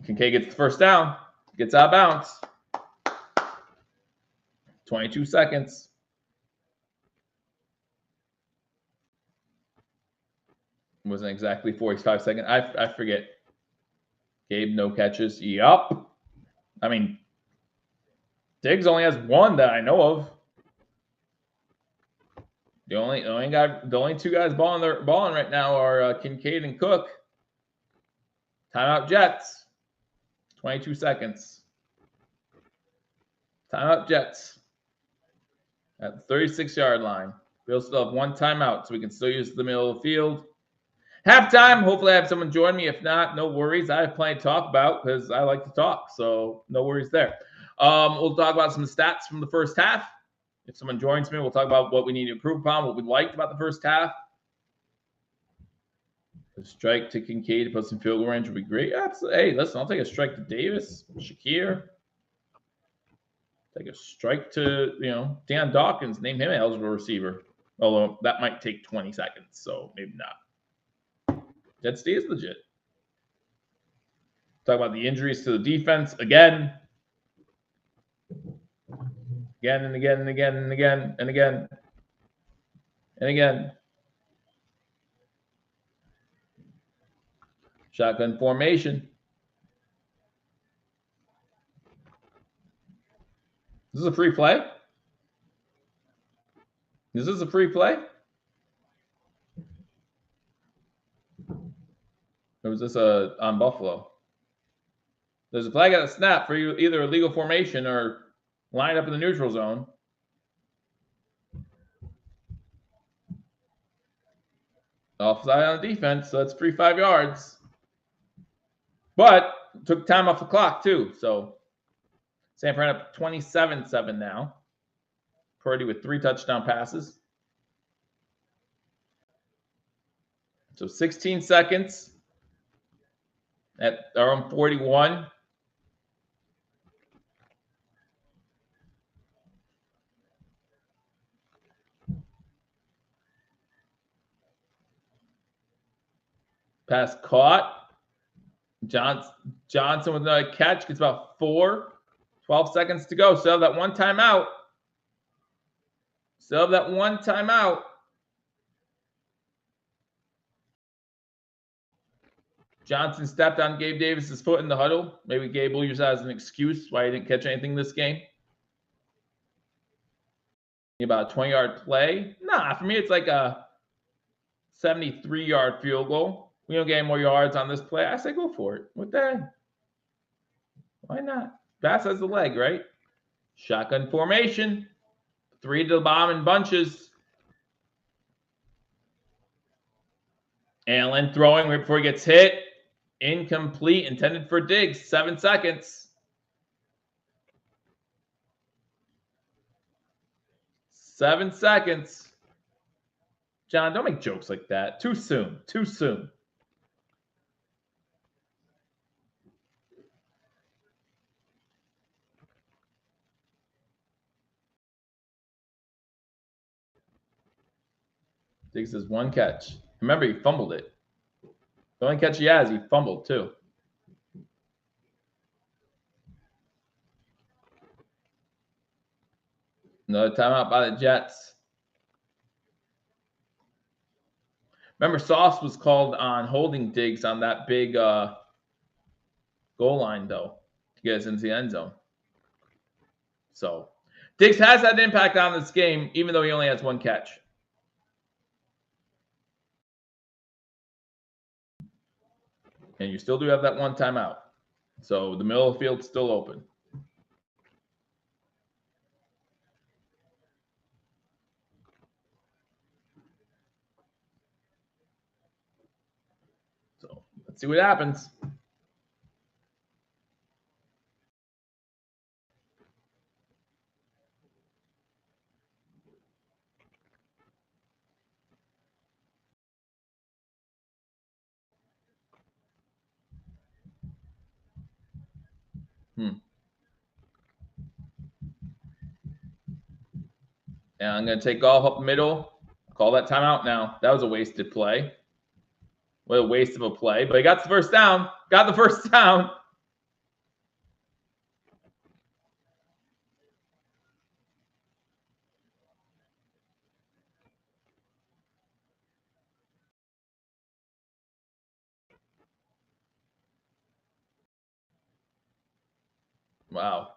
Kincaid gets the first down. Gets out of bounds. 22 seconds. It wasn't exactly 45 seconds. I forget. Gabe, no catches. Yup. I mean, Diggs only has 1 that I know of. The only 2 guys balling right now are Kincaid and Cook. Timeout Jets. 22 seconds. Timeout Jets. At the 36-yard line. We'll still have 1 timeout, so we can still use the middle of the field. Halftime. Hopefully I have someone join me. If not, no worries. I have plenty to talk about because I like to talk, so no worries there. We'll talk about some stats from the first half. If someone joins me, we'll talk about what we need to improve upon, what we liked about the first half. A strike to Kincaid to put some field goal range would be great. Hey, listen, I'll take a strike to Davis, Shakir. Take a strike to, Dan Dawkins. Name him an eligible receiver. Although that might take 20 seconds, so maybe not. Jets D is legit. Talk about the injuries to the defense again. Again and again and again and again and again and again. Shotgun formation. This is a free play? Is this a free play? Or was this on Buffalo? There's a flag at a snap for either illegal formation or line up in the neutral zone. Offside on the defense, so that's free 5 yards. But took time off the clock too, so San Fran up 27-7 now. Purdy with 3 touchdown passes. So 16 seconds at our own 41. Pass caught. Johnson with another catch. Gets about 12 seconds to go. Still have that 1 timeout. Johnson stepped on Gabe Davis's foot in the huddle. Maybe Gabe will use that as an excuse why he didn't catch anything this game. About a 20-yard play. Nah, for me, it's like a 73-yard field goal. We don't get any more yards on this play. I say go for it. What the heck? Why not? Bass has the leg, right? Shotgun formation. 3 to the bottom in bunches. Allen throwing right before he gets hit. Incomplete. Intended for Diggs. 7 seconds. 7 seconds. John, don't make jokes like that. Too soon. Too soon. Diggs has one catch. Remember, he fumbled it. The only catch he has, he fumbled too. Another timeout by the Jets. Remember, Sauce was called on holding Diggs on that big goal line, though, to get us into the end zone. So, Diggs has had an impact on this game, even though he only has one catch. And you still do have that one timeout. So, the middle of the field's still open. So, let's see what happens. And I'm going to take golf up the middle. Call that timeout now. That was a wasted play. What a waste of a play. But he got the first down. Got the first down. Wow.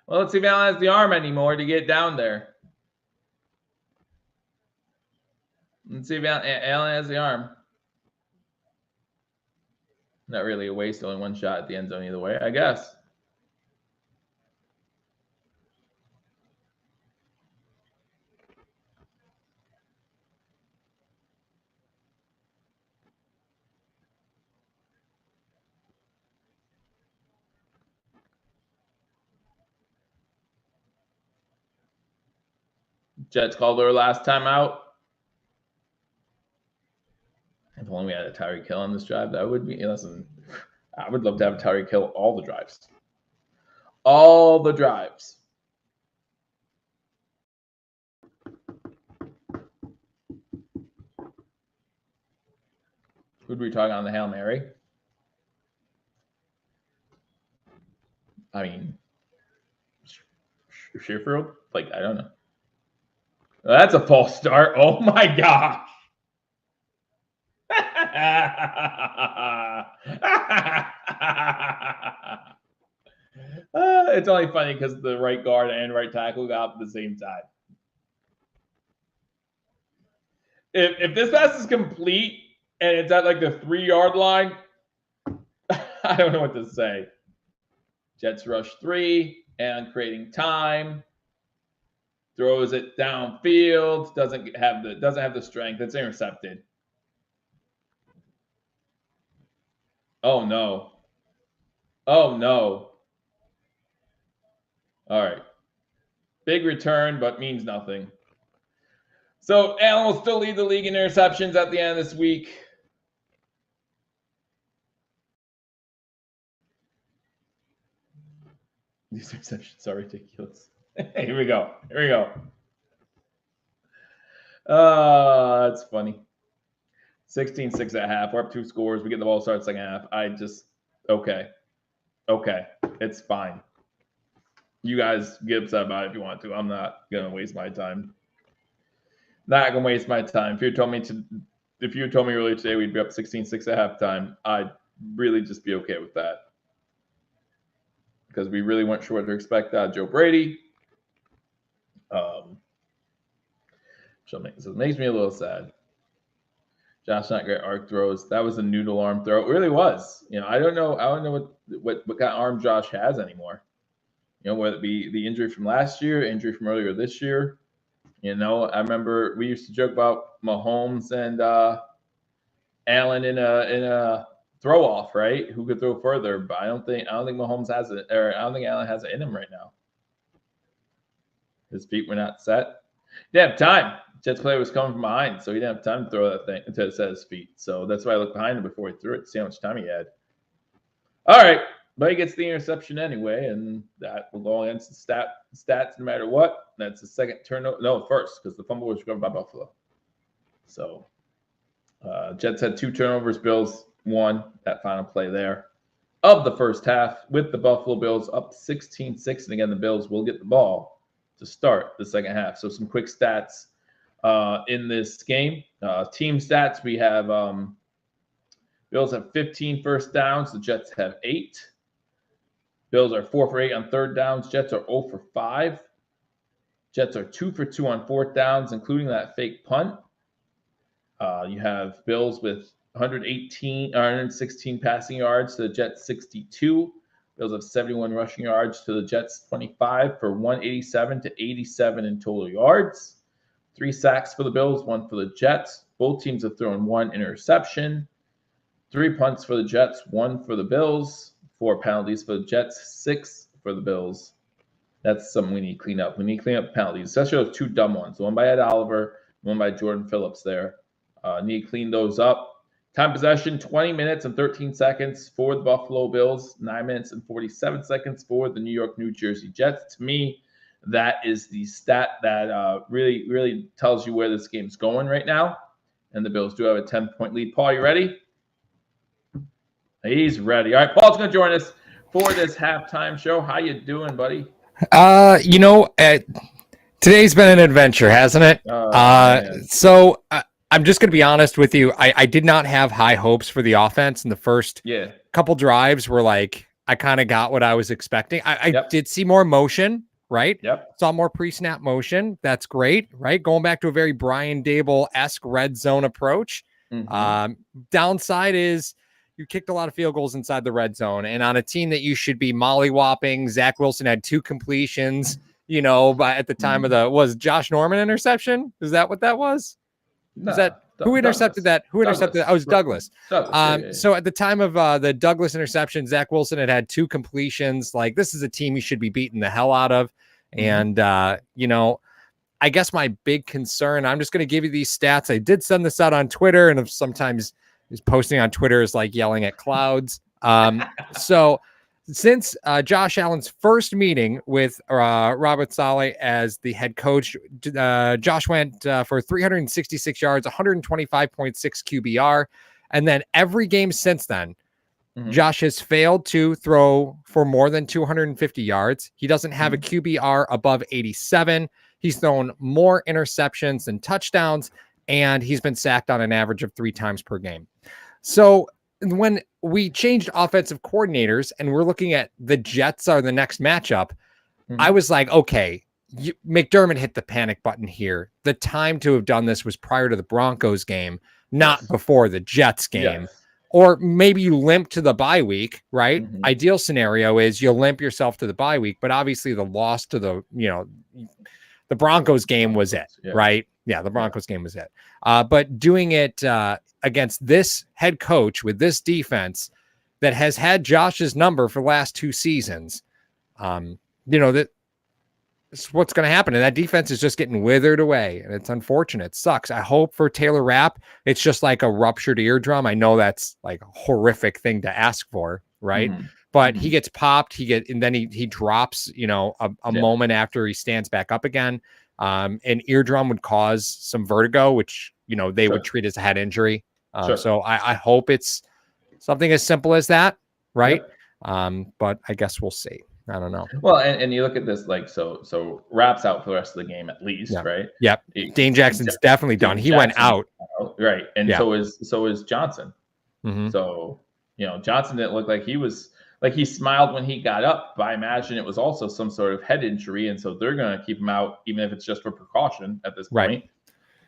Well, let's see if Allen has the arm anymore to get down there. Let's see if Allen has the arm. Not really a waste. Only one shot at the end zone either way, I guess. Jets called their last time out. If only we had a Tyreek Hill on this drive, that would be. Listen, I would love to have Tyreek Hill all the drives. All the drives. Who'd we talk on the Hail Mary? I mean, Sheffield? Like, I don't know. That's a false start. Oh my gosh. It's only funny because the right guard and right tackle got up at the same time. If this pass is complete and it's at like the 3-yard line, I don't know what to say. Jets rush 3 and creating time. Throws it downfield. Doesn't have the strength. It's intercepted. Oh no. Oh no. All right. Big return, but means nothing. So Allen will still lead the league in interceptions at the end of this week. These interceptions are ridiculous. Here we go. That's funny. 16-6 at half. We're up 2 scores. We get the ball start second half. Okay. It's fine. You guys get upset about it if you want to. I'm not gonna waste my time. Not gonna waste my time. If you told me earlier today we'd be up 16-6 at halftime, I'd really just be okay with that. Because we really weren't sure what to expect out of Joe Brady. So it makes me a little sad. Josh not great arc throws. That was a noodle arm throw. It really was. I don't know what kind of arm Josh has anymore. Whether it be the injury from last year, injury from earlier this year. I remember we used to joke about Mahomes and Allen in a throw off, right? Who could throw further? But I don't think Mahomes has it, or I don't think Allen has it in him right now. His feet were not set. He didn't have time. Jets player was coming from behind, so he didn't have time to throw that thing to set his feet. So that's why I looked behind him before he threw it to see how much time he had. All right. But he gets the interception anyway, and that will go against the stats no matter what. That's the second turnover. No, first, because the fumble was recovered by Buffalo. So Jets had 2 turnovers, Bills 1, that final play there of the first half, with the Buffalo Bills up 16-6. And again, the Bills will get the ball to start the second half. So some quick stats in this game. Team stats, we have Bills have 15 first downs. The Jets have 8. Bills are 4 for 8 on third downs. Jets are 0 for 5. Jets are 2 for 2 on fourth downs, including that fake punt. You have Bills with 116 passing yards to the Jets 62. Bills have 71 rushing yards to the Jets 25 for 187 to 87 in total yards. 3 sacks for the Bills, 1 for the Jets. Both teams have thrown 1 interception. 3 punts for the Jets, 1 for the Bills. 4 penalties for the Jets, 6 for the Bills. That's something we need to clean up. We need to clean up penalties, especially those 2 dumb ones. One by Ed Oliver, one by Jordan Phillips there. Need to clean those up. Time possession, 20 minutes and 13 seconds for the Buffalo Bills. 9 minutes and 47 seconds for the New Jersey Jets. To me, that is the stat that really, really tells you where this game's going right now. And the Bills do have a 10-point lead. Paul, you ready? He's ready. All right, Paul's going to join us for this halftime show. How you doing, buddy? Today's been an adventure, hasn't it? So I'm just going to be honest with you. I did not have high hopes for the offense in the first couple drives. Were like, I kind of got what I was expecting. I did see more motion, right? Saw more pre-snap motion. That's great, right? Going back to a very Brian Dable-esque red zone approach. Downside is you kicked a lot of field goals inside the red zone, and on a team that you should be molly-whopping. Zach Wilson had 2 completions, at the time of was Josh Norman interception? Is that what that was? No, is that who intercepted that? Who intercepted that? Oh, it was Douglas. So at the time of the Douglas interception, Zach Wilson had 2 completions. Like, this is a team you should be beating the hell out of. And, I guess my big concern, I'm just going to give you these stats. I did send this out on Twitter, and sometimes posting on Twitter is like yelling at clouds. So since Josh Allen's first meeting with Robert Saleh as the head coach, Josh went for 366 yards, 125.6 QBR. And then every game since then, Josh has failed to throw for more than 250 yards. He doesn't have a QBR above 87. He's thrown more interceptions than touchdowns, and he's been sacked on an average of 3 times per game. So when we changed offensive coordinators and we're looking at the Jets are the next matchup, I was like, okay, McDermott hit the panic button here. The time to have done this was prior to the Broncos game, not before the Jets game. Or maybe you limp to the bye week, right? Ideal scenario is you limp yourself to the bye week, but obviously the loss to the Broncos game was it, right? Yeah, the Broncos game was it. But doing it against this head coach with this defense that has had Josh's number for the last 2 seasons, that's what's going to happen. And that defense is just getting withered away. And it's unfortunate. It sucks. I hope for Taylor Rapp, it's just like a ruptured eardrum. I know that's like a horrific thing to ask for, right? But he gets popped. And then he drops, a moment after he stands back up again. An eardrum would cause some vertigo, which, they would treat as a head injury. So I hope it's something as simple as that, right? But I guess we'll see. I don't know. Well, and you look at this, like, so Rapp's out for the rest of the game at least, right? Dane Jackson's definitely done. He went out. Right. And so is Johnson. So, Johnson didn't look like he was like he smiled when he got up, but I imagine it was also some sort of head injury. And so they're going to keep him out, even if it's just for precaution at this point.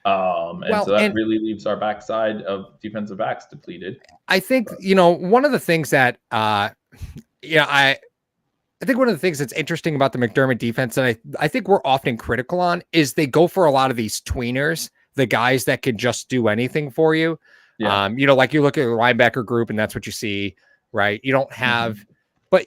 So that really leaves our backside of defensive backs depleted. I think, one of the things that, I think one of the things that's interesting about the McDermott defense, and I think we're often critical on, is they go for a lot of these tweeners, the guys that can just do anything for you. Like you look at the linebacker group and that's what you see, right? You don't have, but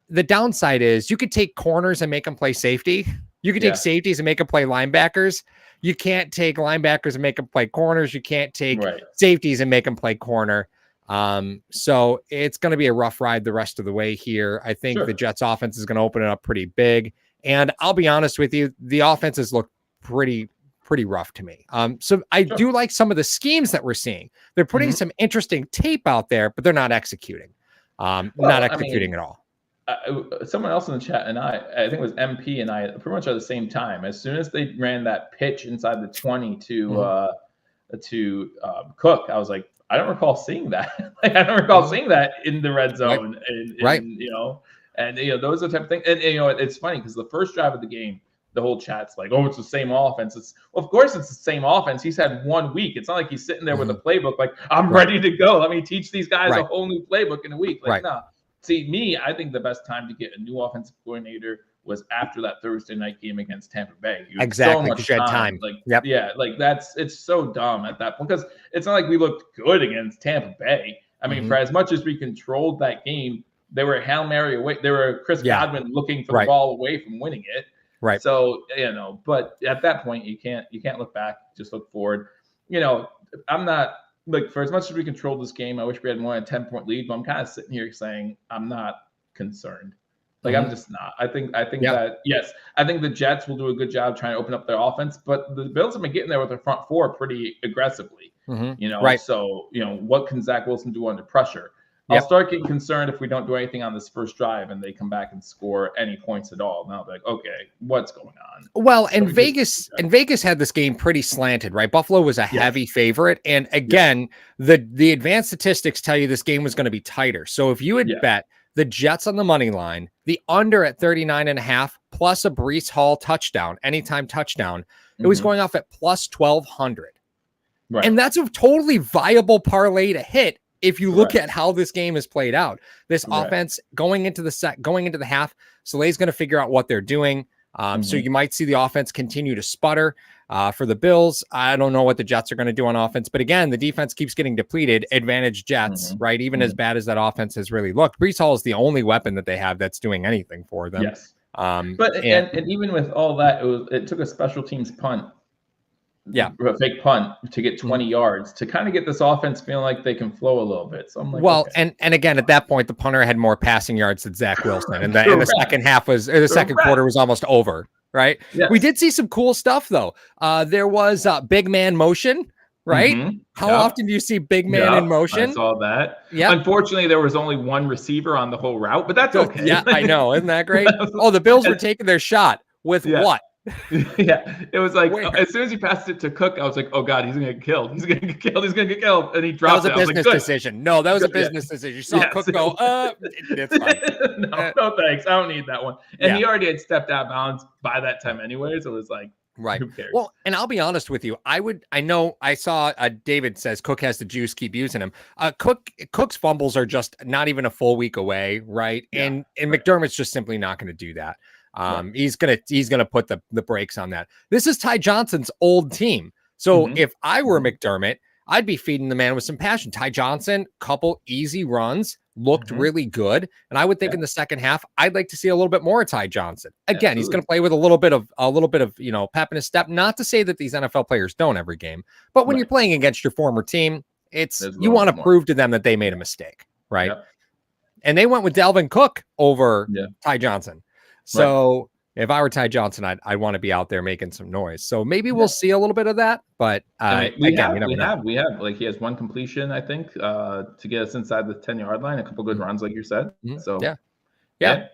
the downside is you could take corners and make them play safety. You could take safeties and make them play linebackers. You can't take linebackers and make them play corners. You can't take safeties and make them play corner. So it's going to be a rough ride the rest of the way here. I think the Jets offense is going to open it up pretty big. And I'll be honest with you, the offenses look pretty rough to me. So I do like some of the schemes that we're seeing. They're putting some interesting tape out there, but they're not executing. Not executing at all. Someone else in the chat and I think it was MP and I pretty much at the same time. As soon as they ran that pitch inside the 20 to Cook, I was like, I don't recall seeing that. I don't recall seeing that in the red zone. Right. And those are the type of things. And it's funny because the first drive of the game, the whole chat's like, oh, it's the same offense. Of course it's the same offense. He's had 1 week. It's not like he's sitting there with a playbook like, I'm ready to go. Let me teach these guys a whole new playbook in a week. Like, no. See, I think the best time to get a new offensive coordinator was after that Thursday night game against Tampa Bay. Exactly, because you had time. It's so dumb at that point because it's not like we looked good against Tampa Bay. I mean, for as much as we controlled that game, they were Hail Mary away. They were Chris Godwin looking for the ball away from winning it. Right. So, but at that point, you can't look back, just look forward. I'm not like, for as much as we controlled this game, I wish we had more than a 10-point lead, but I'm kind of sitting here saying I'm not concerned. Like, I'm just not. I think that, yes, I think the Jets will do a good job trying to open up their offense, but the Bills have been getting there with their front four pretty aggressively. So, what can Zach Wilson do under pressure? I'll start getting concerned if we don't do anything on this first drive and they come back and score any points at all. Now, like, okay, what's going on? Well, and Vegas had this game pretty slanted, right? Buffalo was a heavy favorite. And again, the advanced statistics tell you this game was going to be tighter. So if you had bet the Jets on the money line, the under at 39.5 plus a Breece Hall touchdown, anytime touchdown, it was going off at plus 1,200. Right. And that's a totally viable parlay to hit. If you look at how this game is played out, this offense going into the half, Solei's going to figure out what they're doing. So you might see the offense continue to sputter for the Bills. I don't know what the Jets are going to do on offense, but again, the defense keeps getting depleted. Advantage Jets, right? Even as bad as that offense has really looked, Breece Hall is the only weapon that they have that's doing anything for them. Yes. But even with all that, it took a special teams punt. A fake punt to get 20 yards to kind of get this offense feeling like they can flow a little bit. So I'm like, and again, at that point, the punter had more passing yards than Zach Wilson, and the second half the second quarter was almost over. Right. Yes. We did see some cool stuff though. There was big man motion. Right. How often do you see big man in motion? I saw that. Yeah. Unfortunately, there was only one receiver on the whole route, but that's okay. Yeah, I know. Isn't that great? Oh, the Bills were taking their shot with what? It was like as soon as he passed it to Cook, I was like, "Oh God, he's gonna get killed! He's gonna get killed! He's gonna get killed!" And he dropped it. That was a business decision. No, that was a business decision. You saw Cook go, it's fine. No, thanks. I don't need that one. And he already had stepped out of bounds by that time anyway, so it was like, who cares? Well, and I'll be honest with you. I saw David says Cook has the juice. Keep using him. Cook's fumbles are just not even a full week away, right? And McDermott's just simply not going to do that. He's gonna put the brakes on that. This is Ty Johnson's old team. So if I were McDermott, I'd be feeding the man with some passion. Ty Johnson, couple easy runs, looked really good. And I would think in the second half, I'd like to see a little bit more of Ty Johnson. Again, he's going to play with a little bit of pep in his step. Not to say that these NFL players don't every game, but when you're playing against your former team, you want to prove to them that they made a mistake, right? And they went with Dalvin Cook over Ty Johnson. So if I were Ty Johnson, I'd want to be out there making some noise. So maybe we'll see a little bit of that. But we have like he has one completion, I think, to get us inside the 10-yard line. A couple good runs, like you said. So yeah,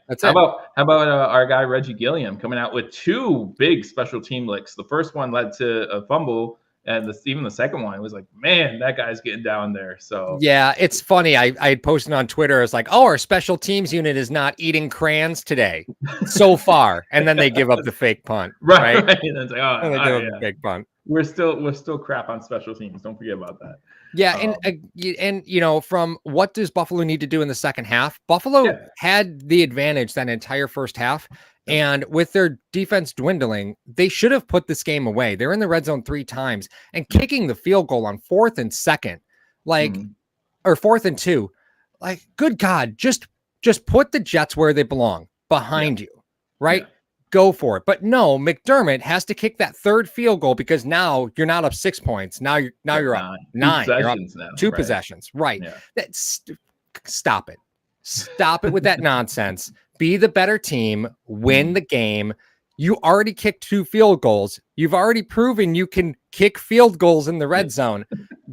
that's it. How about our guy Reggie Gilliam coming out with 2 big special team licks? The first one led to a fumble. And even the second one was like, man, that guy's getting down there. So yeah, it's funny. I posted on Twitter. It's like, oh, our special teams unit is not eating crayons today so far, and then they give up the fake punt, right? And it's like, and they give up the fake punt. We're still crap on special teams. Don't forget about that. Yeah, and from what does Buffalo need to do in the second half? Buffalo had the advantage that entire first half. And with their defense dwindling, they should have put this game away. They're in the red zone 3 times and kicking the field goal on 4th and 2nd, or 4th and 2. Like, good God, just put the Jets where they belong, behind you, right? go for it. But no, McDermott has to kick that third field goal because now you're not up 6 points. Now you're up 9. You're up now, 2 possessions. Right. Yeah. Stop it. Stop it with that nonsense. Be the better team, win the game. You already kicked 2 field goals. You've already proven you can kick field goals in the red zone.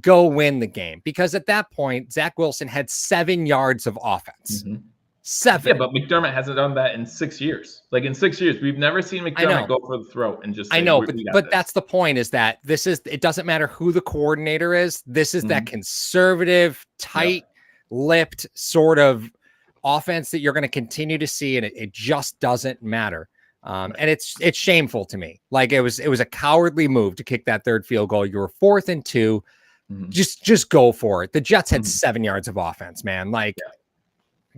Go win the game. Because at that point, Zach Wilson had 7 yards of offense. 7. Yeah, but McDermott hasn't done that in 6 years. Like in 6 years, we've never seen McDermott go for the throat and just say, I know, but that's the point, is that it doesn't matter who the coordinator is. This is that conservative, tight-lipped sort of offense that you're going to continue to see, and it just doesn't matter. And it's shameful to me. Like it was a cowardly move to kick that third field goal. You were 4th and 2. Just go for it. The Jets had 7 yards of offense, man. Like,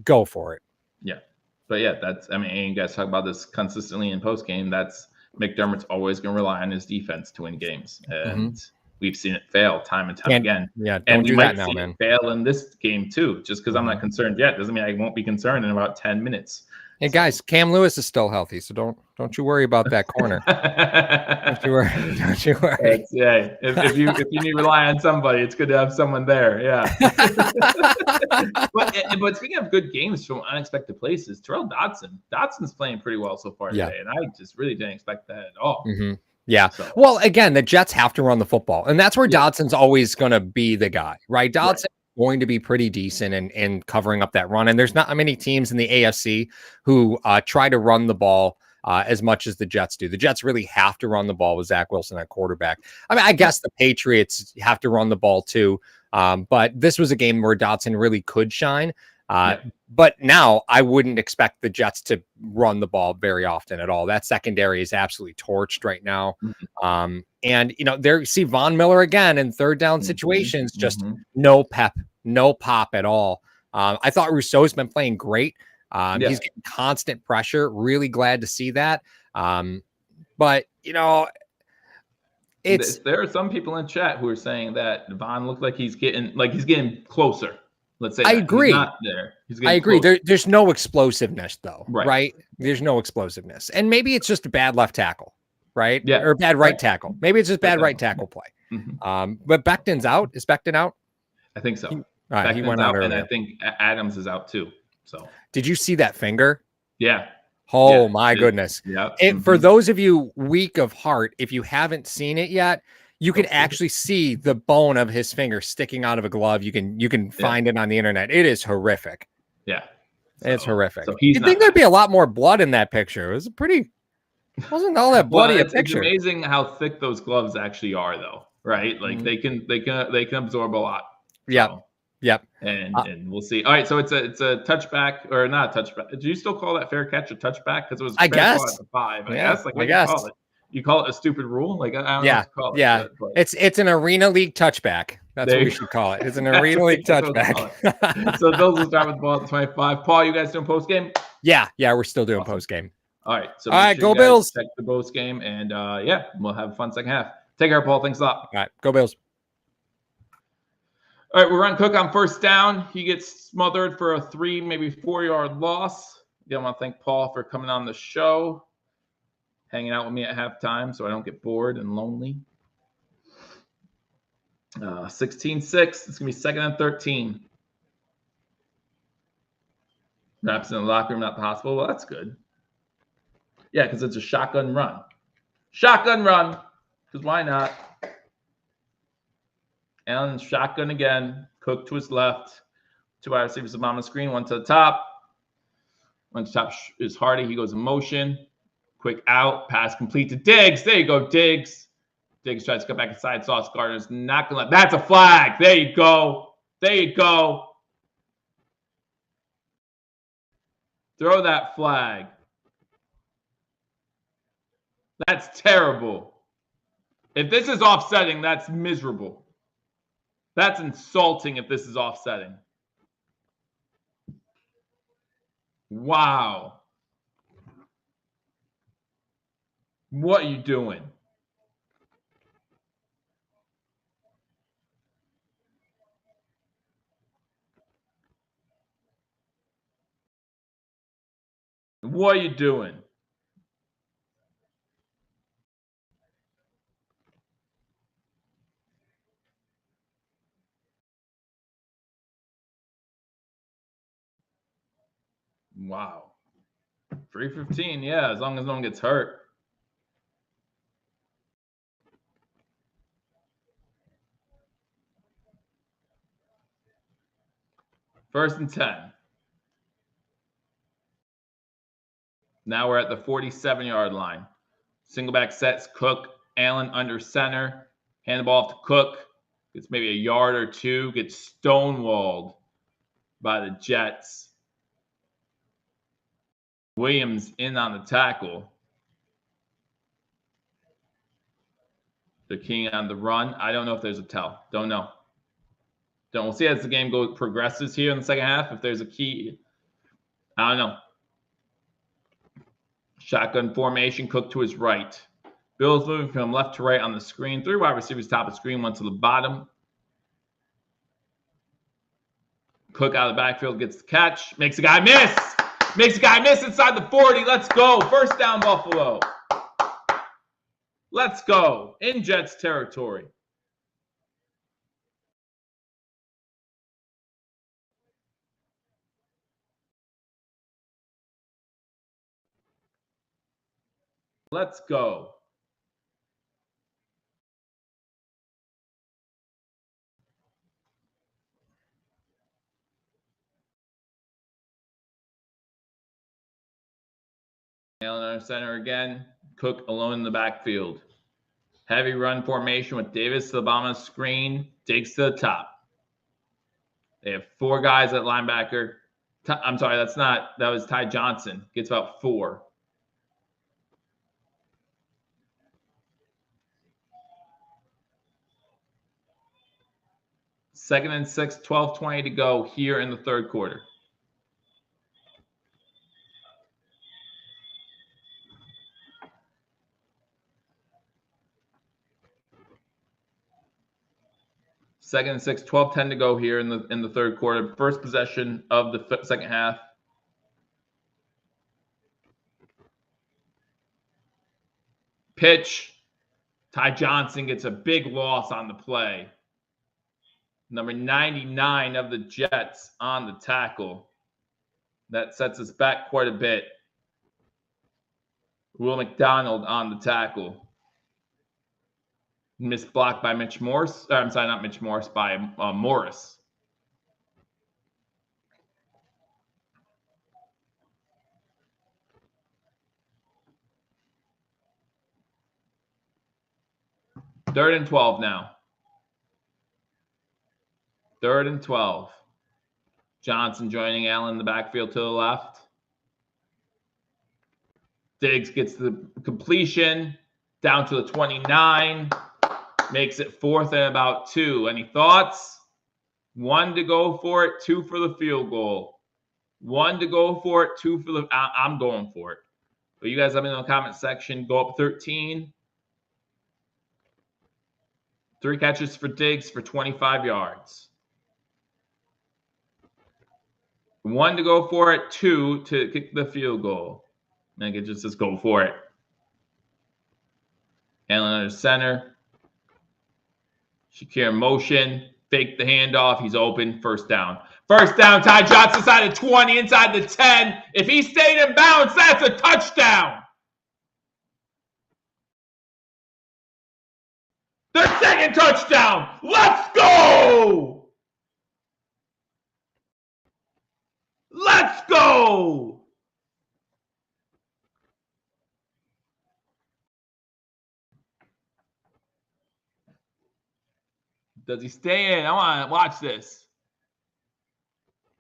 go for it. Yeah. But yeah, you guys talk about this consistently in post game. That's McDermott's always going to rely on his defense to win games. And we've seen it fail time and time again. Yeah. And we might see it fail in this game too. Just because I'm not concerned yet doesn't mean I won't be concerned in about 10 minutes. Hey guys, Cam Lewis is still healthy, so don't you worry about that corner. Don't you worry. Don't you worry. Yeah, if you need to rely on somebody, it's good to have someone there. Yeah. but speaking of good games from unexpected places, Terrell Dodson's playing pretty well so far today, and I just really didn't expect that at all. Yeah. So. Well, again, the Jets have to run the football, and that's where Dodson's always going to be the guy, right? Dodson. Going to be pretty decent in covering up that run. And there's not many teams in the AFC who try to run the ball as much as the Jets do. The Jets really have to run the ball with Zach Wilson at quarterback. I mean, I guess the Patriots have to run the ball too. But this was a game where Dodson really could shine. But now I wouldn't expect the Jets to run the ball very often at all. That secondary is absolutely torched right now. And, there see Von Miller again in third down situations, just no pep, no pop at all. I thought Rousseau's been playing great. He's getting constant pressure. Really glad to see that. But, there are some people in chat who are saying that Von looked like he's getting closer. Let's say I agree. He's not there. I agree. There's no explosiveness though, right? There's no explosiveness, and maybe it's just a bad left tackle, right? Yeah, or bad right tackle. Maybe it's just bad right tackle play. But Becton's out. Is Becton out? I think so. He went out, and I think Adams is out too. So, did you see that finger? Yeah. Oh my goodness. Yeah. For those of you weak of heart, if you haven't seen it yet, you can actually see the bone of his finger sticking out of a glove. You can find it on the internet. It is horrific. Yeah. It's horrific. So you'd think there'd be a lot more blood in that picture. It wasn't all that bloody a picture. It's amazing how thick those gloves actually are though, right? Like they can absorb a lot. So, Yep. And we'll see. All right, so it's a touchback or not a touchback. Do you still call that fair catch a touchback? Because it was I guess at the 5. I guess. Call it? You call it a stupid rule? Like I don't know what to call it. Yeah. It's an Arena League touchback. That's what we should call it. It's an Arena League touchback. So those will start with the ball at the 25. Paul, you guys doing post game? Yeah, we're still doing post game. All right. So go Bills. Check the post game, and we'll have a fun second half. Take care, Paul. Thanks a lot. All right, go Bills. All right, we're running Cook on first down. He gets smothered for a 3, maybe 4 yard loss. Again, I want to thank Paul for coming on the show, hanging out with me at halftime so I don't get bored and lonely. 16-6. It's going to be second and 13. Raps in the locker room, not the hospital. Well, that's good. Yeah, because it's a shotgun run. Shotgun run. Because why not? Allen shotgun again. Cook to his left. 2 wide receivers on the screen. 1 to the top. 1 to the top is Hardy. He goes in motion. Quick out. Pass complete to Diggs. There you go, Diggs. Diggs tries to go back inside. Sauce Gardner's not going to let. That's a flag. There you go. There you go. Throw that flag. That's terrible. If this is offsetting, that's miserable. That's insulting if this is offsetting. Wow. What are you doing? What are you doing? Wow. 3:15, yeah, as long as no one gets hurt. First and 10. Now we're at the 47-yard line. Single back sets, Cook, Allen under center. Hand the ball off to Cook. Gets maybe a yard or two. Gets stonewalled by the Jets. Williams in on the tackle. They're keying on the run. I don't know if there's a tell. Don't know. We'll see as the game progresses here in the second half if there's a key. I don't know. Shotgun formation, Cook to his right. Bill's moving from left to right on the screen. 3 wide receivers top of the screen, 1 to the bottom. Cook out of the backfield gets the catch. Makes a guy miss. Makes a guy miss inside the 40. Let's go. First down, Buffalo. Let's go. In Jets territory. Let's go. Allen under center again. Cook alone in the backfield. Heavy run formation with Davis to the bottom of the screen. Diggs to the top. They have 4 guys at linebacker. I'm sorry, that was Ty Johnson. Gets about 4. Second and 6, 12:20 to go here in the third quarter. Second and 6, 12:10 to go here in the third quarter. First possession of the second half. Pitch. Ty Johnson gets a big loss on the play. Number 99 of the Jets on the tackle. That sets us back quite a bit. Will McDonald on the tackle. Missed block by Mitch Morse. I'm sorry, not Mitch Morse, by Morris. Third and 12 now. Third and 12. Johnson joining Allen in the backfield to the left. Diggs gets the completion down to the 29. Makes it 4th and about 2. Any thoughts? 1 to go for it, 2 for the field goal. 1 to go for it, 2 for the. I'm going for it. But you guys let me know in the comment section. Go up 13. 3 catches for Diggs for 25 yards. 1 to go for it, 2 to kick the field goal. I think it just says go for it. Allen under center. Shakir in motion. Fake the handoff. He's open. First down. First down. Ty Johnson inside the 20, inside the 10. If he stayed in bounds, that's a touchdown. Their second touchdown. Let's go. Let's go. Does he stay in? I want to watch this.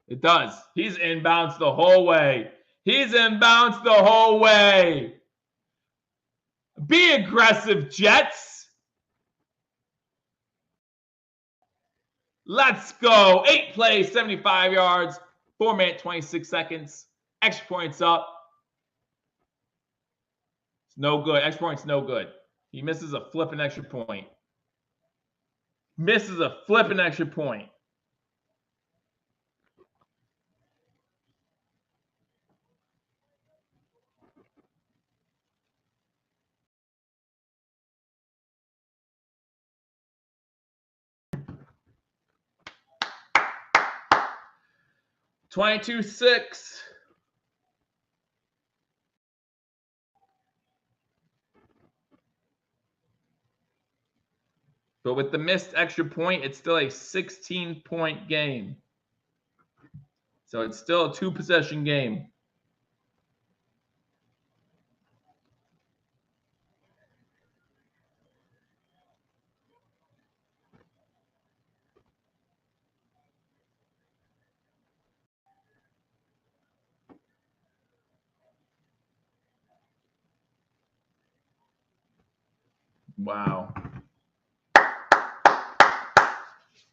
It does. He's inbounds the whole way. He's inbounds the whole way. Be aggressive, Jets. Let's go. 8 plays, 75 yards, 4 minutes, 26 seconds. Extra points up. It's no good. Extra point's no good. He misses a flipping extra point. Misses a flipping extra point. $22-6. But with the missed extra point, it's still a 16-point game. So it's still a 2-possession game. Wow.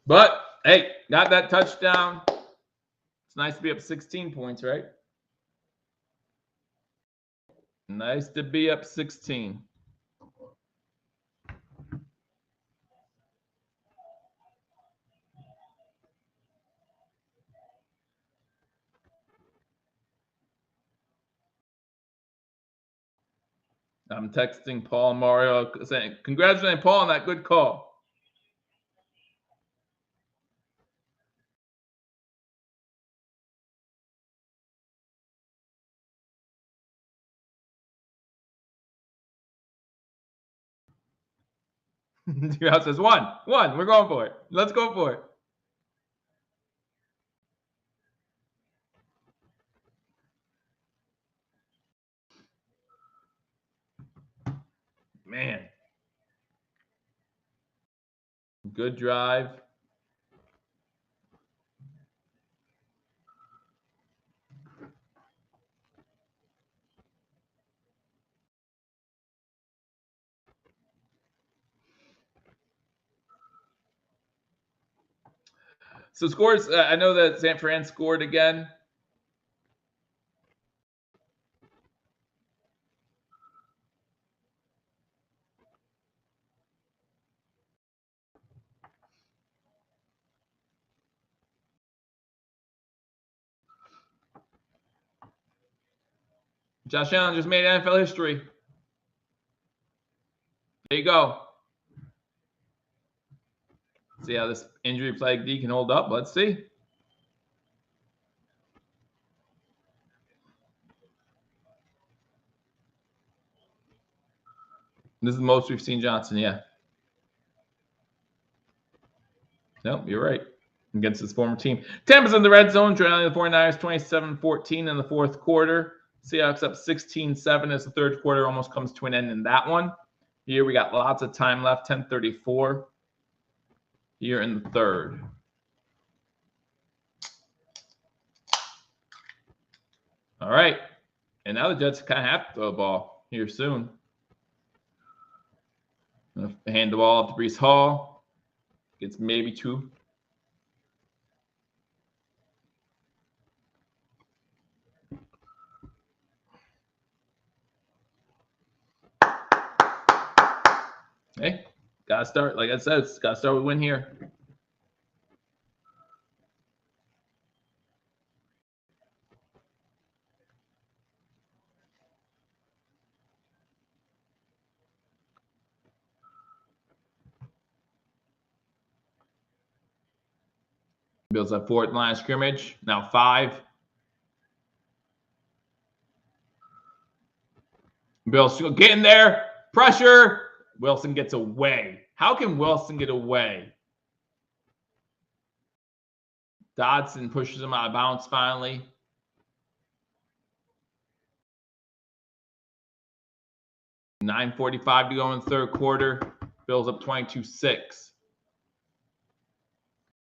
But, hey, got that touchdown. It's nice to be up 16 points, right? Nice to be up 16. I'm texting Paul and Mario saying, congratulating Paul on that good call. Your house says one. We're going for it. Let's go for it. Man. Good drive. So scores, I know that San Fran scored again. Josh Allen just made NFL history. There you go. See how this injury plague D can hold up. Let's see. This is the most we've seen Johnson, yeah. Nope, you're right. Against his former team. Tampa's in the red zone, trailing the 49ers 27-14 in the fourth quarter. Seahawks up 16-7 as the third quarter almost comes to an end in that one. Here we got lots of time left, 10:34 here in the third. All right. And now the Jets kind of have to throw the ball here soon. Hand the ball off to Breece Hall. Gets maybe 2. Hey, gotta start. Like I said, it's gotta start with win here. Bills have 4th line of scrimmage. Now 5. Bills get in there. Pressure. Wilson gets away. How can Wilson get away? Dodson pushes him out of bounds finally. $9:45 to go in the third quarter. Bills up 22-6.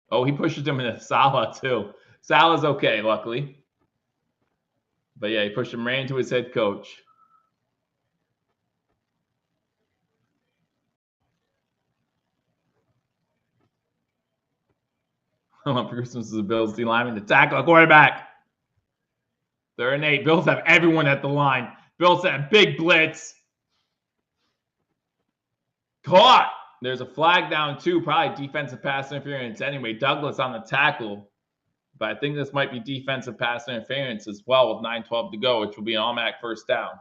Oh, he pushes him into Salah too. Salah's okay, luckily. But yeah, he pushed him right into his head coach. For Christmas is the Bills D lineman to tackle a quarterback. 3rd and 8. Bills have everyone at the line. Bills have big blitz. Caught. There's a flag down too. Probably defensive pass interference anyway. Douglas on the tackle. But I think this might be defensive pass interference as well with 9:12 to go, which will be an automatic first down.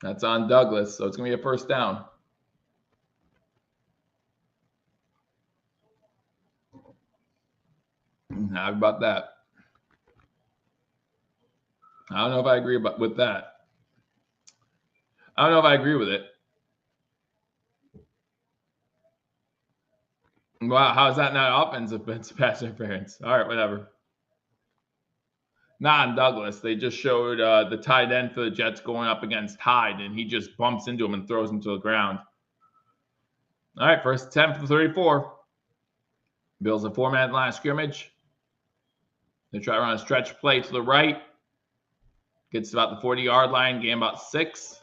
That's on Douglas, so it's going to be a first down. How about that? I don't know if I agree with that. I don't know if I agree with it. Wow, how is that not offensive pass interference? All right, whatever. Not on Douglas. They just showed the tight end for the Jets going up against Hyde, and he just bumps into him and throws him to the ground. All right, first attempt for 34. Bills a 4-man line of scrimmage. They try to run a stretch play to the right. Gets about the 40-yard line, gain about 6.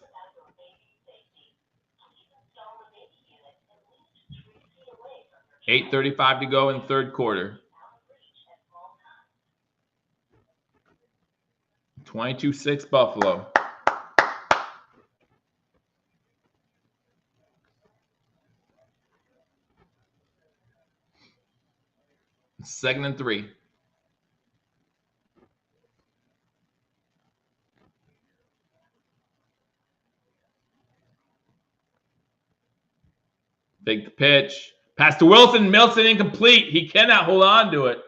$8:35 to go in the third quarter. 22-6 Buffalo. Second and 3. Big pitch. Pass to Wilson. Milson incomplete. He cannot hold on to it.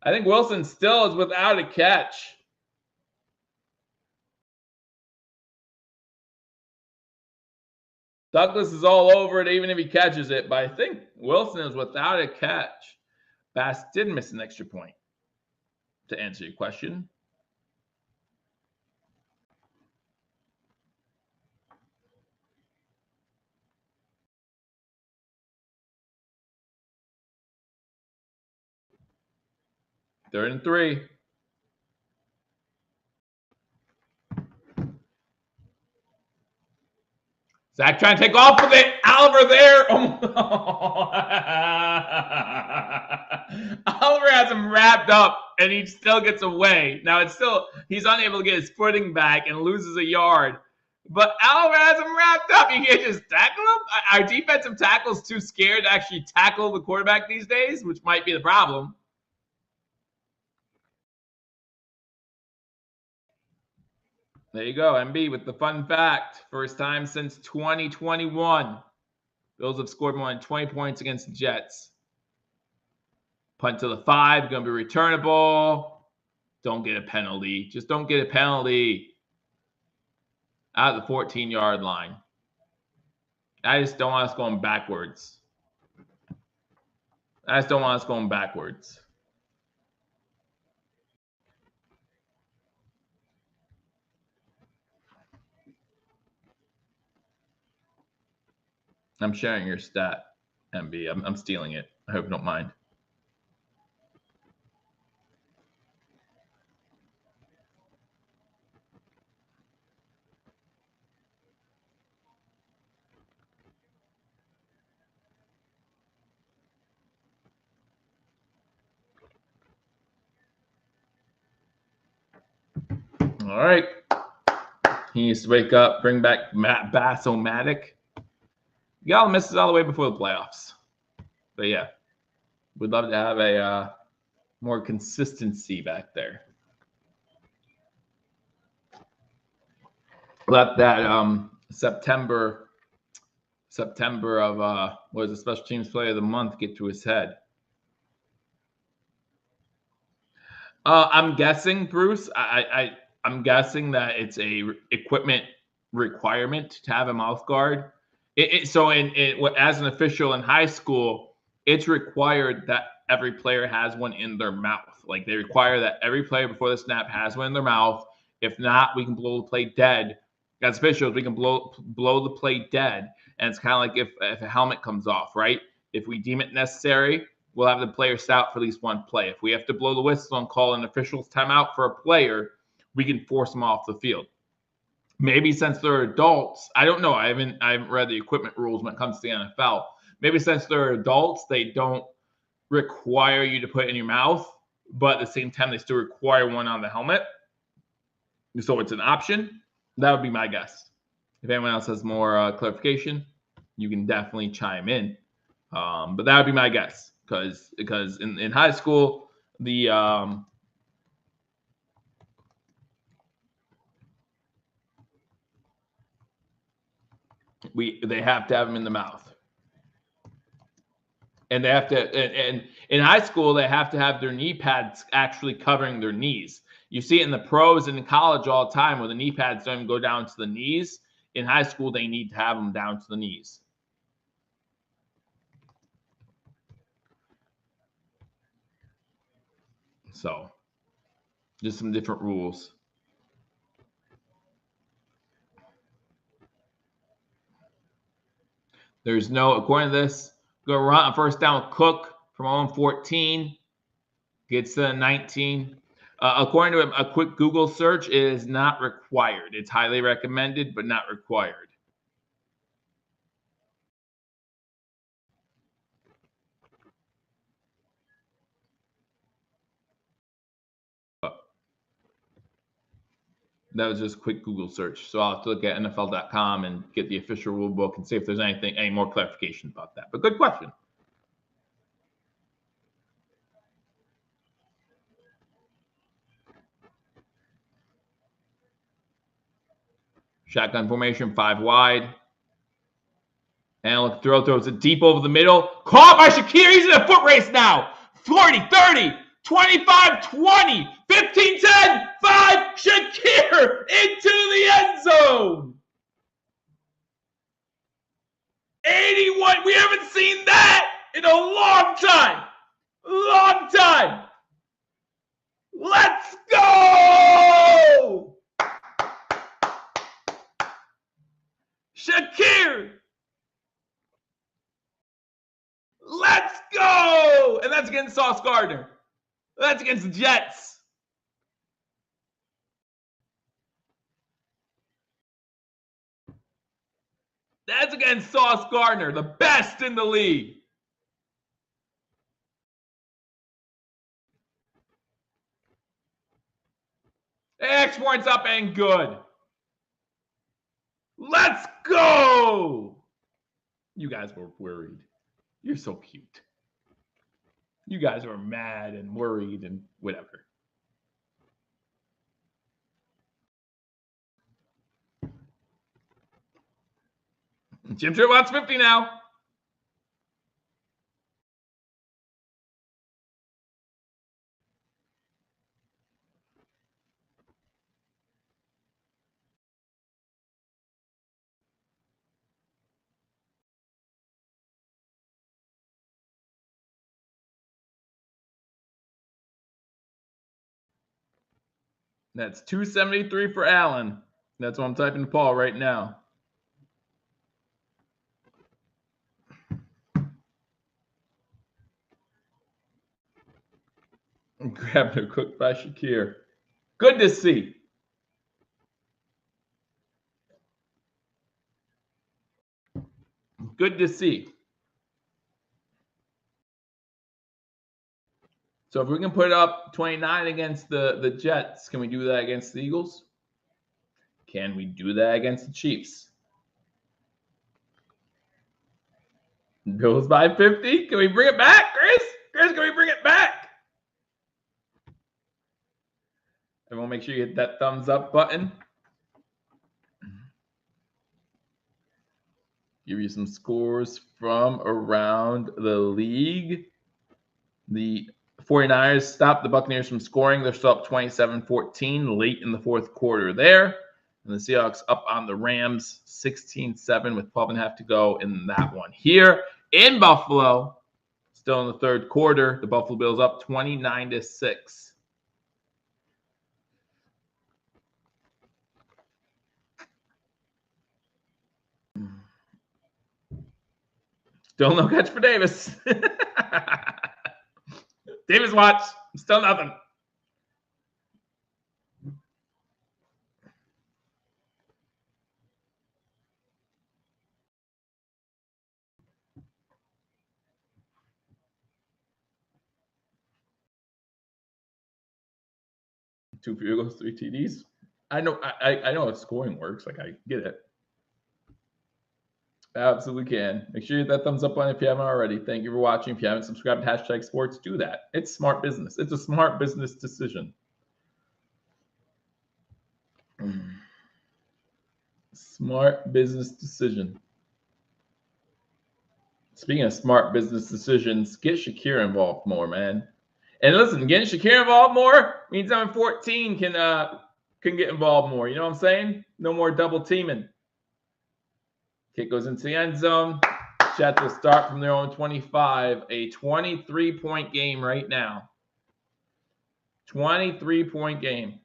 I think Wilson still is without a catch. Douglas is all over it, even if he catches it. But I think Wilson is without a catch. Bass did miss an extra point, to answer your question. Third and 3. Zach trying to take off with it. Oliver there. Oh. Oliver has him wrapped up, and he still gets away. Now, he's unable to get his footing back and loses a yard. But Oliver has him wrapped up. You can't just tackle him? Our defensive tackle's too scared to actually tackle the quarterback these days, which might be the problem. There you go, MB with the fun fact. First time since 2021. Bills have scored more than 20 points against the Jets. Punt to the 5, going to be returnable. Don't get a penalty. Just don't get a penalty. Out of the 14-yard line. I just don't want us going backwards. I'm sharing your stat, MB. I'm stealing it. I hope you don't mind. All right. He needs to wake up, bring back Matt Bass-O-Matic. Y'all misses all the way before the playoffs. But yeah, we'd love to have a more consistency back there. Let that September of what is the special teams player of the month get to his head. I'm guessing, Bruce. I'm guessing that it's a equipment requirement to have a mouth guard. So as an official in high school, it's required that every player has one in their mouth. Like they require that every player before the snap has one in their mouth. If not, we can blow the play dead. As officials, we can blow the play dead. And it's kind of like if a helmet comes off, right? If we deem it necessary, we'll have the player sit out for at least one play. If we have to blow the whistle and call an official's timeout for a player, we can force them off the field. Maybe since they're adults, I don't know. I haven't read the equipment rules when it comes to the NFL. Maybe since they're adults, they don't require you to put it in your mouth, but at the same time, they still require one on the helmet. So it's an option. That would be my guess. If anyone else has more clarification, you can definitely chime in. But that would be my guess because in high school, they have to have them in the mouth. And they have to, and in high school, they have to have their knee pads actually covering their knees. You see it in the pros and in college all the time where the knee pads don't even go down to the knees. In high school, they need to have them down to the knees. So, just some different rules. There's no, according to this, go run on first down with Cook from 0-14. Gets to 19. According to a quick Google search, it is not required. It's highly recommended, but not required. That was just a quick Google search. So I'll have to look at NFL.com and get the official rule book and see if there's any more clarification about that. But good question. Shotgun formation, 5 wide. And look, throws it deep over the middle. Caught by Shakir. He's in a foot race now. 40, 30, 25, 20, 15, 10, 5. Shakir into the end zone. 81. We haven't seen that in a long time. Long time. Let's go. Shakir. Let's go. And that's against Sauce Gardner. That's against the Jets. That's against Sauce Gardner, the best in the league. X points up and good. Let's go. You guys were worried. You're so cute. You guys were mad and worried and whatever. Jim Shirt wants 50 now. That's 273 for Allen. That's what I'm typing to Paul right now. Grabbing a cook by Shakir. Good to see. Good to see. So if we can put up 29 against the Jets, can we do that against the Eagles? Can we do that against the Chiefs? Bills by 50. Can we bring it back, Chris? Chris, can we bring it back? Everyone make sure you hit that thumbs up button. Give you some scores from around the league. The 49ers stopped the Buccaneers from scoring. They're still up 27-14 late in the fourth quarter there. And the Seahawks up on the Rams 16-7 with 12.5 to go in that one. Here in Buffalo, still in the third quarter, the Buffalo Bills up 29-6. Still no catch for Davis. Davis watch. Still nothing. Two field goals, 3 TDs. I know how scoring works. Like, I get it. Absolutely can. Make sure you hit that thumbs up button if you haven't already. Thank you for watching. If you haven't subscribed to Hashtag Sports, do that. It's smart business. It's a smart business decision. Smart business decision. Speaking of smart business decisions, get Shakir involved more, man. And listen, getting Shakir involved more means I'm 14 can get involved more. You know what I'm saying? No more double teaming. Kick goes into the end zone. Jets will start from their own 25. A 23-point game right now. 23-point game.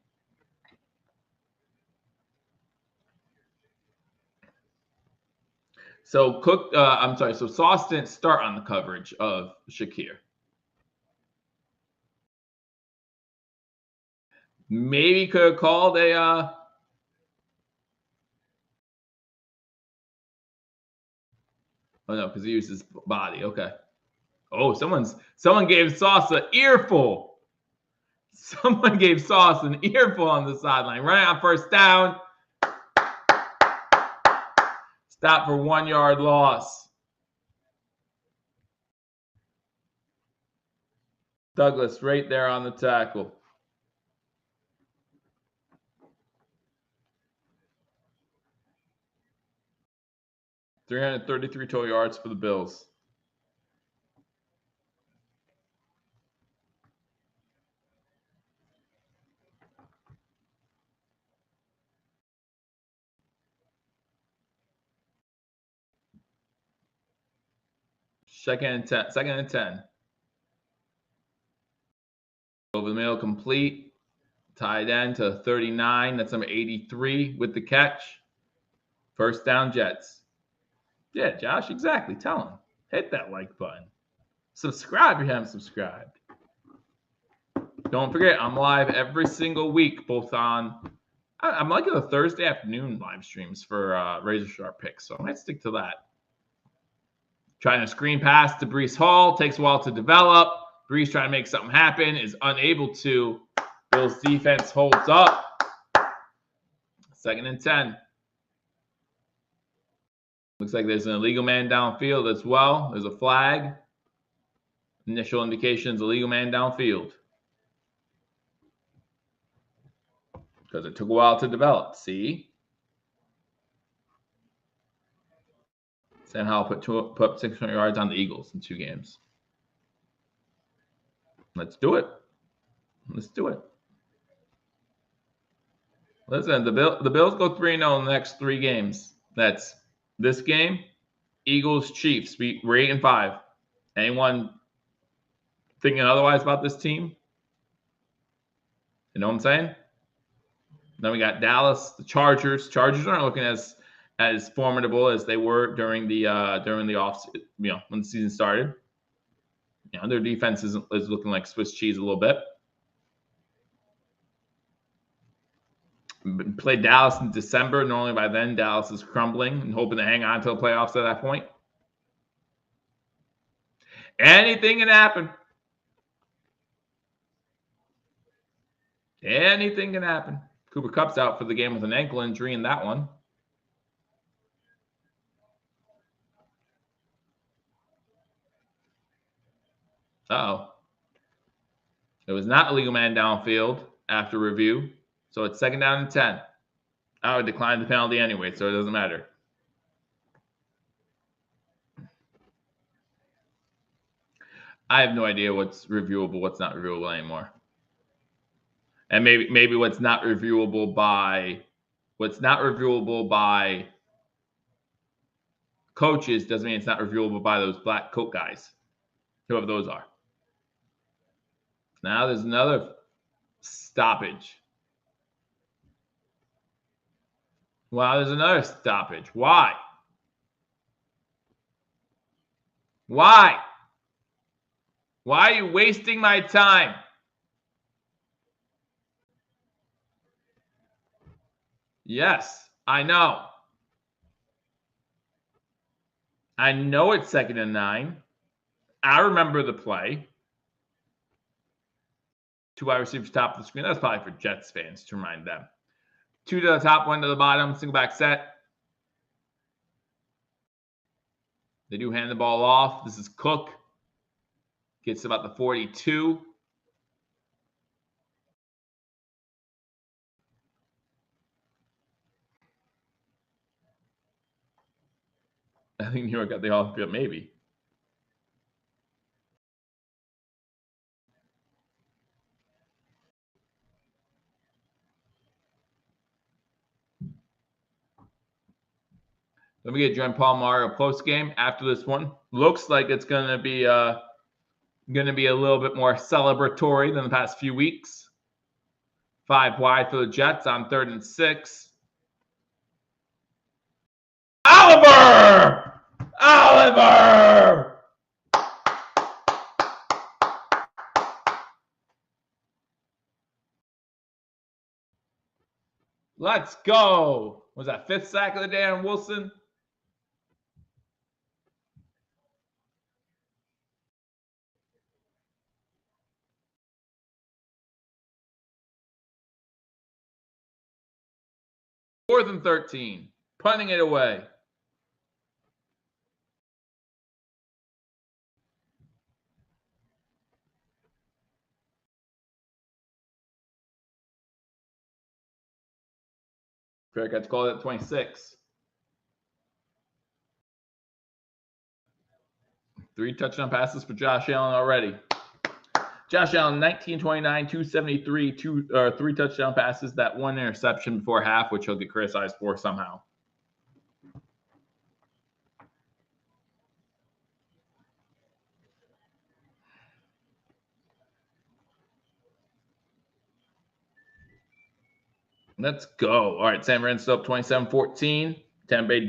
So so Sauce didn't start on the coverage of Shakir. Maybe could have called a oh no, because he used his body. Okay. Oh, someone gave Sauce an earful. Someone gave Sauce an earful on the sideline. Right on first down. Stop for 1 yard loss. Douglas right there on the tackle. .333 total yards for the Bills. Second and 10. Over the middle, complete. Tied end to 39. That's number 83 with the catch. First down, Jets. Yeah, Josh, exactly. Tell him. Hit that like button. Subscribe if you haven't subscribed. Don't forget, I'm live every single week, both on... I'm liking the Thursday afternoon live streams for Razor Sharp picks, so I might stick to that. Trying to screen pass to Breece Hall. Takes a while to develop. Breece trying to make something happen. Is unable to. Bills defense holds up. Second and 10. Looks like there's an illegal man downfield as well. There's a flag. Initial indications, illegal man downfield. Because it took a while to develop. See? Sam Howell put up 600 yards on the Eagles in 2 games. Let's do it. Let's do it. Listen, the Bills go 3-0 in the next 3 games. That's this game, Eagles, Chiefs. We're 8-5. Anyone thinking otherwise about this team? You know what I'm saying? Then we got Dallas, the Chargers. Chargers aren't looking as formidable as they were during the off, when the season started. Their defense is looking like Swiss cheese a little bit. Played Dallas in December. Normally by then, Dallas is crumbling and hoping to hang on to the playoffs at that point. Anything can happen. Anything can happen. Cooper Kupp's out for the game with an ankle injury in that one. Uh-oh. It was not a legal man downfield after review. So it's second down and 10. I would decline the penalty anyway, so it doesn't matter. I have no idea what's reviewable, what's not reviewable anymore. And maybe what's not reviewable by coaches doesn't mean it's not reviewable by those black coat guys, whoever those are. Now there's another stoppage. Wow, there's another stoppage. Why? Why? Why are you wasting my time? Yes, I know. I know it's second and 9. I remember the play. 2 wide receivers top of the screen. That's probably for Jets fans to remind them. 2 to the top, 1 to the bottom. Single back set. They do hand the ball off. This is Cook. Gets about the 42. I think New York got the off field, maybe. Let me get Jen Palmario post game after this one. Looks like it's gonna be a little bit more celebratory than the past few weeks. 5 wide for the Jets on 3rd and 6. Oliver! Let's go. Was that 5th sack of the day on Wilson? Fourth and 13. Punting it away. Craig got to call it at 26. 3 touchdown passes for Josh Allen already. Josh Allen, 19-29, 273, 3 touchdown passes, that 1 interception before half, which he'll get criticized for somehow. Let's go. All right, San Fran still up 27-14. Tampa Bay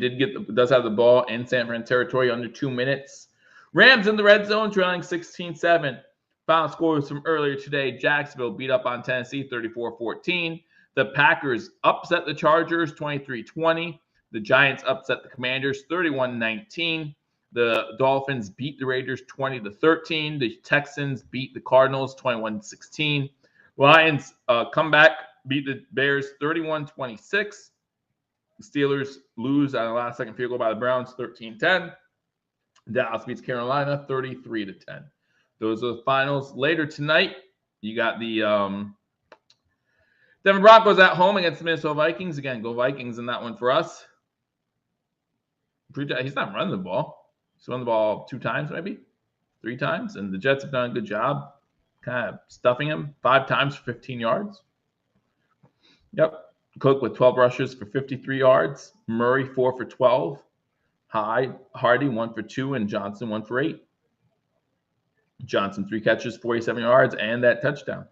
does have the ball in San Fran territory under 2 minutes. Rams in the red zone, trailing 16-7. Final scores from earlier today. Jacksonville beat up on Tennessee 34-14. The Packers upset the Chargers 23-20. The Giants upset the Commanders 31-19. The Dolphins beat the Raiders 20-13. The Texans beat the Cardinals 21-16. Lions come back, beat the Bears 31-26. The Steelers lose on a last-second field goal by the Browns 13-10. Dallas beats Carolina 33-10. Those are the finals. Later tonight, you got the Denver Broncos at home against the Minnesota Vikings. Again, go Vikings in that one for us. He's not running the ball. He's run the ball 2 times, maybe 3 times, and the Jets have done a good job kind of stuffing him 5 times for 15 yards. Yep. Cook with 12 rushes for 53 yards. Murray 4 for 12. Hardy 1 for 2, and Johnson 1 for 8. Johnson 3 catches, 47 yards, and that touchdown.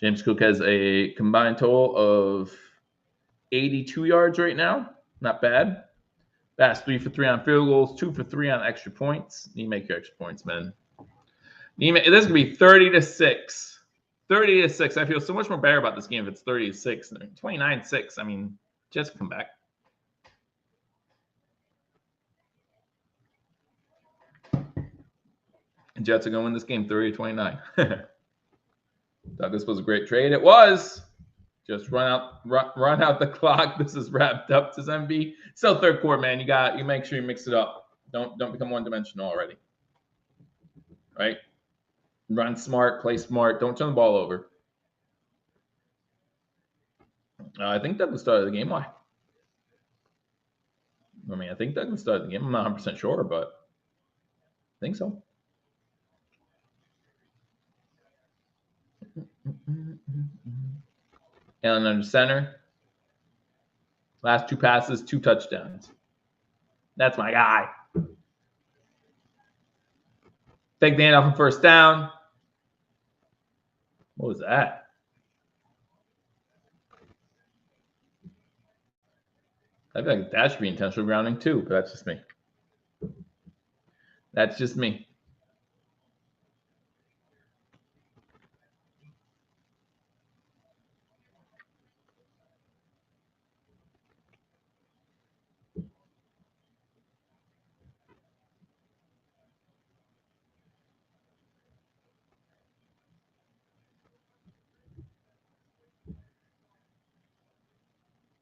James Cook has a combined total of 82 yards right now. Not bad. Bass 3 for 3 on field goals, 2 for 3 on extra points. You make your extra points, man. This is going to be 30-6. 30-6. I feel so much more better about this game if it's 30-6. 29-6. I mean, Jets come back. Jets are going to win this game 30-29. Thought this was a great trade. It was. Just run out the clock. This is wrapped up. This MB. Still third quarter, man. You make sure you mix it up. Don't become one-dimensional already. Right? Run smart, play smart. Don't turn the ball over. I think Douglas started the game. Why? I mean, I think Douglas started the game. I'm not 100% sure, but I think so. Allen under center. Last 2 passes, 2 touchdowns. That's my guy. Take the handoff on first down. What was that? I feel like that should be intentional grounding too, but that's just me. That's just me.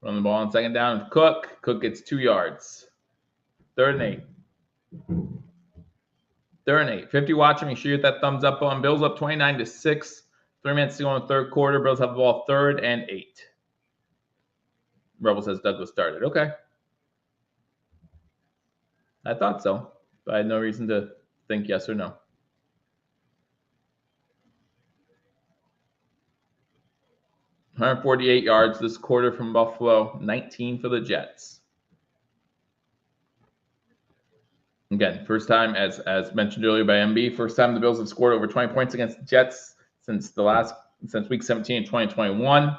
Run the ball on second down with Cook. Cook gets 2 yards. 3rd and 8. 3rd and 8. 50 watching. Make sure you hit that thumbs up on. Bills up 29-6. 3 minutes to go in the third quarter. Bills have the ball 3rd and 8. Rebel says Douglas started. Okay. I thought so, but I had no reason to think yes or no. 148 yards this quarter from Buffalo, 19 for the Jets. Again, first time, as mentioned earlier by MB, first time the Bills have scored over 20 points against the Jets since week 17 in 2021.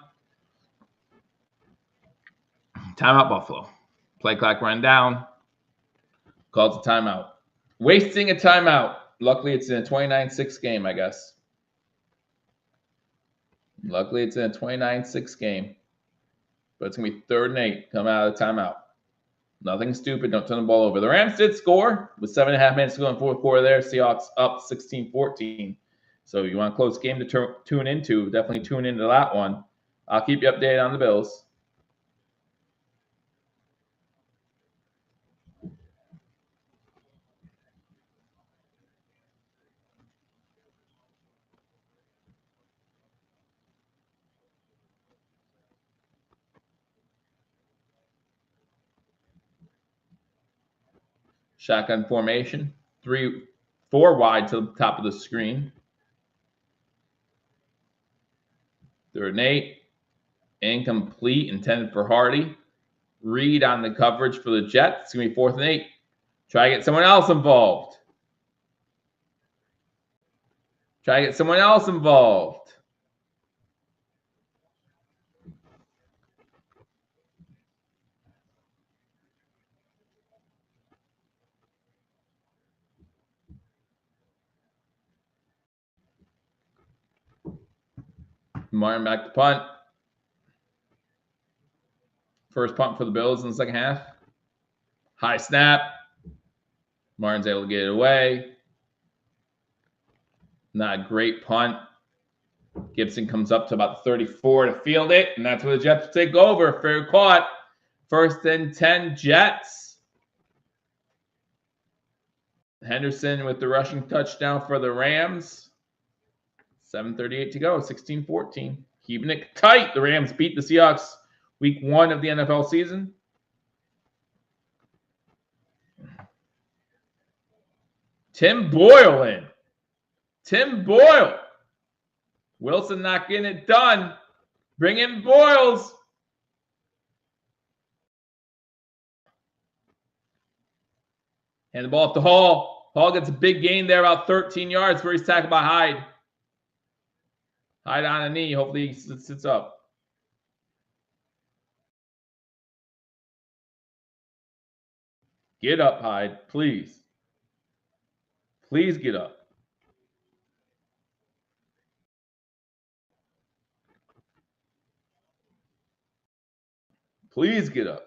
Timeout, Buffalo. Play clock run down. Calls a timeout. Wasting a timeout. Luckily, it's in a 29-6 game, I guess. Luckily, it's in a 29-6 game. But it's going to be 3rd and 8 coming out of the timeout. Nothing stupid. Don't turn the ball over. The Rams did score with 7.5 minutes to go in the 4th quarter there. Seahawks up 16-14. So you want a close game to tune into, definitely tune into that one. I'll keep you updated on the Bills. Shotgun formation, 4 wide to the top of the screen. 3rd and 8, incomplete, intended for Hardy. Reed on the coverage for the Jets. It's going to be 4th and 8. Try to get someone else involved. Martin back to punt. First punt for the Bills in the second half. High snap. Martin's able to get it away. Not a great punt. Gibson comes up to about 34 to field it, and that's where the Jets take over. Fair caught. 1st and 10 Jets. Henderson with the rushing touchdown for the Rams. 7:38 to go, 16-14. Keeping it tight. The Rams beat the Seahawks week 1 of the NFL season. Tim Boyle in. Tim Boyle. Wilson not getting it done. Bring in Boyles. Hand the ball up to Hall. Hall gets a big gain there, about 13 yards, where he's tackled by Hyde. Hyde on a knee. Hopefully he sits up. Get up, Hyde, please. Please get up. Please get up.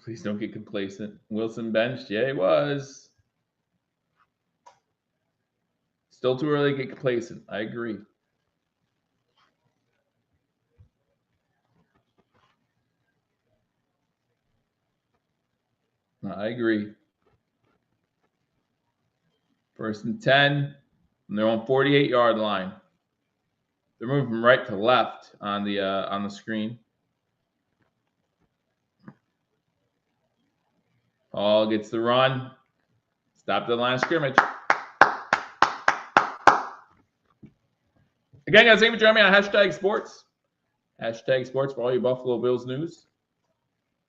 Please don't get complacent. Wilson benched. Yeah, he was. Still too early to get complacent. I agree. I agree. 1st and 10. And they're on 48-yard line. They're moving from right to left on the screen. Hall gets the run. Stop the line of scrimmage. Again, guys, thank you for joining me on #sports. #sports for all your Buffalo Bills news.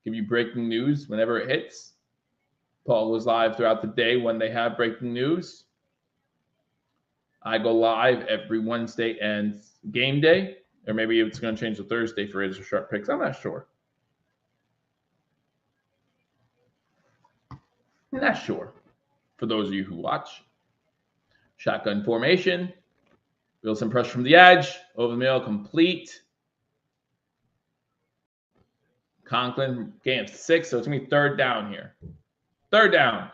Give you breaking news whenever it hits. Paul goes live throughout the day when they have breaking news. I go live every Wednesday and game day, or maybe it's going to change to Thursday for Razor Sharp Picks. I'm not sure. Not sure. For those of you who watch. Shotgun formation. Wilson pressure from the edge. Over the middle, complete. Conklin gain of 6, so it's going to be 3rd down here. 3rd down.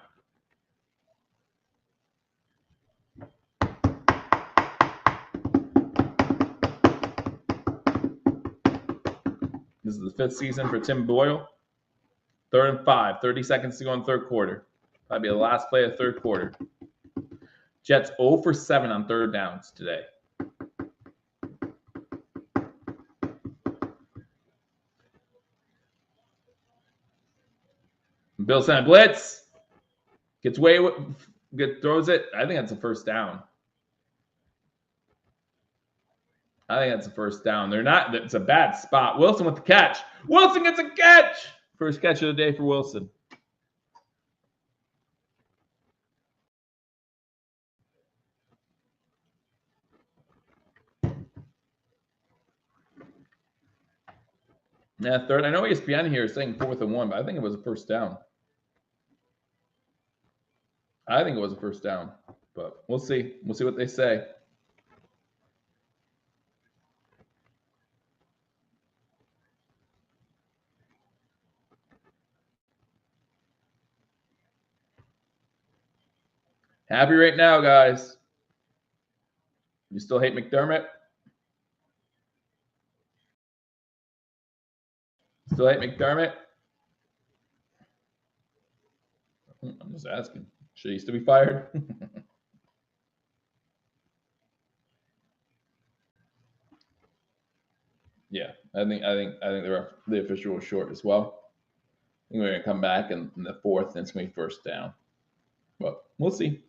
This is the 5th season for Tim Boyle. 3rd and 5. 30 seconds to go in the 3rd quarter. That'll be the last play of the 3rd quarter. Jets 0 for 7 on 3rd downs today. Bill sent a blitz. Gets away with, throws it. I think that's a first down. It's a bad spot. Wilson with the catch. Wilson gets a catch. First catch of the day for Wilson. Yeah, third. I know ESPN here is saying 4th and 1, but I think it was a first down. But we'll see. We'll see what they say. Happy right now, guys. You still hate McDermott? Still hate McDermott? I'm just asking. Should he still be fired? Yeah, I think the official was short as well. I think we're gonna come back in the 4th, and it's gonna be first down. But we'll see.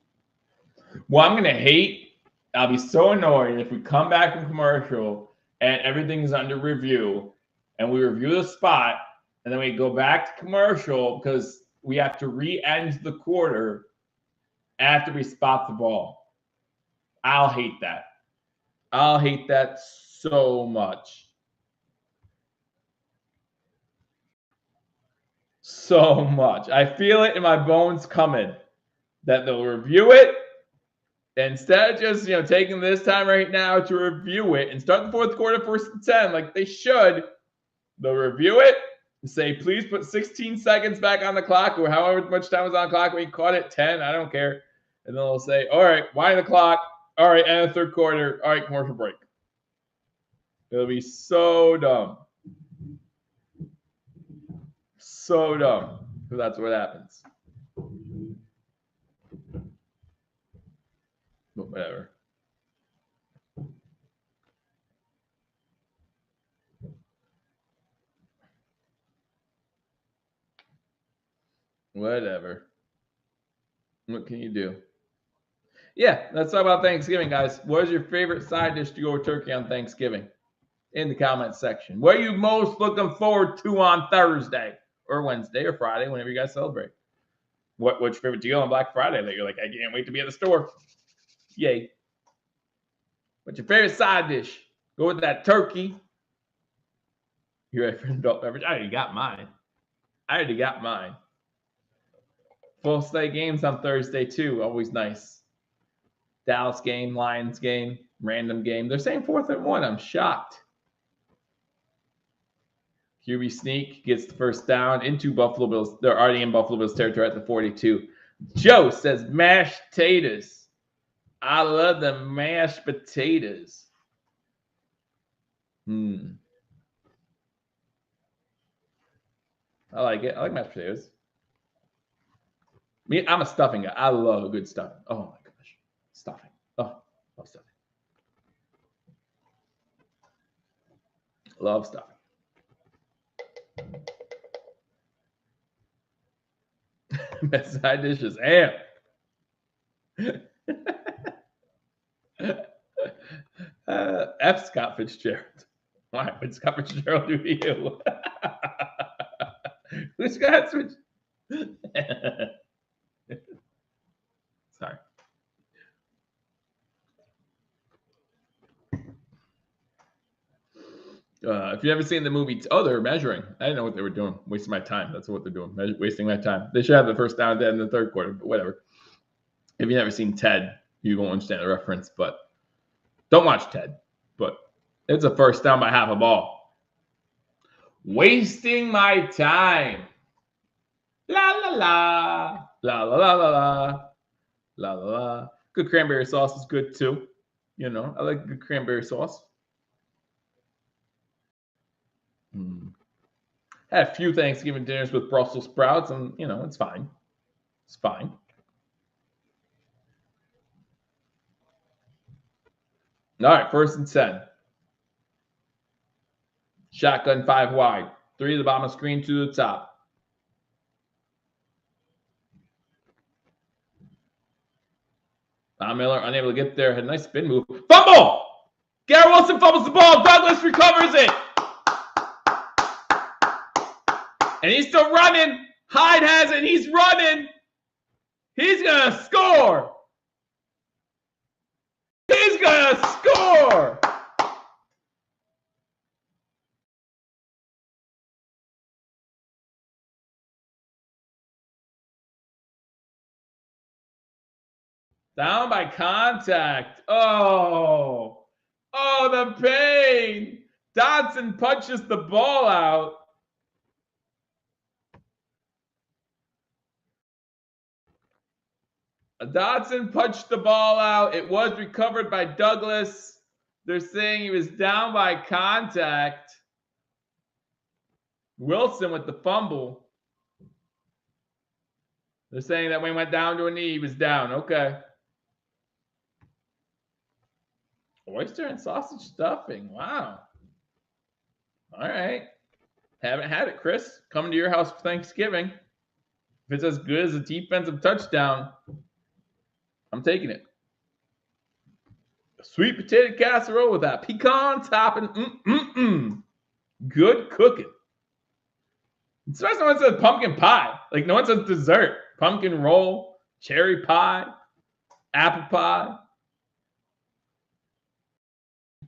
Well, I'm gonna hate. I'll be so annoyed if we come back from commercial and everything's under review, and we review the spot, and then we go back to commercial because we have to re-end the quarter after we spot the ball. I'll hate that. I'll hate that so much. So much. I feel it in my bones coming that they'll review it. Instead of just taking this time right now to review it and start the 4th quarter 1st and 10 like they should, they'll review it and say, please put 16 seconds back on the clock or however much time was on the clock when you caught it, 10, I don't care. And then they'll say, all right, wind the clock. All right, end the 3rd quarter. All right, commercial break. It'll be so dumb. So dumb. Because that's what happens. But whatever. Whatever. What can you do? Yeah, let's talk about Thanksgiving, guys. What is your favorite side dish to go with turkey on Thanksgiving? In the comments section. What are you most looking forward to on Thursday or Wednesday or Friday, whenever you guys celebrate? What's your favorite deal on Black Friday that you're like, I can't wait to be at the store? Yay. What's your favorite side dish? Go with that turkey. You ready for an adult beverage? I already got mine. Full slate games on Thursday, too. Always nice. Dallas game, Lions game, random game. They're saying 4th and 1. I'm shocked. QB sneak gets the first down into Buffalo Bills. They're already in Buffalo Bills territory at the 42. Joe says mashed potatoes. I love the mashed potatoes. I like it. I like mashed potatoes. I'm a stuffing guy. I love a good stuffing. Oh my gosh. Stuffing. Oh, love stuffing. Love stuffing. Best side dish is ham. F. Scott Fitzgerald. Why would Scott Fitzgerald do to you? Who's Scott Fitzgerald? Sorry. If you've ever seen the movie, they're measuring. I didn't know what they were doing. Wasting my time. That's what they're doing. Wasting my time. They should have the first down dead in the 3rd quarter, but whatever. If you've never seen Ted, you won't understand the reference, but don't watch Ted. But it's a first down by half a ball. Wasting my time. La la la. La la la la la. La la la. Good cranberry sauce is good too. I like good cranberry sauce. Had a few Thanksgiving dinners with Brussels sprouts, and it's fine. It's fine. All right, 1st and 10. Shotgun 5 wide. 3 to the bottom of the screen, 2 to the top. Von Miller unable to get there. Had a nice spin move. Fumble! Garrett Wilson fumbles the ball. Douglas recovers it. And he's still running. Hyde has it. He's running. He's going to score. He's going to score. Down by contact. Oh, the pain. Dodson punches the ball out. Dodson punched the ball out. It was recovered by Douglas. They're saying he was down by contact. Wilson with the fumble. They're saying that when he went down to a knee, he was down. Okay. Oyster and sausage stuffing. Wow. All right. Haven't had it, Chris. Coming to your house for Thanksgiving. If it's as good as a defensive touchdown, I'm taking it. Sweet potato casserole with that pecan topping. Good cooking. Especially when it says pumpkin pie. Like no one says dessert. Pumpkin roll, cherry pie, apple pie.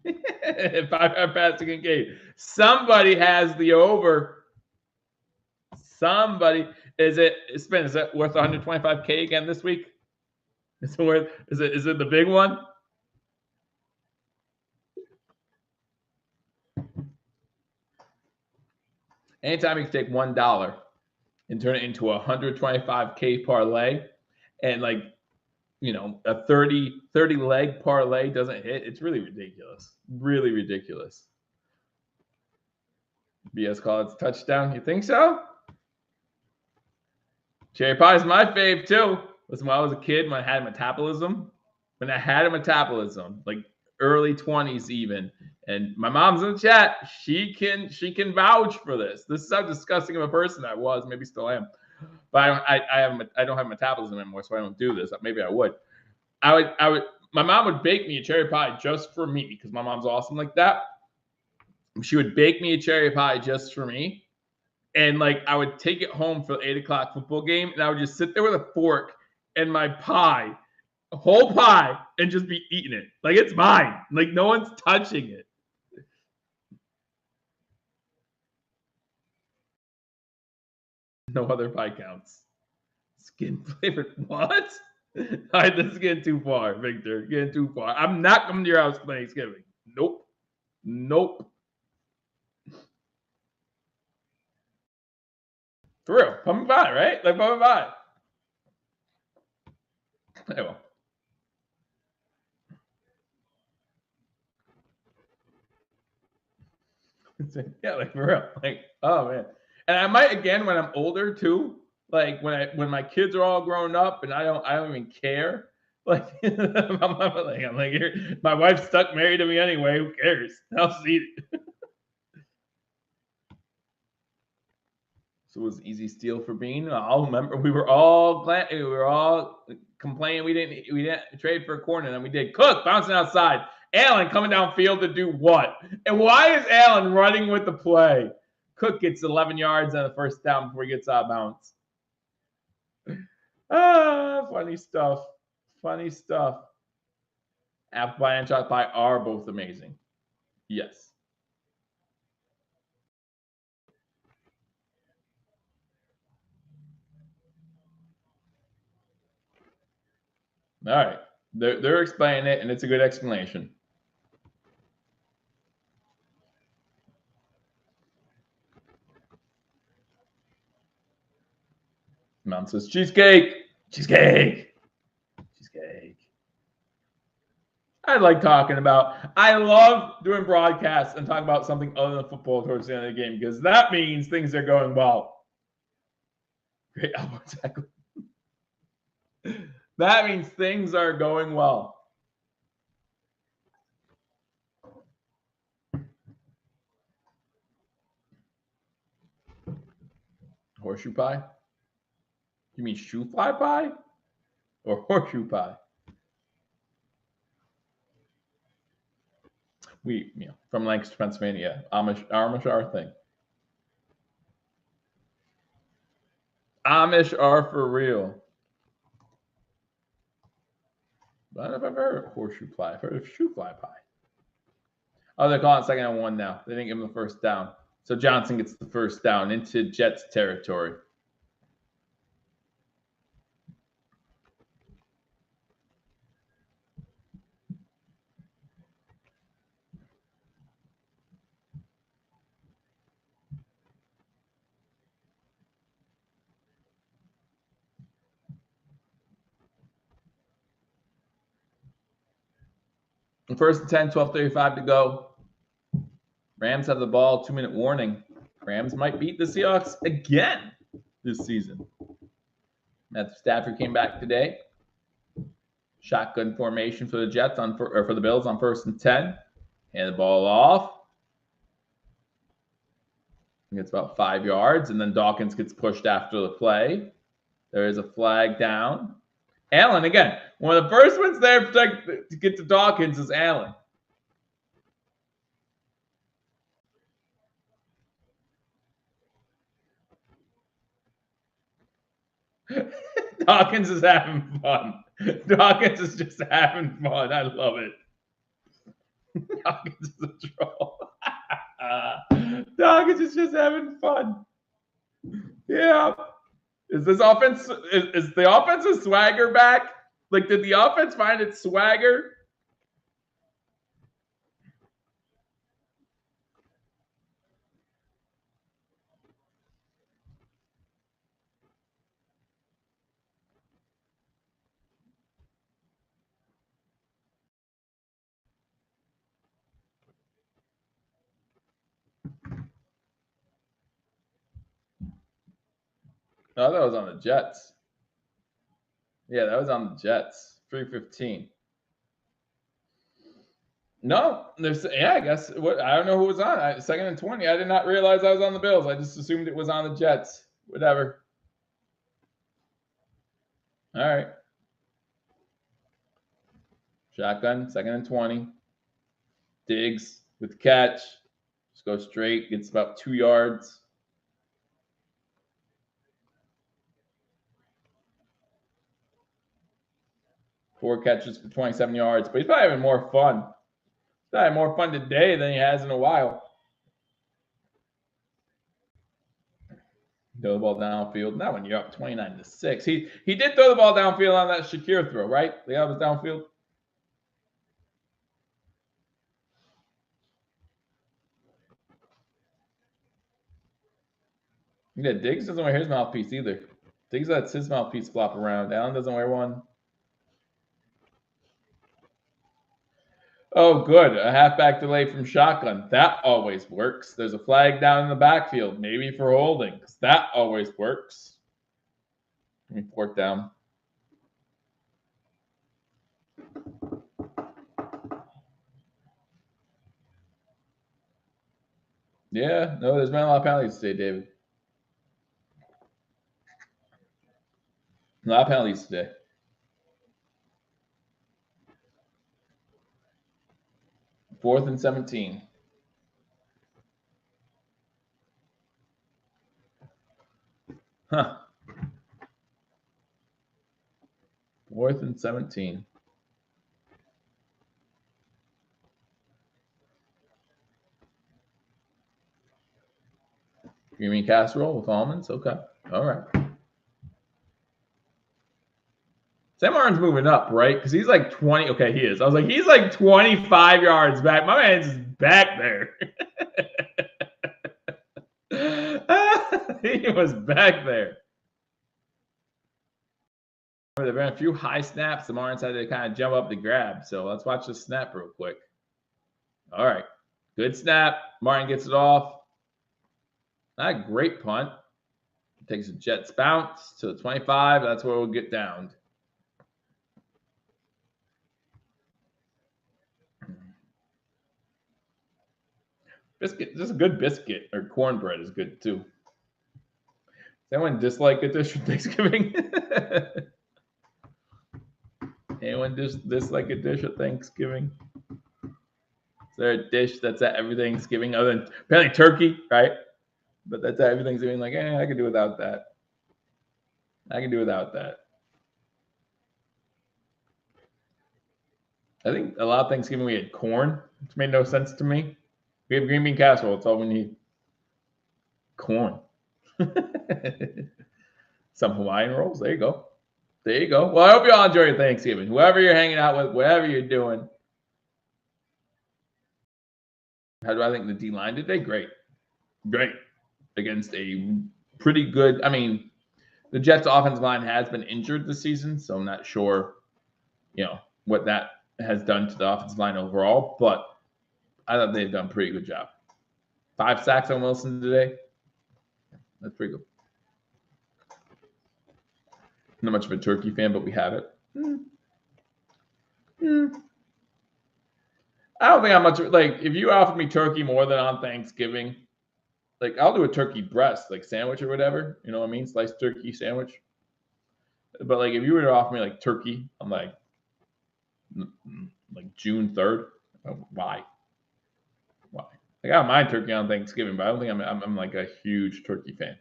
5-yard passing and game. Somebody has the over. Somebody is it worth 125K again this week? Is it the big one? Anytime you can take $1 and turn it into a 125K parlay, and a 30 leg parlay doesn't hit, it's really ridiculous. Really ridiculous. BS call it's a touchdown. You think so? Cherry pie is my fave too. Listen, when I was a kid, when I had metabolism, like early 20s even, and my mom's in the chat, she can vouch for this. This is how disgusting of a person I was, maybe still am. But I don't have metabolism anymore, so I don't do this. Maybe I would. My mom would bake me a cherry pie just for me because my mom's awesome like that. She would bake me a cherry pie just for me. And I would take it home for the 8 o'clock football game, and I would just sit there with a fork and my pie, a whole pie, and just be eating it. Like it's mine. Like no one's touching it. No other pie counts. Skin flavored. What? All right, this is getting too far, Victor. Getting too far. I'm not coming to your house for Thanksgiving. Nope. For real. Pumpkin pie, right? Like pumpkin pie. Hey, well. Yeah, like for real. Like, oh man. And I might again when I'm older too. Like when my kids are all grown up and I don't even care. Like I'm like here, my wife's stuck married to me anyway. Who cares? I'll see it. So it was easy steal for Bean. I'll remember we were all complaining we didn't trade for a corner, and then we did. Cook bouncing outside. Allen coming downfield to do what? And why is Allen running with the play? Cook gets 11 yards on the first down before he gets out of bounds. Funny stuff. Funny stuff. Apple pie and chocolate pie are both amazing. Yes. All right. They're explaining it, and it's a good explanation. Mom says cheesecake. I love doing broadcasts and talking about something other than football towards the end of the game because that means things are going well. Great elbow tackle. That means things are going well. Horseshoe pie? You mean shoe fly pie? Or horseshoe pie? from Lancaster, Pennsylvania, Amish are a thing. Amish are for real. I don't know if I've heard of horseshoe pie. I've heard of shoe fly pie. Oh, they're calling it 2nd and 1 now. They didn't give him the first down. So Johnson gets the first down into Jets territory. First and 10, 12:35 to go. Rams have the ball, 2-minute warning. Rams might beat the Seahawks again this season. Matthew Stafford came back today. Shotgun formation for the Jets for the Bills on 1st and 10. Hand the ball off. Gets about 5 yards, and then Dawkins gets pushed after the play. There is a flag down. Allen, again, one of the first ones there to get to Dawkins is Allen. Dawkins is having fun. Dawkins is just having fun. I love it. Dawkins is a troll. Dawkins is just having fun. Yeah. Is this offense? Is the offensive swagger back? Like, did the offense find its swagger? Oh, that was on the Jets. Yeah, that was on the Jets. 3:15. No, I guess I don't know who was on. 2nd and 20. I did not realize I was on the Bills. I just assumed it was on the Jets. Whatever. All right. Shotgun, 2nd and 20. Diggs with the catch. Just go straight. Gets about 2 yards. Four catches for 27 yards. But he's probably having more fun. He's probably having more fun today than he has in a while. Throw the ball downfield. Now when you're up 29-6. He did throw the ball downfield on that Shakir throw, right? The other was downfield. Yeah, Diggs doesn't wear his mouthpiece either. Diggs lets his mouthpiece flop around. Allen doesn't wear one. Oh, good. A halfback delay from shotgun. That always works. There's a flag down in the backfield, maybe for holding. That always works. Let me 4th down. Yeah, no, there's been a lot of penalties today, David. A lot of penalties today. Fourth and 17. Huh. 4th and 17. You mean casserole with almonds? Okay. All right. Sam Arnold's moving up, right? Because he's like 20. Okay, he is. I was like, he's like 25 yards back. My man's just back there. He was back there. There have been a few high snaps. The Marlins had to kind of jump up to grab. So let's watch the snap real quick. All right. Good snap. Martin gets it off. Not a great punt. Takes a Jets bounce to the 25. That's where we'll get downed. Biscuit, just a good biscuit or cornbread is good too. Does anyone dislike a dish for Thanksgiving? Anyone dislike a dish at Thanksgiving? there a dish that's at every Thanksgiving other than apparently turkey, right? But that's at every Thanksgiving. Like, I can do without that. I can do without that. I think a lot of Thanksgiving we had corn, which made no sense to me. We have green bean casserole. That's all we need. Corn. Some Hawaiian rolls. There you go. There you go. Well, I hope you all enjoy your Thanksgiving. Whoever you're hanging out with, whatever you're doing. How do I think the D-line did? They great. Great. Against a pretty good, I mean, the Jets' offensive line has been injured this season, so I'm not sure, what that has done to the offensive line overall, but I thought they've done a pretty good job. 5 sacks on Wilson today. That's pretty good. Not much of a turkey fan, but we have it. I don't think I'm much like if you offer me turkey more than on Thanksgiving, like I'll do a turkey breast, like sandwich or whatever. You know what I mean? Sliced turkey sandwich. But like if you were to offer me like turkey, I'm like June 3rd. Why? Like I don't mind turkey on Thanksgiving, but I don't think I'm like a huge turkey fan.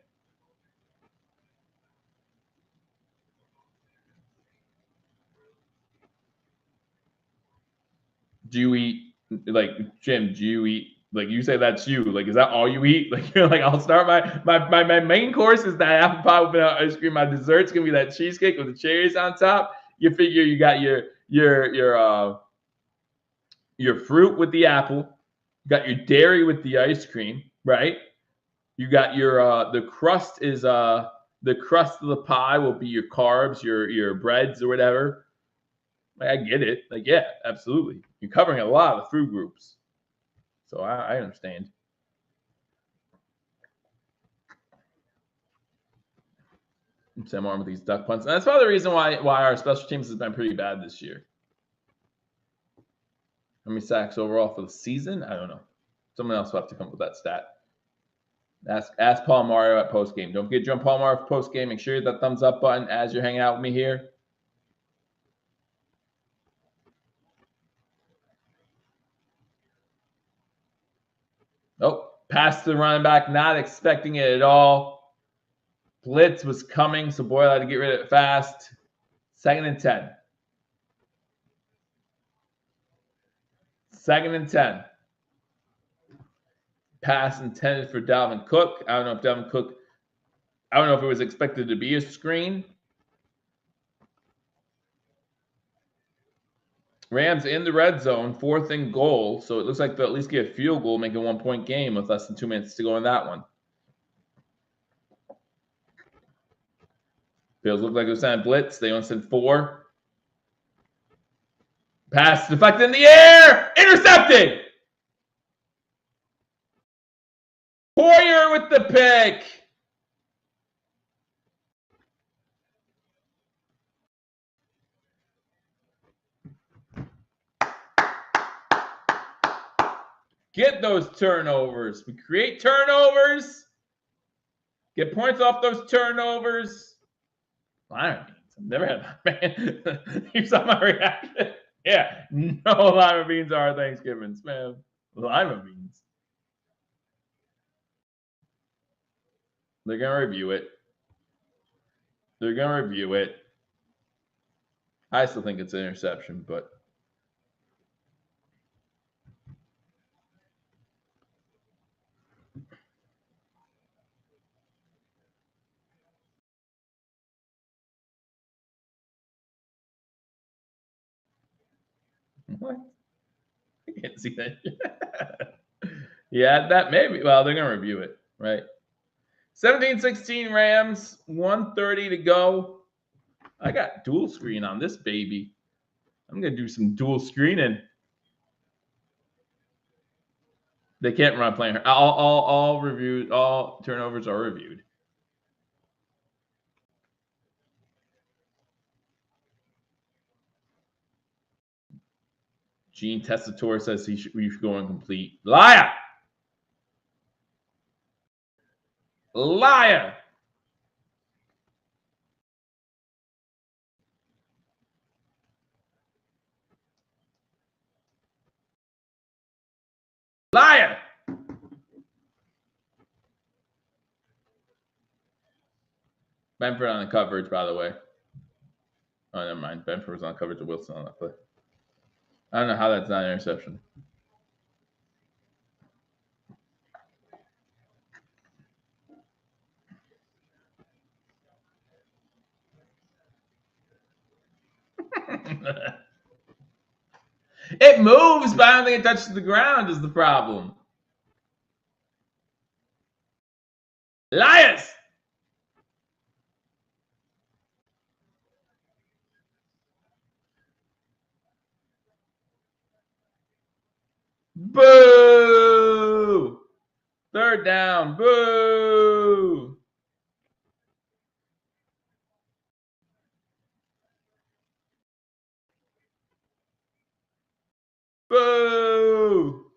Do you eat like Jim? Do you eat like you say that's you? Like is that all you eat? Like you're like I'll start my main course is that apple pie with vanilla ice cream. My dessert's gonna be that cheesecake with the cherries on top. You figure you got your fruit with the apple, you got your dairy with the ice cream, right? You got your the crust is the crust of the pie will be your carbs, your breads or whatever. Like, I get it. Like, yeah, absolutely. You're covering a lot of food groups. So I understand. Sam Arm with these duck punts. And that's probably the reason why our special teams has been pretty bad this year. How many sacks overall for the season? I don't know. Someone else will have to come up with that stat. Ask Paul Mario at postgame. Don't forget to join Paul Mario for postgame. Make sure you hit that thumbs up button as you're hanging out with me here. Oh, pass to the running back, not expecting it at all. Blitz was coming, so Boyle had to get rid of it fast. 2nd and 10. 2nd and 10. Pass intended for Dalvin Cook. I don't know if it was expected to be a screen. Rams in the red zone, 4th and goal. So it looks like they'll at least get a field goal, make a 1-point game with less than 2 minutes to go in that one. Bills look like it was sent blitz. They only sent 4. Pass deflected in the air. Intercepted. Poyer with the pick. Get those turnovers. We create turnovers. Get points off those turnovers. Lima beans. I've never had that, man. You saw my reaction. Yeah, no lima beans are Thanksgivings, man. Lima beans. They're going to review it. They're going to review it. I still think it's an interception, but. What? I can't see that. Yeah, that maybe. Well, they're going to review it, right? 17-16 Rams, 1:30 to go. I got dual screen on this baby. I'm going to do some dual screening. They can't run playing. All reviewed. All turnovers are reviewed. Gene Testator says we should go incomplete. Liar! Liar! Liar! Benford on the coverage, by the way. Oh, never mind. Benford was on coverage of Wilson on that play. I don't know how that's not an interception. It moves, but I don't think it touches the ground is the problem. Liars! Boo! Third down. Boo! Boo!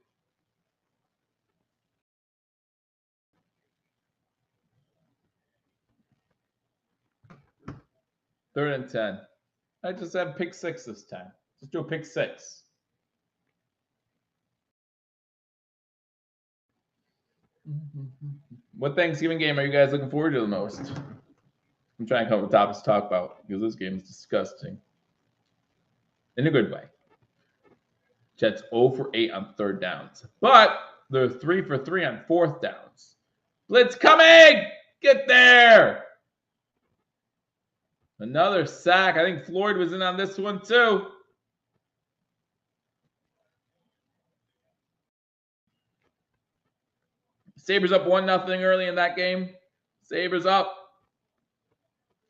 Third and 10. I just have pick 6 this time. Just do a pick 6. What Thanksgiving game are you guys looking forward to the most? I'm trying to come up with topics to talk about because this game is disgusting. In a good way. Jets 0 for 8 on third downs. But they're 3 for 3 on fourth downs. Blitz coming! Get there! Another sack. I think Floyd was in on this one too. Sabres up 1-0 early in that game. Sabres up.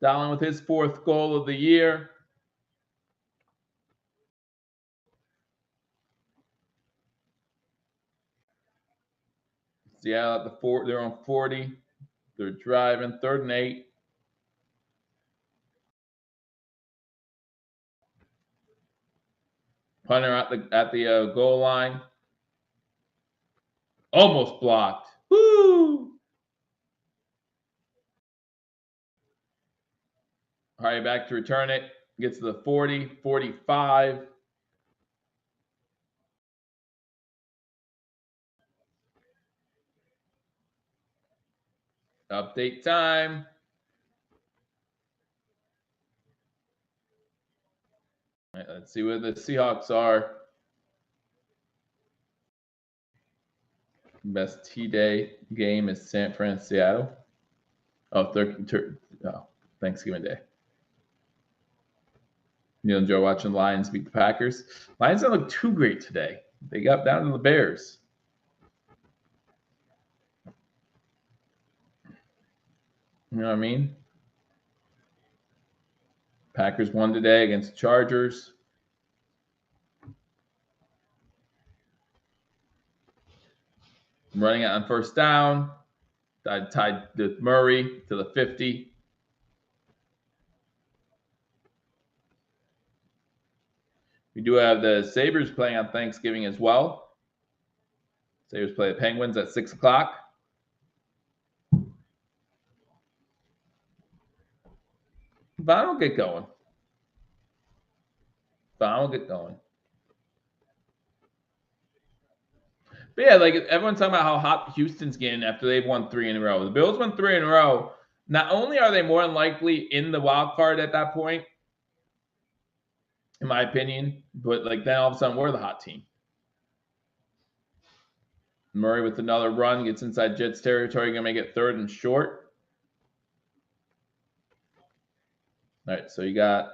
Dallin with his 4th goal of the year. Seattle at the 4. They're on 40. They're driving. 3rd and 8. Punter at the goal line. Almost blocked. Woo! All right, back to return it. Gets to the 40, 45. Update time. All right, let's see where the Seahawks are. Best T-Day game is San Fran, Seattle. Oh, Thanksgiving Day. You enjoy watching Lions beat the Packers? Lions don't look too great today. They got down to the Bears. You know what I mean? Packers won today against the Chargers. Running it on first down. I tied Murray to the 50. We do have the Sabres playing on Thanksgiving as well. Sabres play the Penguins at 6 o'clock. Vaughn will get going. But yeah, like everyone's talking about how hot Houston's getting after they've won 3 in a row. The Bills won 3 in a row. Not only are they more than likely in the wild card at that point, in my opinion, but like then all of a sudden we're the hot team. Murray with another run gets inside Jets territory, gonna make it 3rd and short. All right, so you got.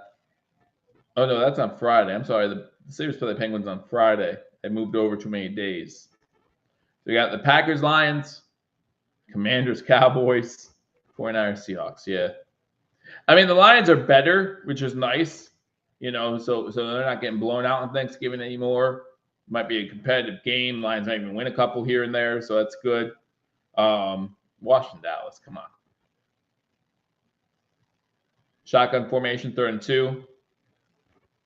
Oh no, that's on Friday. I'm sorry, the Sabres play the Penguins on Friday. They moved over too many days. So you got the Packers, Lions, Commanders, Cowboys, 49ers, Seahawks. Yeah, I mean the Lions are better, which is nice. You know, so they're not getting blown out on Thanksgiving anymore. Might be a competitive game. Lions might even win a couple here and there, so that's good. Washington, Dallas, come on. Shotgun formation, 3rd and 2.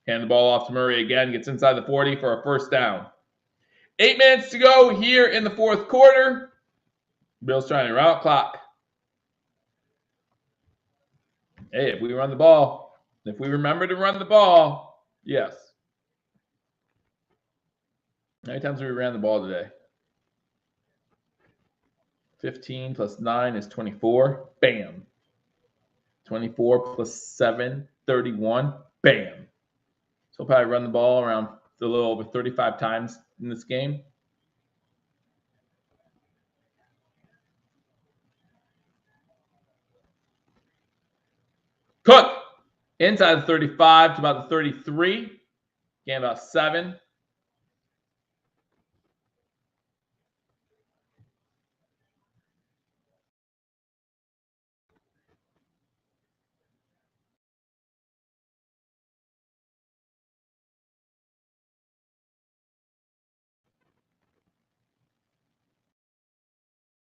Hand the ball off to Murray again. Gets inside the 40 for a first down. 8 minutes to go here in the 4th quarter. Bill's trying to run out clock. Hey, if we run the ball, if we remember to run the ball, yes. How many times have we ran the ball today? 15 plus 9 is 24. Bam. 24 plus 7, 31. Bam. So he'll probably run the ball around a little over 35 times in this game. Cook inside the 35 to about the 33. Gain about 7.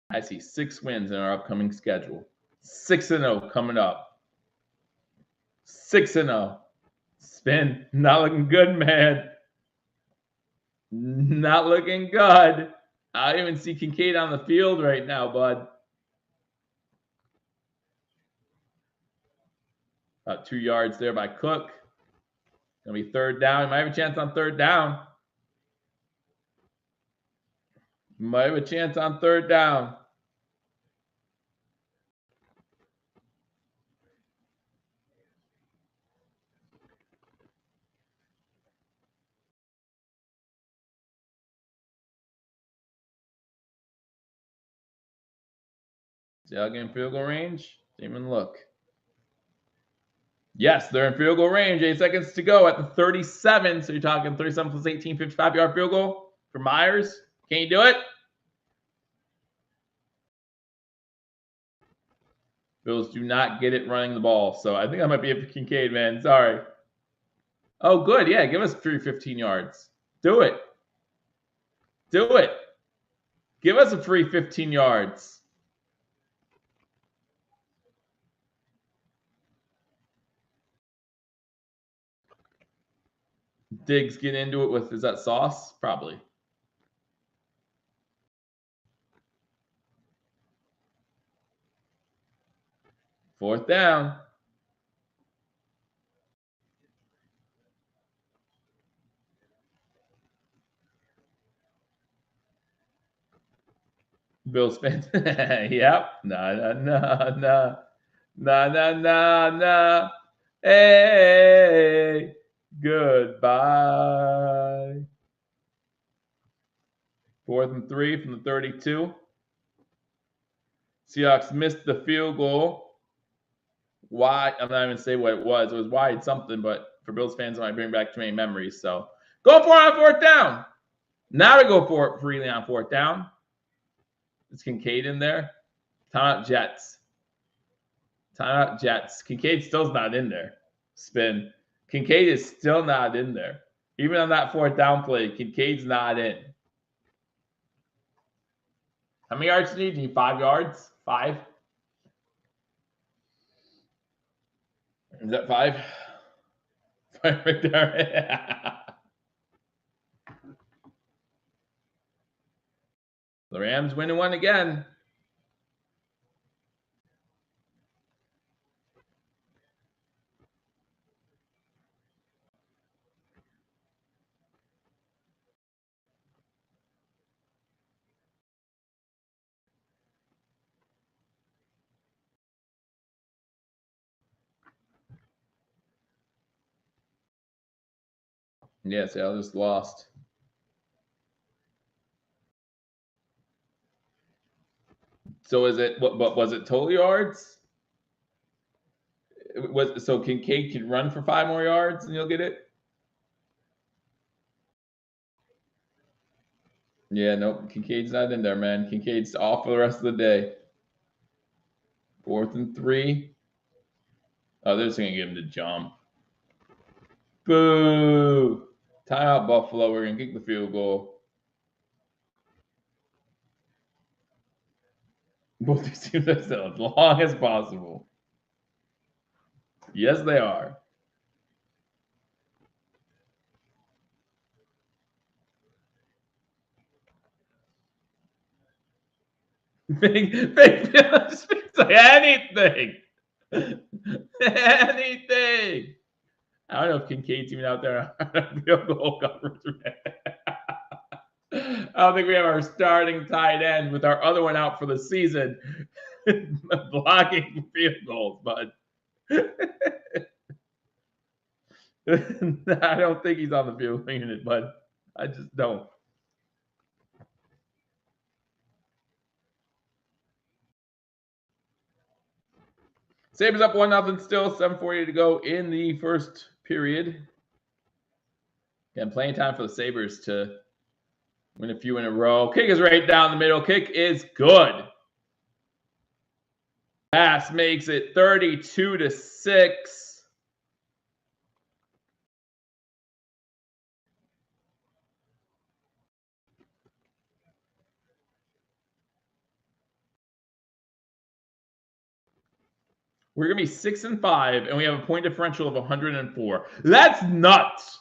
I see 6 wins in our upcoming schedule. 6-0 coming up. 6-0. Spin. Not looking good, man. Not looking good. I don't even see Kincaid on the field right now, bud. About 2 yards there by Cook. Gonna be 3rd down. He might have a chance on 3rd down. Might have a chance on 3rd down. Seattle in field goal range. Didn't even look. Yes, they're in field goal range. 8 seconds to go at the 37. So you're talking 37 plus 18, 55-yard field goal for Myers. Can you do it? Bills do not get it running the ball. So I think that might be it for Kincaid, man. Sorry. Oh, good. Yeah, give us 15 yards. Do it. Do it. Give us a free 15 yards. Diggs get into it with, is that Sauce? Probably. Fourth down. Bills fans. Yep. Nah. Hey. Goodbye. 4th and 3 from the 32. Seahawks missed the field goal. Wide. I'm not even going to say what it was. It was wide something, but for Bills fans, it might bring back too many memories. So go for it on 4th down. Now we go for it freely on 4th down. Is Kincaid in there? Timeout Jets. Timeout Jets. Kincaid still's not in there. Spin. Kincaid is still not in there. Even on that 4th down play, Kincaid's not in. How many yards do you need? Do you need 5 yards? 5? Is that 5? 5 right there. The Rams winning one again. Yes, I just lost. So is it what? But was it total yards? So Kincaid could run for 5 more yards and you'll get it? Yeah, nope. Kincaid's not in there, man. Kincaid's off for the rest of the day. 4th and 3. Oh, they're just gonna give him the jump. Boo! Timeout Buffalo. We're gonna kick the field goal. Both these teams are still as long as possible. Yes, they are. Big anything. Anything. I don't know if Kincaid's even out there on field goal coverage. I don't think we have our starting tight end with our other one out for the season blocking field goals, but I don't think he's on the field unit, but I just don't. Sabres up 1-0 still, 7:40 to go in the first period. Again, plenty of time for the Sabres to win a few in a row. Kick is right down the middle. Kick is good. Pass makes it 32-6. We're going to be 6-5, and we have a point differential of 104. That's nuts.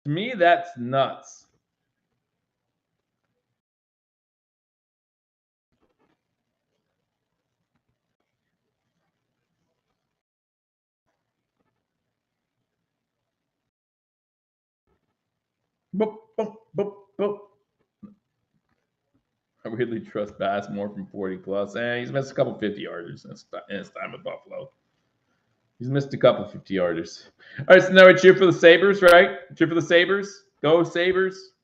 To me, that's nuts. Boop, boop, boop, boop. I really trust Bass more from 40 plus. He's missed a couple 50-yarders in his time with Buffalo. He's missed a couple 50-yarders. All right, so now we cheer for the Sabres, right? Cheer for the Sabres. Go Sabres.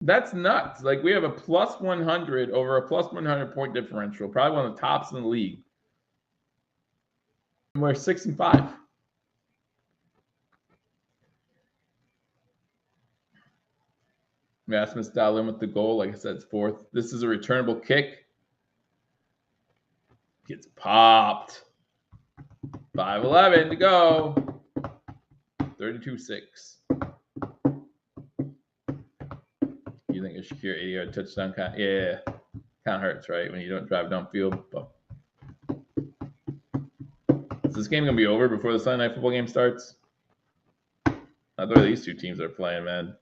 That's nuts. Like, we have a plus 100 over a plus 100 point differential. Probably one of the tops in the league. And we're 6-5. Rasmus Dahlin with the goal. Like I said, it's fourth. This is a returnable kick. Gets popped. 5:11 to go. 32-6. You think a Shakir 80-yard touchdown kind of hurts, right? When you don't drive downfield. But is this game gonna be over before the Sunday night football game starts? Not the way these two teams are playing, man.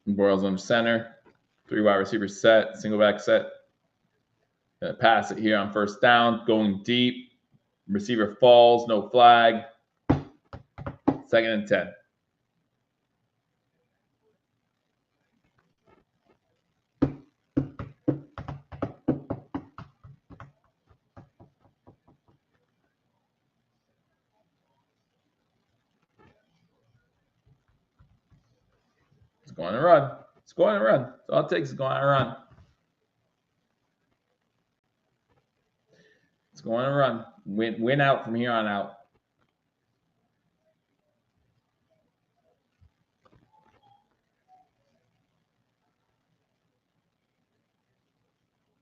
Boyle's on center. 3 wide receivers set. Single back set. Gonna pass it here on first down. Going deep. Receiver falls. No flag. 2nd and 10. It's going to run. It's going to run. That's all it takes is going to run. It's going to run. Win out from here on out.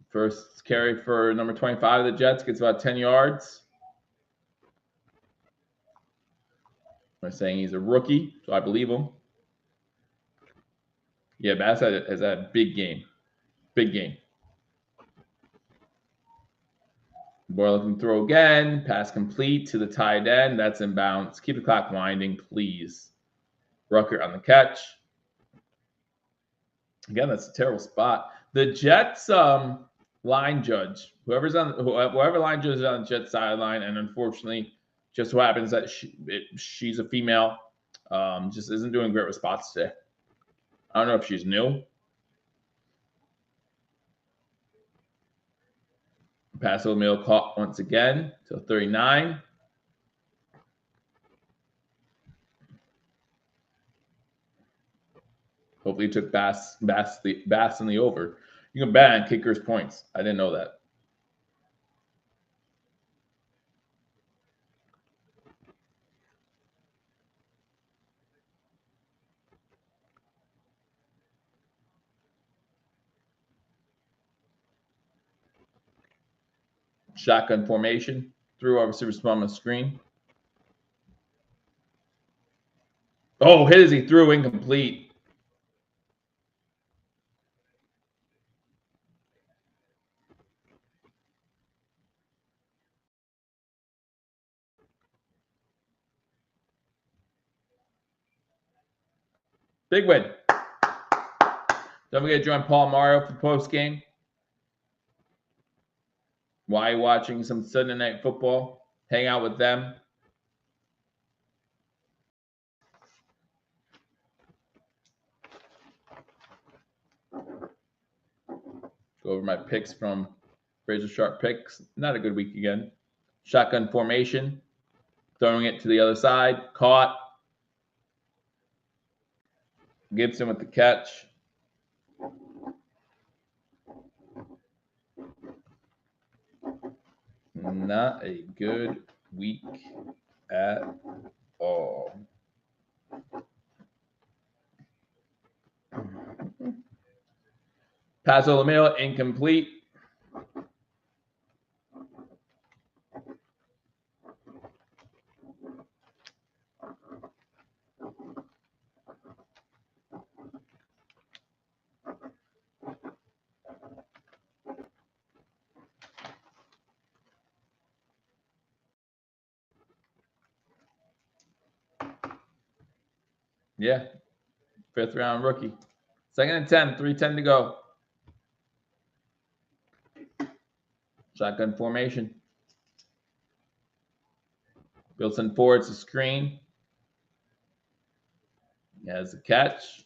First carry for number 25 of the Jets gets about 10 yards. I'm saying he's a rookie, so I believe him. Yeah, Bass has had a big game. Big game. Boyle can throw again. Pass complete to the tight end. That's in bounds. Keep the clock winding, please. Rucker on the catch. Again, that's a terrible spot. The Jets line judge, whoever line judge is on the Jets sideline, and unfortunately, just so happens that she's a female, just isn't doing great with spots today. I don't know if she's new. Pass over middle caught once again to 39. Hopefully, he took Bass in the over. You can bet on kickers' points. I didn't know that. Shotgun formation. Threw our receivers on the screen. Oh, hit as he threw, incomplete. Big win. Don't forget to join Paul Mario for the post game. Why are you watching some Sunday Night Football? Hang out with them. Go over my picks from Razor Sharp Picks. Not a good week again. Shotgun formation. Throwing it to the other side. Caught. Gibson with the catch. Not a good week at all. Pass over the middle, incomplete. Yeah, 5th round rookie. 2nd and 10, 3:10 to go. Shotgun formation. Wilson forwards the screen. He has the catch.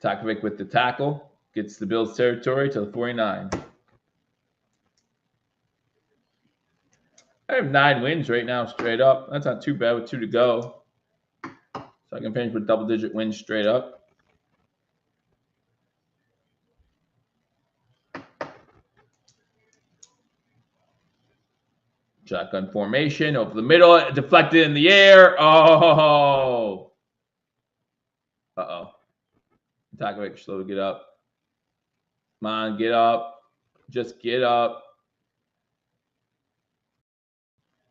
Takovic with the tackle. Gets the Bills territory to the 49. I have 9 wins right now straight up. That's not too bad with 2 to go. So I can finish with double-digit wins straight up. Shotgun formation over the middle, deflected in the air. Oh. Uh-oh. Takovic slow to get up. Come on, get up. Just get up.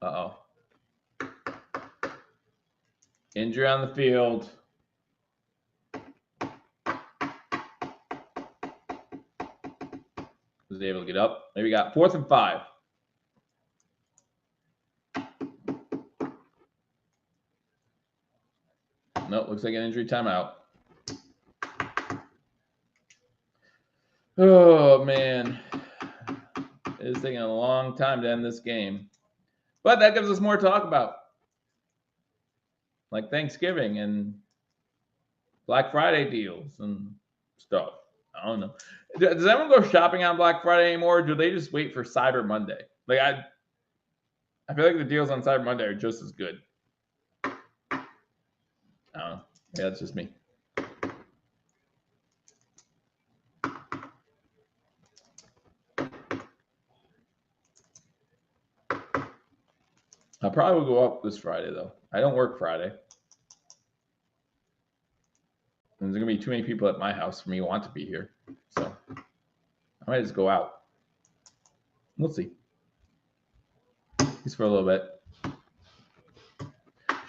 Uh-oh. Injury on the field. Was able to get up. There we got 4th and 5. Nope, looks like an injury timeout. Oh, man. It is taking a long time to end this game. But that gives us more to talk about. Like Thanksgiving and Black Friday deals and stuff. I don't know. Does anyone go shopping on Black Friday anymore? Or do they just wait for Cyber Monday? Like I feel like the deals on Cyber Monday are just as good. I don't know. Yeah, that's just me. I'll probably go up this Friday, though. I don't work Friday. And there's going to be too many people at my house for me to want to be here. So I might just go out. We'll see. Just for a little bit.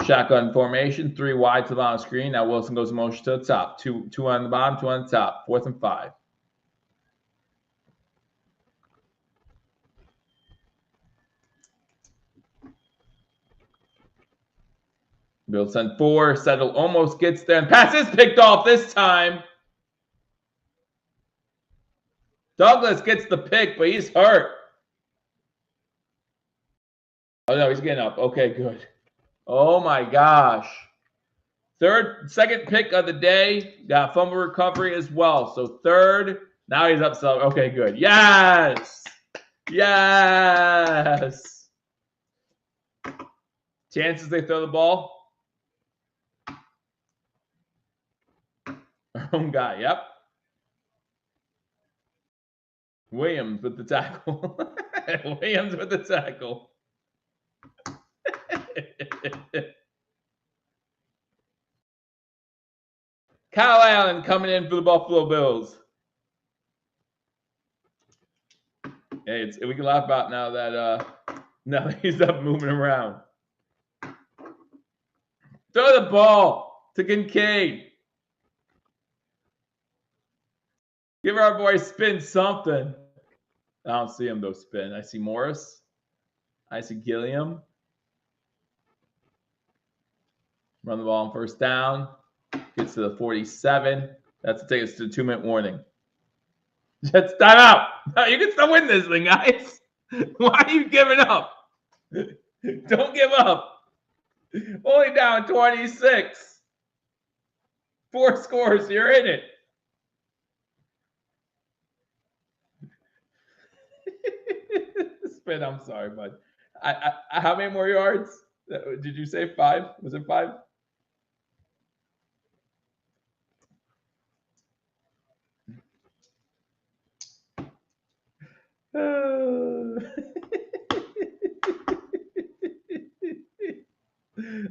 Shotgun formation, 3 wide to the bottom of the screen. Now Wilson goes motion to the top. Two on the bottom, 2 on the top. 4th and 5. Wilson 4. Settle almost gets there. And pass is picked off this time. Douglas gets the pick, but he's hurt. Oh, no, he's getting up. Okay, good. Oh, my gosh. Second pick of the day. Got fumble recovery as well. So 3rd. Now he's up. So, okay, good. Yes. Yes. Chances they throw the ball. Our own guy. Yep. Williams with the tackle. Williams with the tackle. Kyle Allen coming in for the Buffalo Bills. Hey, we can laugh about now that he's up moving around. Throw the ball. to Kincaid. Give our boy Spin something. I don't see him, though, Spin. I see Morris. I see Gilliam. Run the ball on first down. Gets to the 47. That's to take us to a 2-minute warning. Jets timeout. No, you can still win this thing, guys. Why are you giving up? Don't give up. Only down 26. 4 scores. You're in it. Spin, I'm sorry, bud. How many more yards? Did you say 5? Was it 5?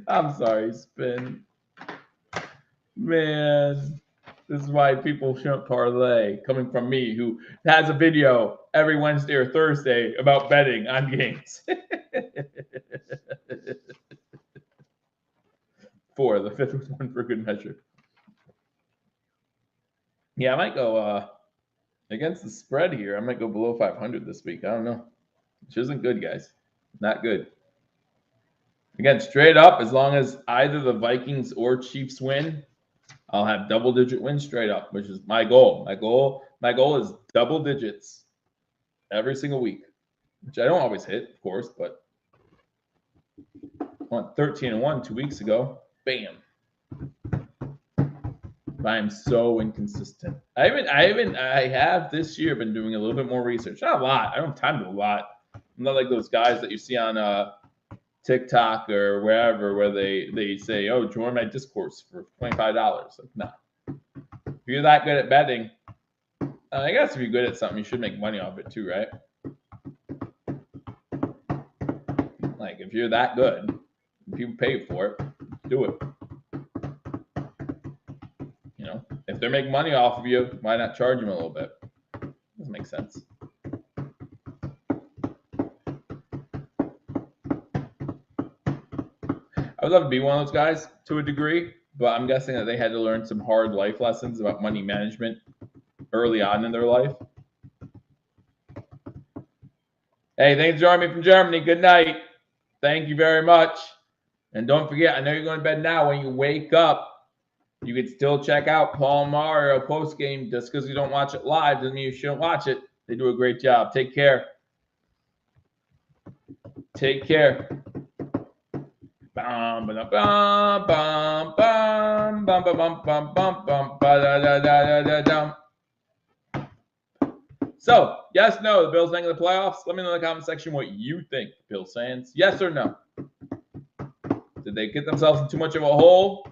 I'm sorry, Spin. Man, this is why people shouldn't parlay. Coming from me, who has a video every Wednesday or Thursday about betting on games. 4. The 5th was one for good measure. Yeah, I might go against the spread here. I might go below 500 this week. I don't know. Which isn't good, guys. Not good. Again, straight up, as long as either the Vikings or Chiefs win, I'll have double-digit wins straight up, which is my goal. My goal is double digits every single week, which I don't always hit, of course, but I went 13-1 2 weeks ago. Bam. I am so inconsistent. I have this year been doing a little bit more research. Not a lot. I don't have time to do a lot. I'm not like those guys that you see on TikTok or wherever where they say, "Oh, join my discourse for $25." Like, no. If you're that good at betting, I guess if you're good at something, you should make money off it too, right? Like, if you're that good, if people pay you for it, do it. You know, if they're making money off of you, why not charge them a little bit? Doesn't make sense. I would love to be one of those guys to a degree, but I'm guessing that they had to learn some hard life lessons about money management early on in their life. Hey, thanks for joining me from Germany. Good night. Thank you very much. And don't forget, I know you're going to bed now. When you wake up, you can still check out Paul and Mario post game. Just because you don't watch it live doesn't mean you shouldn't watch it. They do a great job. Take care. Take care. Bum ba bum bum bum bum bum bum bum bum ba da da da da da. So, yes, no, the Bills making the playoffs. Let me know in the comment section what you think, Bills fans. Yes or no? Did they get themselves in too much of a hole?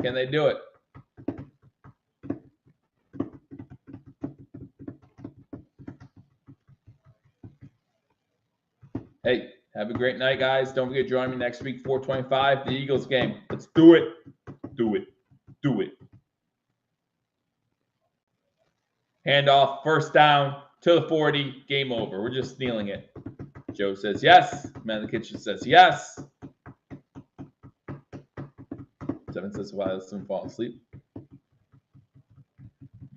Can they do it? Hey, have a great night, guys. Don't forget to join me next week, 4:25, the Eagles game. Let's do it. Do it. Do it. Handoff, first down to the 40, game over. We're just stealing it. Joe says yes. Man in the kitchen says yes. 7 says, why does someone fall asleep? A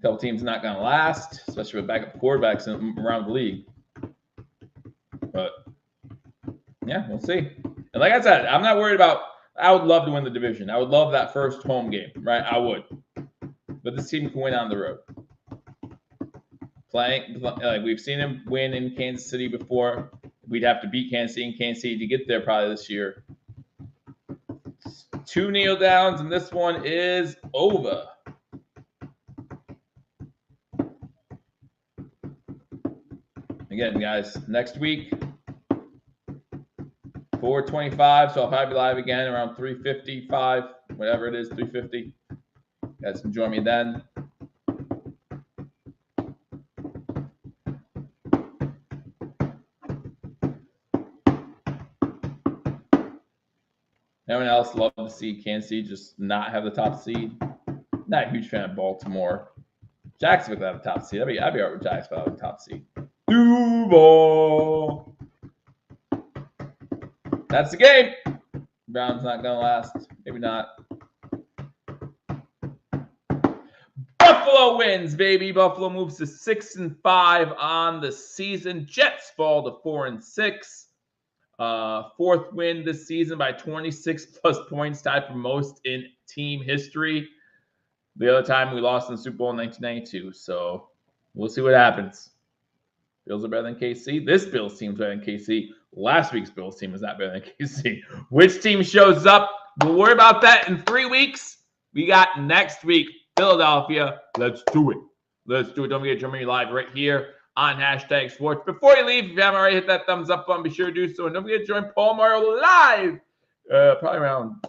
couple teams not going to last, especially with backup quarterbacks around the league. But, yeah, we'll see. And like I said, I'm not worried about – I would love to win the division. I would love that first home game, right? I would. But this team can win on the road. Like we've seen him win in Kansas City before. We'd have to beat Kansas City and Kansas City to get there probably this year. 2 kneel downs, and this one is over. Again, guys, next week, 4:25, so I'll probably be live again around 3:55, whatever it is, 3:50. You guys can join me then. Everyone else love to see Kansas City just not have the top seed. Not a huge fan of Baltimore. Jacksonville could have a top seed. I'd be all right with Jacksonville having a top seed. Duval. That's the game. Brown's not going to last. Maybe not. Buffalo wins, baby. Buffalo moves to 6-5 on the season. Jets fall to 4-6. Fourth win this season by 26 plus points, tied for most in team history. The other time we lost in the Super Bowl in 1992. So we'll see what happens. Bills are better than KC. This Bills team is better than KC. Last week's Bills team is not better than KC. Which team shows up? We'll worry about that in 3 weeks. We got next week, Philadelphia. Let's do it. Let's do it. Don't forget to join me live right here on Hashtag Sports. Before you leave, if you haven't already hit that thumbs up button, be sure to do so. And don't forget to join Paul Mario live. Probably around,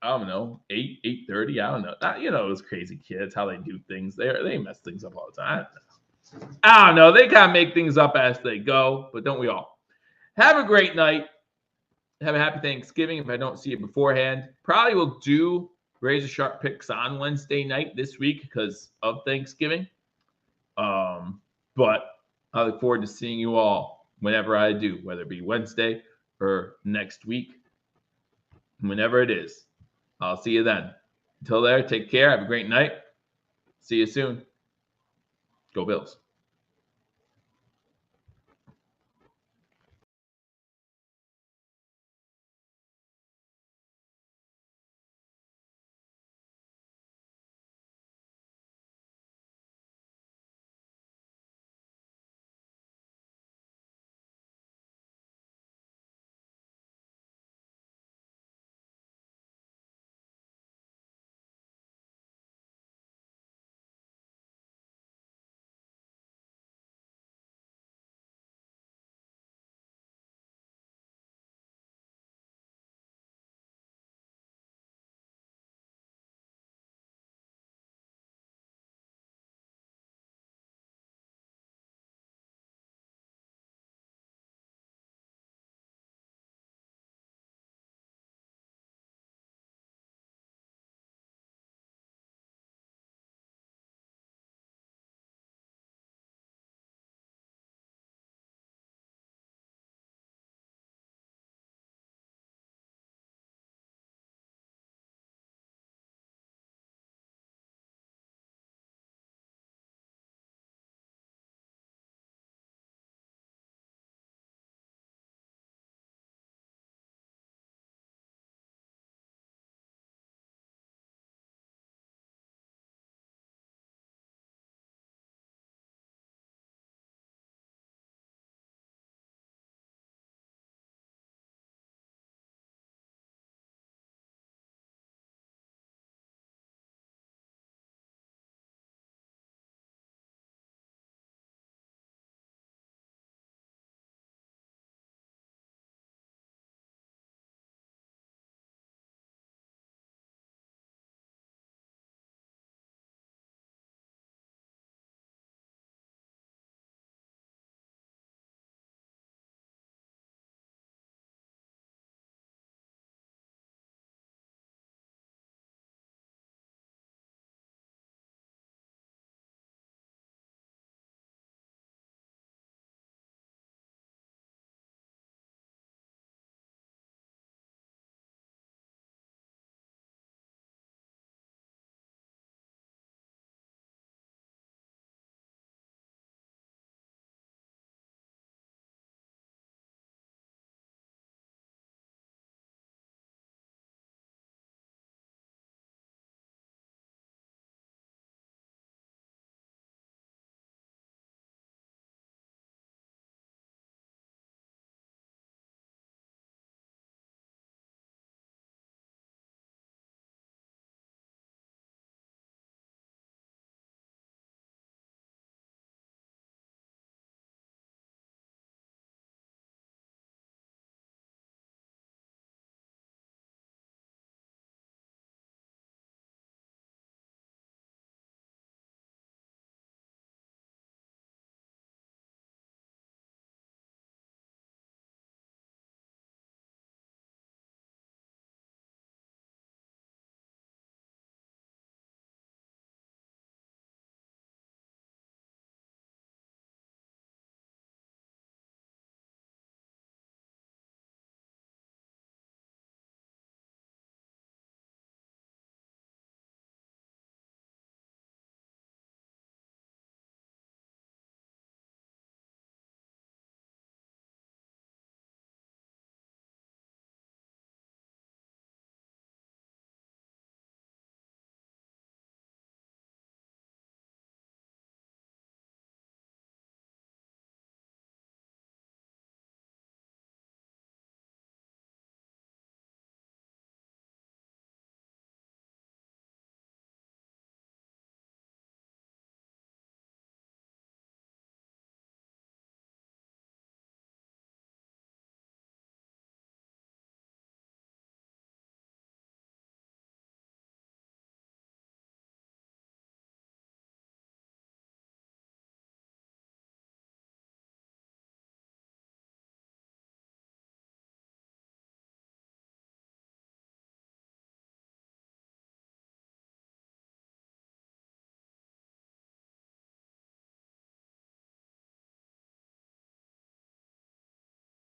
I don't know, 8:30. I don't know. You know those crazy kids, how they do things. They mess things up all the time. I don't know. They kind of make things up as they go, but don't we all? Have a great night. Have a happy Thanksgiving if I don't see you beforehand. Probably will do Razor Sharp picks on Wednesday night this week because of Thanksgiving. But I look forward to seeing you all whenever I do, whether it be Wednesday or next week. Whenever it is. I'll see you then. Until there, take care. Have a great night. See you soon. Go Bills.